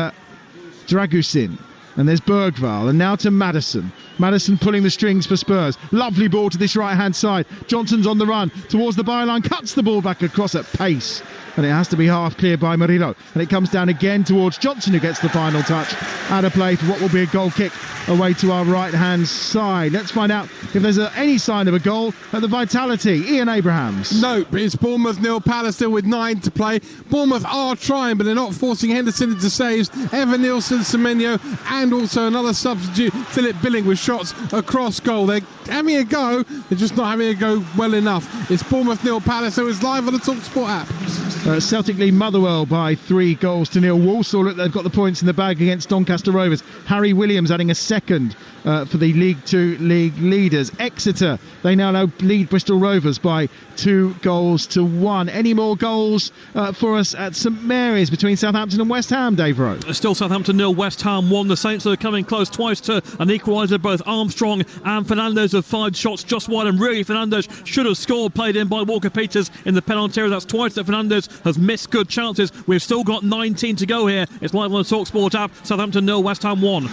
C: Dragusin. And there's Bergvall, and now to Maddison. Maddison pulling the strings for Spurs. Lovely ball to this right-hand side. Johnson's on the run towards the byline, cuts the ball back across at pace. and it has to be half cleared by Murillo, and it comes down again towards Johnson, who gets the final touch. Out of play for what will be a goal kick away to our right hand side. Let's find out if there's any sign of a goal at the Vitality. Ian Abrahams.
J: Nope, it's Bournemouth 0, Palace still with 9 to play. Bournemouth are trying, but they're not forcing Henderson into saves. Evan Nielsen, Semenyo, and also another substitute, Philip Billing, with shots across goal. They're having a go, they're just not having a go well enough. It's Bournemouth 0, Palace, so it's live on the TalkSport app.
C: Celtic lead Motherwell by 3 goals to 0. Walsall, look, they've got the points in the bag against Doncaster Rovers. Harry Williams adding a second for the League 2 league leaders. Exeter, they now lead Bristol Rovers by 2 goals to 1. Any more goals for us at St Mary's between Southampton and West Ham, Dave Rowe?
H: Still Southampton 0, West Ham 1. The Saints are coming close twice to an equaliser. Both Armstrong and Fernandes have fired shots just wide, and really Fernandes should have scored, played in by Walker-Peters in the penalty area. That's twice that Fernandes has missed good chances. We've still got 19 to go here. It's live on the TalkSport app. Southampton 0, West Ham 1.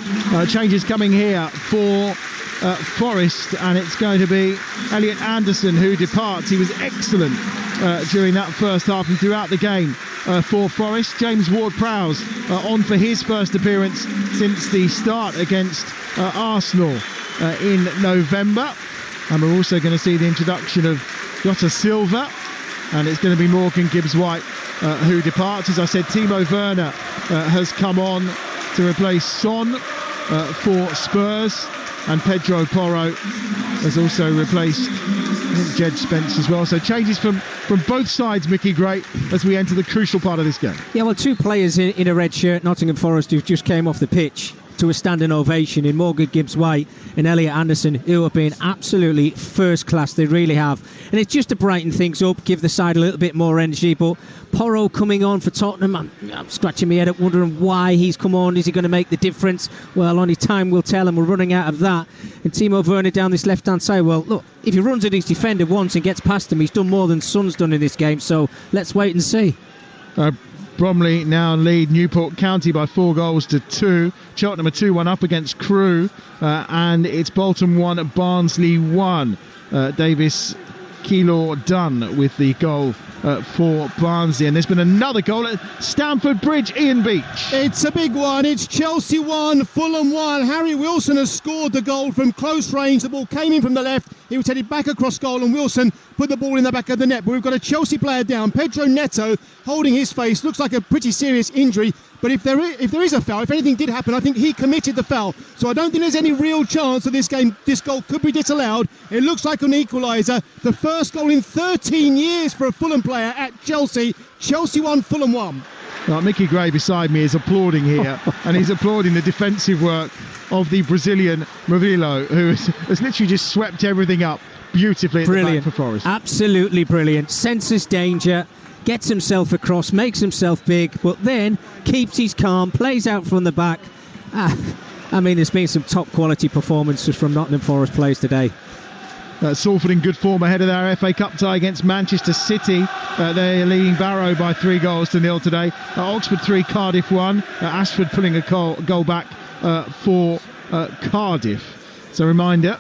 C: Changes coming here for Forest, and it's going to be Elliot Anderson who departs. He was excellent during that first half and throughout the game for Forest. James Ward-Prowse on for his first appearance since the start against Arsenal in November, and we're also going to see the introduction of Jota Silva, and it's going to be Morgan Gibbs-White who departs. As I said, Timo Werner has come on to replace Son for Spurs, and Pedro Porro has also replaced Jed Spence as well. So changes from both sides, Mickey Gray, as we enter the crucial part of this game.
B: Yeah, well, 2 players in a red shirt, Nottingham Forest, who just came off the pitch to a standing ovation in Morgan Gibbs-White and Elliot Anderson, who have been absolutely first class. They really have. And it's just to brighten things up, give the side a little bit more energy. But Porro coming on for Tottenham, I'm scratching my head up wondering why he's come on. Is he going to make the difference? Well, only time will tell, and we're running out of that. And Timo Werner down this left-hand side, well, look, if he runs at his defender once and gets past him, he's done more than Son's done in this game. So let's wait and see.
C: Bromley now lead Newport County by 4 goals to 2. Cheltenham are 2-1 up against Crewe, and it's Bolton 1, Barnsley 1. Davis Keylor Dunn with the goal for Barnsley, and there's been another goal at Stamford Bridge. Ian Beach.
D: It's a big one. It's Chelsea 1, Fulham 1. Harry Wilson has scored the goal from close range. The ball came in from the left. He was headed back across goal, and Wilson put the ball in the back of the net. But we've got a Chelsea player down, Pedro Neto, holding his face. Looks like a pretty serious injury. But if there is a foul, if anything did happen, I think he committed the foul. So I don't think there's any real chance of this game. This goal could be disallowed. It looks like an equaliser. The first goal in 13 years for a Fulham player at Chelsea. Chelsea 1, Fulham 1.
C: Well, Mickey Gray beside me is applauding here, and he's applauding the defensive work of the Brazilian Murillo, who has literally just swept everything up beautifully at the back for Forest.
B: Absolutely brilliant. Senses danger, gets himself across, makes himself big, but then keeps his calm, plays out from the back. I mean, there's been some top quality performances from Nottingham Forest players today.
C: Salford in good form ahead of their FA Cup tie against Manchester City. They're leading Barrow by 3 goals to 0 today. Oxford 3, Cardiff 1. Ashford pulling a goal back for Cardiff. So reminder,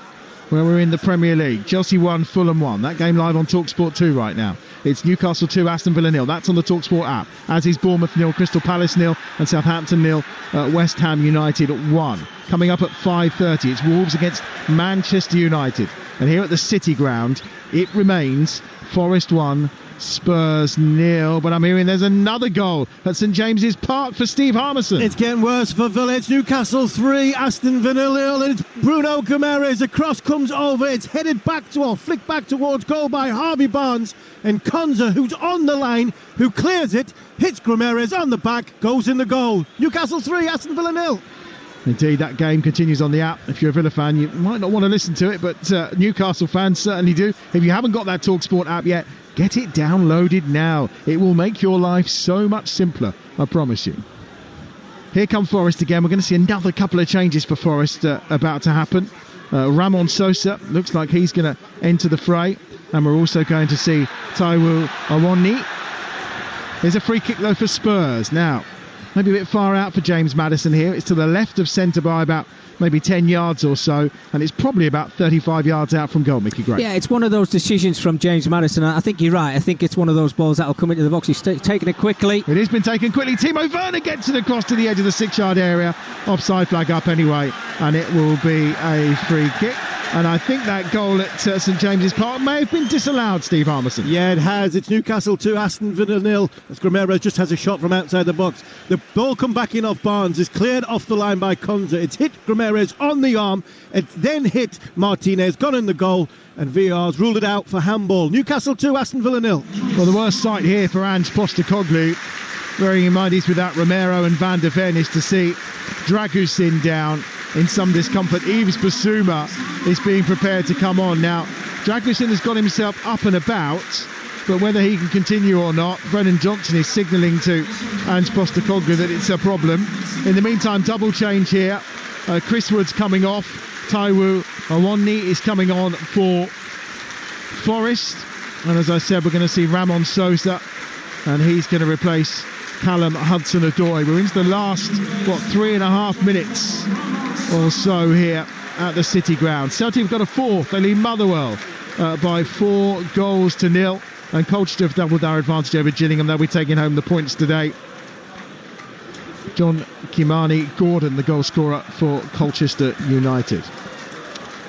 C: where we're in the Premier League, Chelsea 1, Fulham 1. That game live on TalkSport 2 right now. It's Newcastle 2, Aston Villa 0. That's on the TalkSport app. As is Bournemouth 0, Crystal Palace 0, and Southampton 0, West Ham United 1. Coming up at 5:30, it's Wolves against Manchester United. And here at the City Ground, it remains Forest 1, Spurs 0. But I'm hearing there's another goal at St James's Park for Steve Harmison.
I: It's getting worse for Villa. It's Newcastle 3, Aston Villa 0, and it's Bruno Guimaraes. The cross comes over. It's headed back flicked back towards goal by Harvey Barnes, and Konza, who's on the line, who clears it, hits Guimaraes on the back, goes in the goal. Newcastle 3, Aston Villa 0.
C: Indeed, that game continues on the app. If you're a Villa fan, you might not want to listen to it, but Newcastle fans certainly do. If you haven't got that TalkSport app yet, get it downloaded now. It will make your life so much simpler, I promise you. Here come Forest again. We're going to see another couple of changes for Forest about to happen. Ramon Sosa looks like he's going to enter the fray, and we're also going to see Taiwo Awoniyi. There's a free kick though for Spurs. Now, maybe a bit far out for James Maddison here. It's to the left of centre by about maybe 10 yards or so, and it's probably about 35 yards out from goal, Mickey Gray.
B: Yeah, it's one of those decisions from James Maddison. I think you're right. I think it's one of those balls that will come into the box. He's taken it quickly.
C: It has been taken quickly. Timo Werner gets it across to the edge of the 6-yard area. Offside flag up anyway, and it will be a free kick. And I think that goal at St James's Park may have been disallowed, Steve Harmison.
I: Yeah, it has. It's Newcastle 2, Aston Villa 0. As Gramero just has a shot from outside the box. The ball come back in off Barnes. Is cleared off the line by Konza. It's hit Gramerez on the arm. It then hit Martinez, gone in the goal, and VR's ruled it out for handball. Newcastle 2, Aston Villa 0.
C: Well, the worst sight here for Ange Postecoglou, bearing in mind he's without Romero and Van der Ven, is to see Dragusin down in some discomfort. Yves Bissouma is being prepared to come on. Now, Dragusin has got himself up and about, but whether he can continue or not, Brennan Johnson is signalling to Ange Postecoglou that it's a problem. In the meantime, double change here. Chris Wood's coming off. Taiwo Awoniyi is coming on for Forest. And as I said, we're going to see Ramon Sosa, and he's going to replace Callum Hudson-Odoi. We're into the last, 3.5 minutes or so here at the City Ground. Celtic have got a fourth. They lead Motherwell by 4 goals to 0. And Colchester have doubled their advantage over Gillingham. They'll be taking home the points today. John Kimani Gordon, the goal scorer for Colchester United.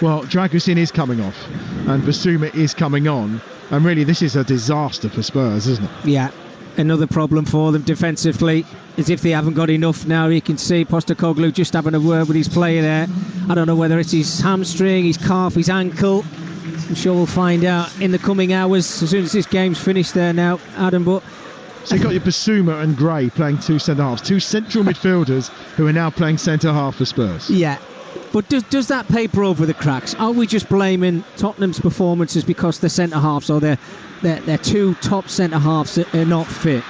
C: Well, Dragusin is coming off and Bissouma is coming on. And really, this is a disaster for Spurs, isn't it?
B: Yeah. Another problem for them defensively, as if they haven't got enough now. You can see Postecoglou just having a word with his player there. I don't know whether it's his hamstring, his calf, his ankle. I'm sure we'll find out in the coming hours as soon as this game's finished there now, Adam. But
C: so you've got your Bissouma and Gray playing 2 centre-halves, 2 central midfielders who are now playing centre-half for Spurs.
B: Yeah. But does that paper over the cracks? Are we just blaming Tottenham's performances because they're centre-halves, or they're 2 top centre-halves that are not fit?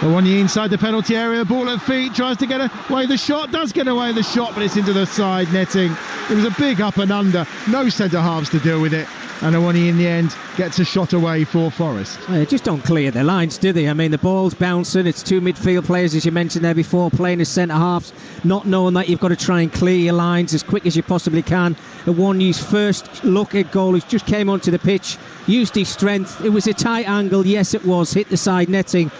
C: Awoniyi inside the penalty area, ball at feet, tries to get away the shot, does get away the shot, but it's into the side netting. It was a big up and under, no centre-halves to deal with it, and Awoniyi in the end gets a shot away for Forest.
B: They just don't clear their lines, do they? I mean, the ball's bouncing, it's 2 midfield players, as you mentioned there before, playing as centre-halves, not knowing that you've got to try and clear your lines as quick as you possibly can. Awoniyi's first look at goal, he just came onto the pitch, used his strength, it was a tight angle, yes it was, hit the side netting,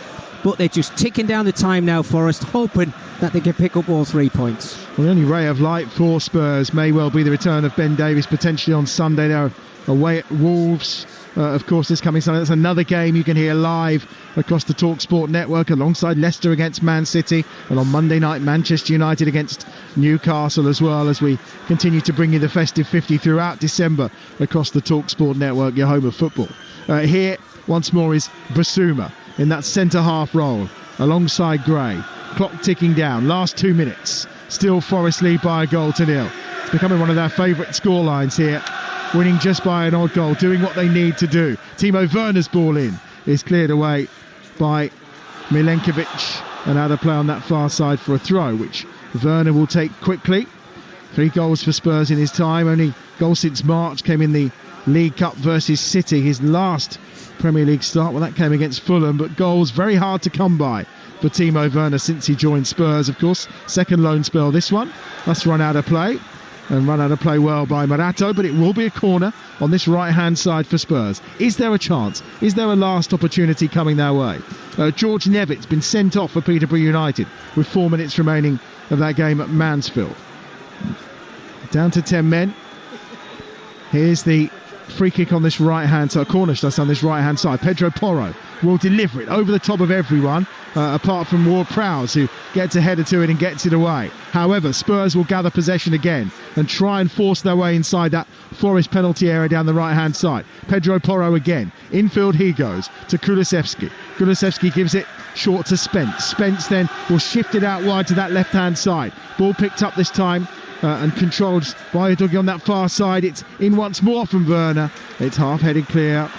B: but they're just ticking down the time now, Forest, hoping that they can pick up all 3 points.
C: Well, the only ray of light for Spurs may well be the return of Ben Davies, potentially on Sunday. They're away at Wolves, of course, this coming Sunday. That's another game you can hear live across the TalkSport network, alongside Leicester against Man City, and on Monday night, Manchester United against Newcastle, as well, as we continue to bring you the festive 50 throughout December across the TalkSport network, your home of football. Here, once more, is Bissouma in that centre-half role, alongside Gray. Clock ticking down, last 2 minutes. Still Forest lead by a goal to 0. It's becoming one of their favourite scorelines here. Winning just by an odd goal, doing what they need to do. Timo Werner's ball in is cleared away by Milenkovic, and out of play on that far side for a throw, which Werner will take quickly. 3 goals for Spurs in his time. Only goal since March came in the League Cup versus City, his last Premier League start. Well, that came against Fulham, but goals very hard to come by for Timo Werner since he joined Spurs, of course. Second loan spell, this one. That's run out of play, and run out of play well by Morato, but it will be a corner on this right-hand side for Spurs. Is there a chance? Is there a last opportunity coming their way? George Nevitt's been sent off for Peterborough United with 4 minutes remaining of that game at Mansfield. Down to 10 men. Here's the free kick on this right-hand side, corner on this right-hand side. Pedro Porro will deliver it over the top of everyone, apart from Ward-Prowse, who gets a header to it and gets it away. However, Spurs will gather possession again and try and force their way inside that Forest penalty area down the right-hand side. Pedro Porro again. Infield he goes to Kulusevski. Kulusevski gives it short to Spence. Spence then will shift it out wide to that left-hand side. Ball picked up this time and controlled by Udogie on that far side. It's in once more from Werner. It's half-headed clear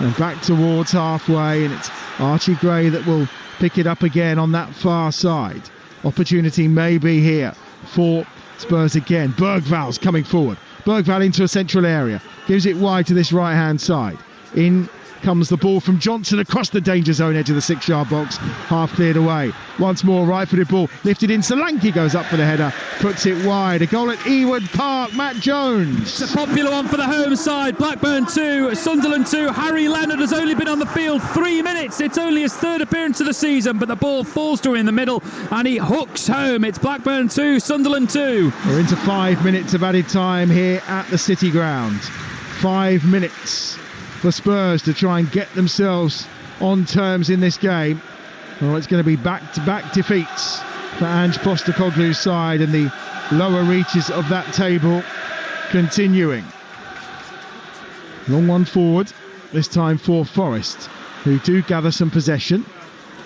C: and back towards halfway, and it's Archie Gray that will pick it up again on that far side. Opportunity may be here for Spurs again. Bergval's coming forward. Bergval into a central area, gives it wide to this right-hand side. In comes the ball from Johnson across the danger zone edge of the 6-yard box, half cleared away. Once more, right-footed ball lifted in. Solanke goes up for the header, puts it wide. A goal at Ewood Park. Matt Jones.
E: It's a popular one for the home side. Blackburn 2, Sunderland 2. Harry Leonard has only been on the field 3 minutes. It's only his third appearance of the season, but the ball falls to him in the middle and he hooks home. It's Blackburn 2, Sunderland 2.
C: We're into 5 minutes of added time here at the City Ground. 5 minutes for Spurs to try and get themselves on terms in this game. Well, it's going to be back-to-back defeats for Ange Postecoglou's side, and the lower reaches of that table continuing. Long one forward, this time for Forest, who do gather some possession.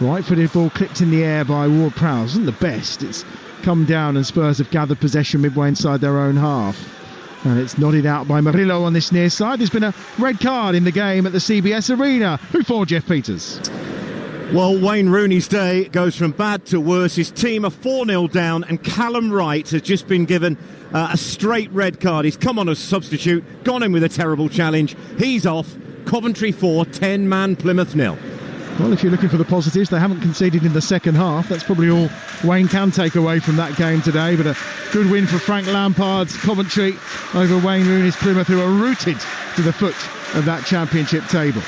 C: Right-footed ball clipped in the air by Ward-Prowse. Isn't the best. It's come down and Spurs have gathered possession midway inside their own half. And it's nodded out by Murillo on this near side. There's been a red card in the game at the CBS Arena. Who for, Jeff Peters?
K: Well, Wayne Rooney's day goes from bad to worse. His team are 4-0 down, and Callum Wright has just been given a straight red card. He's come on as substitute, gone in with a terrible challenge. He's off. Coventry 4, 10-man Plymouth 0.
C: Well, if you're looking for the positives, they haven't conceded in the second half. That's probably all Wayne can take away from that game today. But a good win for Frank Lampard's Coventry over Wayne Rooney's Plymouth, who are rooted to the foot of that championship table.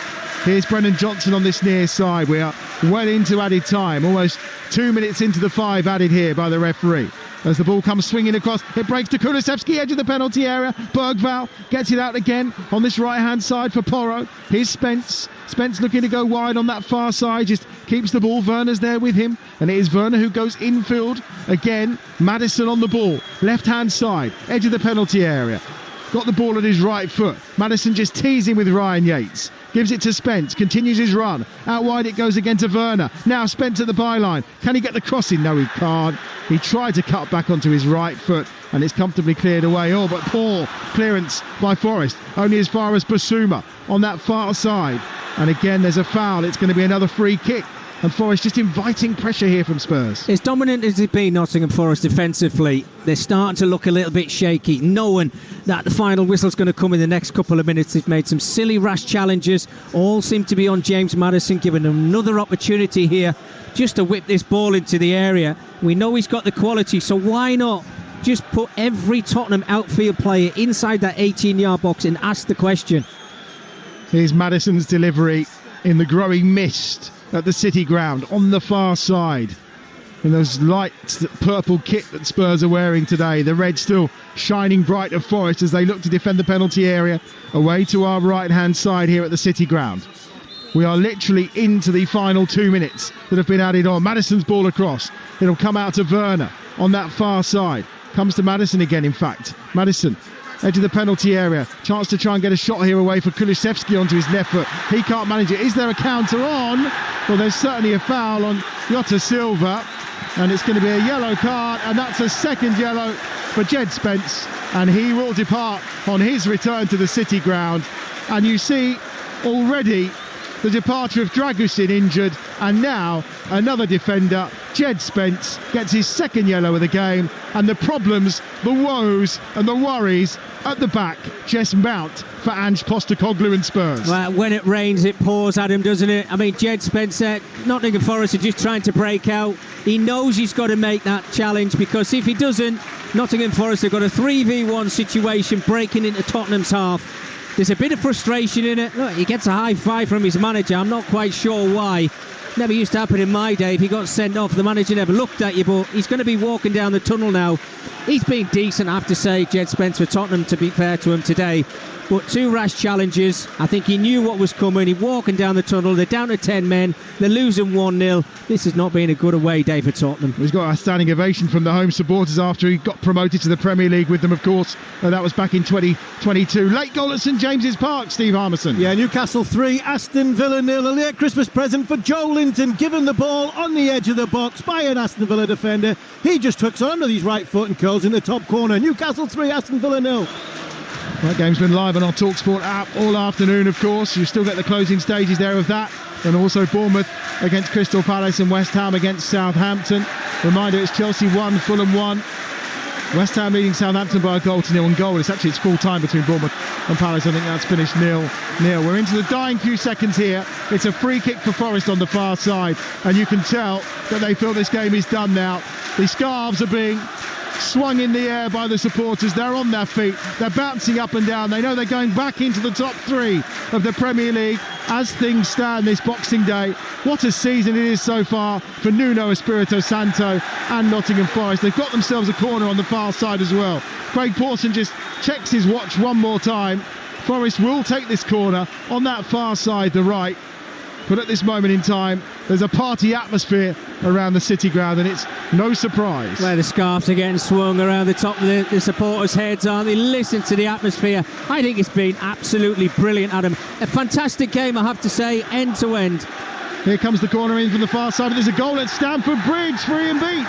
C: Here's Brennan Johnson on this near side. We are well into added time, almost 2 minutes into the 5 added here by the referee. As the ball comes swinging across, it breaks to Kulusevski, edge of the penalty area. Bergvall gets it out again on this right-hand side for Porro. Here's Spence. Spence looking to go wide on that far side, just keeps the ball. Werner's there with him, and it is Werner who goes infield again. Maddison on the ball, left-hand side, edge of the penalty area. Got the ball at his right foot. Maddison just teasing with Ryan Yates. Gives it to Spence, continues his run. Out wide it goes again to Werner. Now Spence at the byline. Can he get the crossing? No, he can't. He tried to cut back onto his right foot, and it's comfortably cleared away. Oh, but poor clearance by Forest. Only as far as Basuma on that far side. And again, there's a foul. It's going to be another free kick. And Forest just inviting pressure here from Spurs.
B: As dominant as they've been, Nottingham Forest defensively, they're starting to look a little bit shaky, knowing that the final whistle's going to come in the next couple of minutes. They've made some silly, rash challenges. All seem to be on James Maddison, giving him another opportunity here just to whip this ball into the area. We know he's got the quality, so why not just put every Tottenham outfield player inside that 18-yard box and ask the question?
C: Here's Maddison's delivery in the growing mist at the City Ground on the far side. In those light purple kit that Spurs are wearing today, the red still shining bright of Forest as they look to defend the penalty area. Away to our right hand side here at the City Ground. We are literally into the final 2 minutes that have been added on. Maddison's ball across. It'll come out to Werner on that far side. Comes to Maddison again, in fact. Maddison, edge of the penalty area. Chance to try and get a shot here away for Kulusevski onto his left foot. He can't manage it. Is there a counter on? Well, there's certainly a foul on Jota Silva. And it's going to be a yellow card. And that's a second yellow for Jed Spence. And he will depart on his return to the City Ground. And you see already the departure of Dragusin injured. And now another defender, Jed Spence, gets his second yellow of the game. And the problems, the woes and the worries at the back just mount for Ange Postecoglou and Spurs.
B: Well, when it rains, it pours at him, doesn't it? I mean, Jed Spencer, Nottingham Forest are just trying to break out. He knows he's got to make that challenge, because if he doesn't, Nottingham Forest have got a 3v1 situation breaking into Tottenham's half. There's a bit of frustration in it. Look, he gets a high five from his manager. I'm not quite sure why. Never used to happen in my day. If he got sent off, the manager never looked at you, but he's going to be walking down the tunnel now. He's been decent, I have to say, Jed Spence, for Tottenham, to be fair to him today. But two rash challenges. I think he knew what was coming. He's walking down the tunnel. They're down to 10 men. They're losing 1-0. This has not been a good away day for Tottenham.
C: He's got a standing ovation from the home supporters after he got promoted to the Premier League with them, of course. That was back in 2022. Late goal at St James's Park, Steve Harmison.
I: Yeah, Newcastle 3, Aston Villa 0. A late Christmas present for Joe Linton, given the ball on the edge of the box by an Aston Villa defender. He just hooks on with his right foot and curls in the top corner. Newcastle 3, Aston Villa 0.
C: That game's been live on our TalkSport app all afternoon, of course. You still get the closing stages there of that. And also Bournemouth against Crystal Palace and West Ham against Southampton. Reminder, it's Chelsea 1, Fulham 1. West Ham leading Southampton by a goal to 0 It's actually full time between Bournemouth and Palace. I think that's finished 0-0. We're into the dying few seconds here. It's a free kick for Forest on the far side, and you can tell that they feel this game is done now. The scarves are being swung in the air by the supporters. They're on their feet. They're bouncing up and down. They know they're going back into the top 3 of the Premier League as things stand this Boxing Day. What a season it is so far for Nuno Espirito Santo and Nottingham Forest. They've got themselves a corner on the far side as well. Craig Pawson just checks his watch one more time. Forest will take this corner on that far side, the right. But at this moment in time, there's a party atmosphere around the City Ground, and it's no surprise.
B: Where the scarves are getting swung around the top of the supporters' heads, aren't they? Listen to the atmosphere. I think it's been absolutely brilliant, Adam. A fantastic game, I have to say, end to end.
C: Here comes the corner in from the far side. There's a goal at Stamford Bridge for Ian Beach.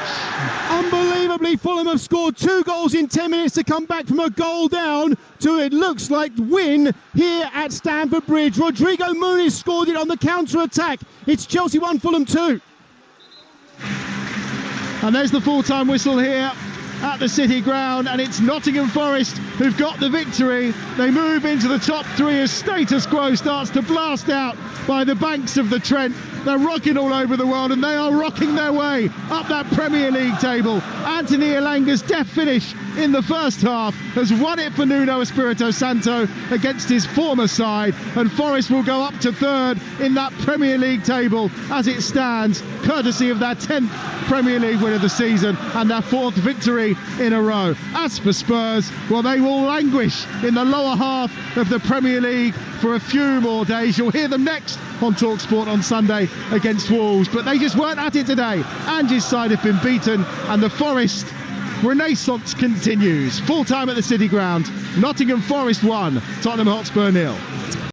D: Unbelievably, Fulham have scored 2 goals in 10 minutes to come back from a goal down to, it looks like, win here at Stamford Bridge. Rodrigo Muniz scored it on the counter-attack. It's Chelsea 1, Fulham 2.
C: And there's the full-time whistle here at the City Ground, and it's Nottingham Forest who've got the victory. They move into the top 3 as status quo starts to blast out by the banks of the Trent. They're rocking all over the world, and they are rocking their way up that Premier League table. Anthony Elanga's deft finish in the first half has won it for Nuno Espirito Santo against his former side, and Forest will go up to 3rd in that Premier League table as it stands, courtesy of their 10th Premier League win of the season and their 4th victory in a row. As for Spurs, well, they will languish in the lower half of the Premier League for a few more days. You'll hear them next on TalkSport on Sunday against Wolves, but they just weren't at it today. Angie's side have been beaten, and the Forest renaissance continues. Full time at the City Ground. Nottingham Forest 1, Tottenham Hotspur 0.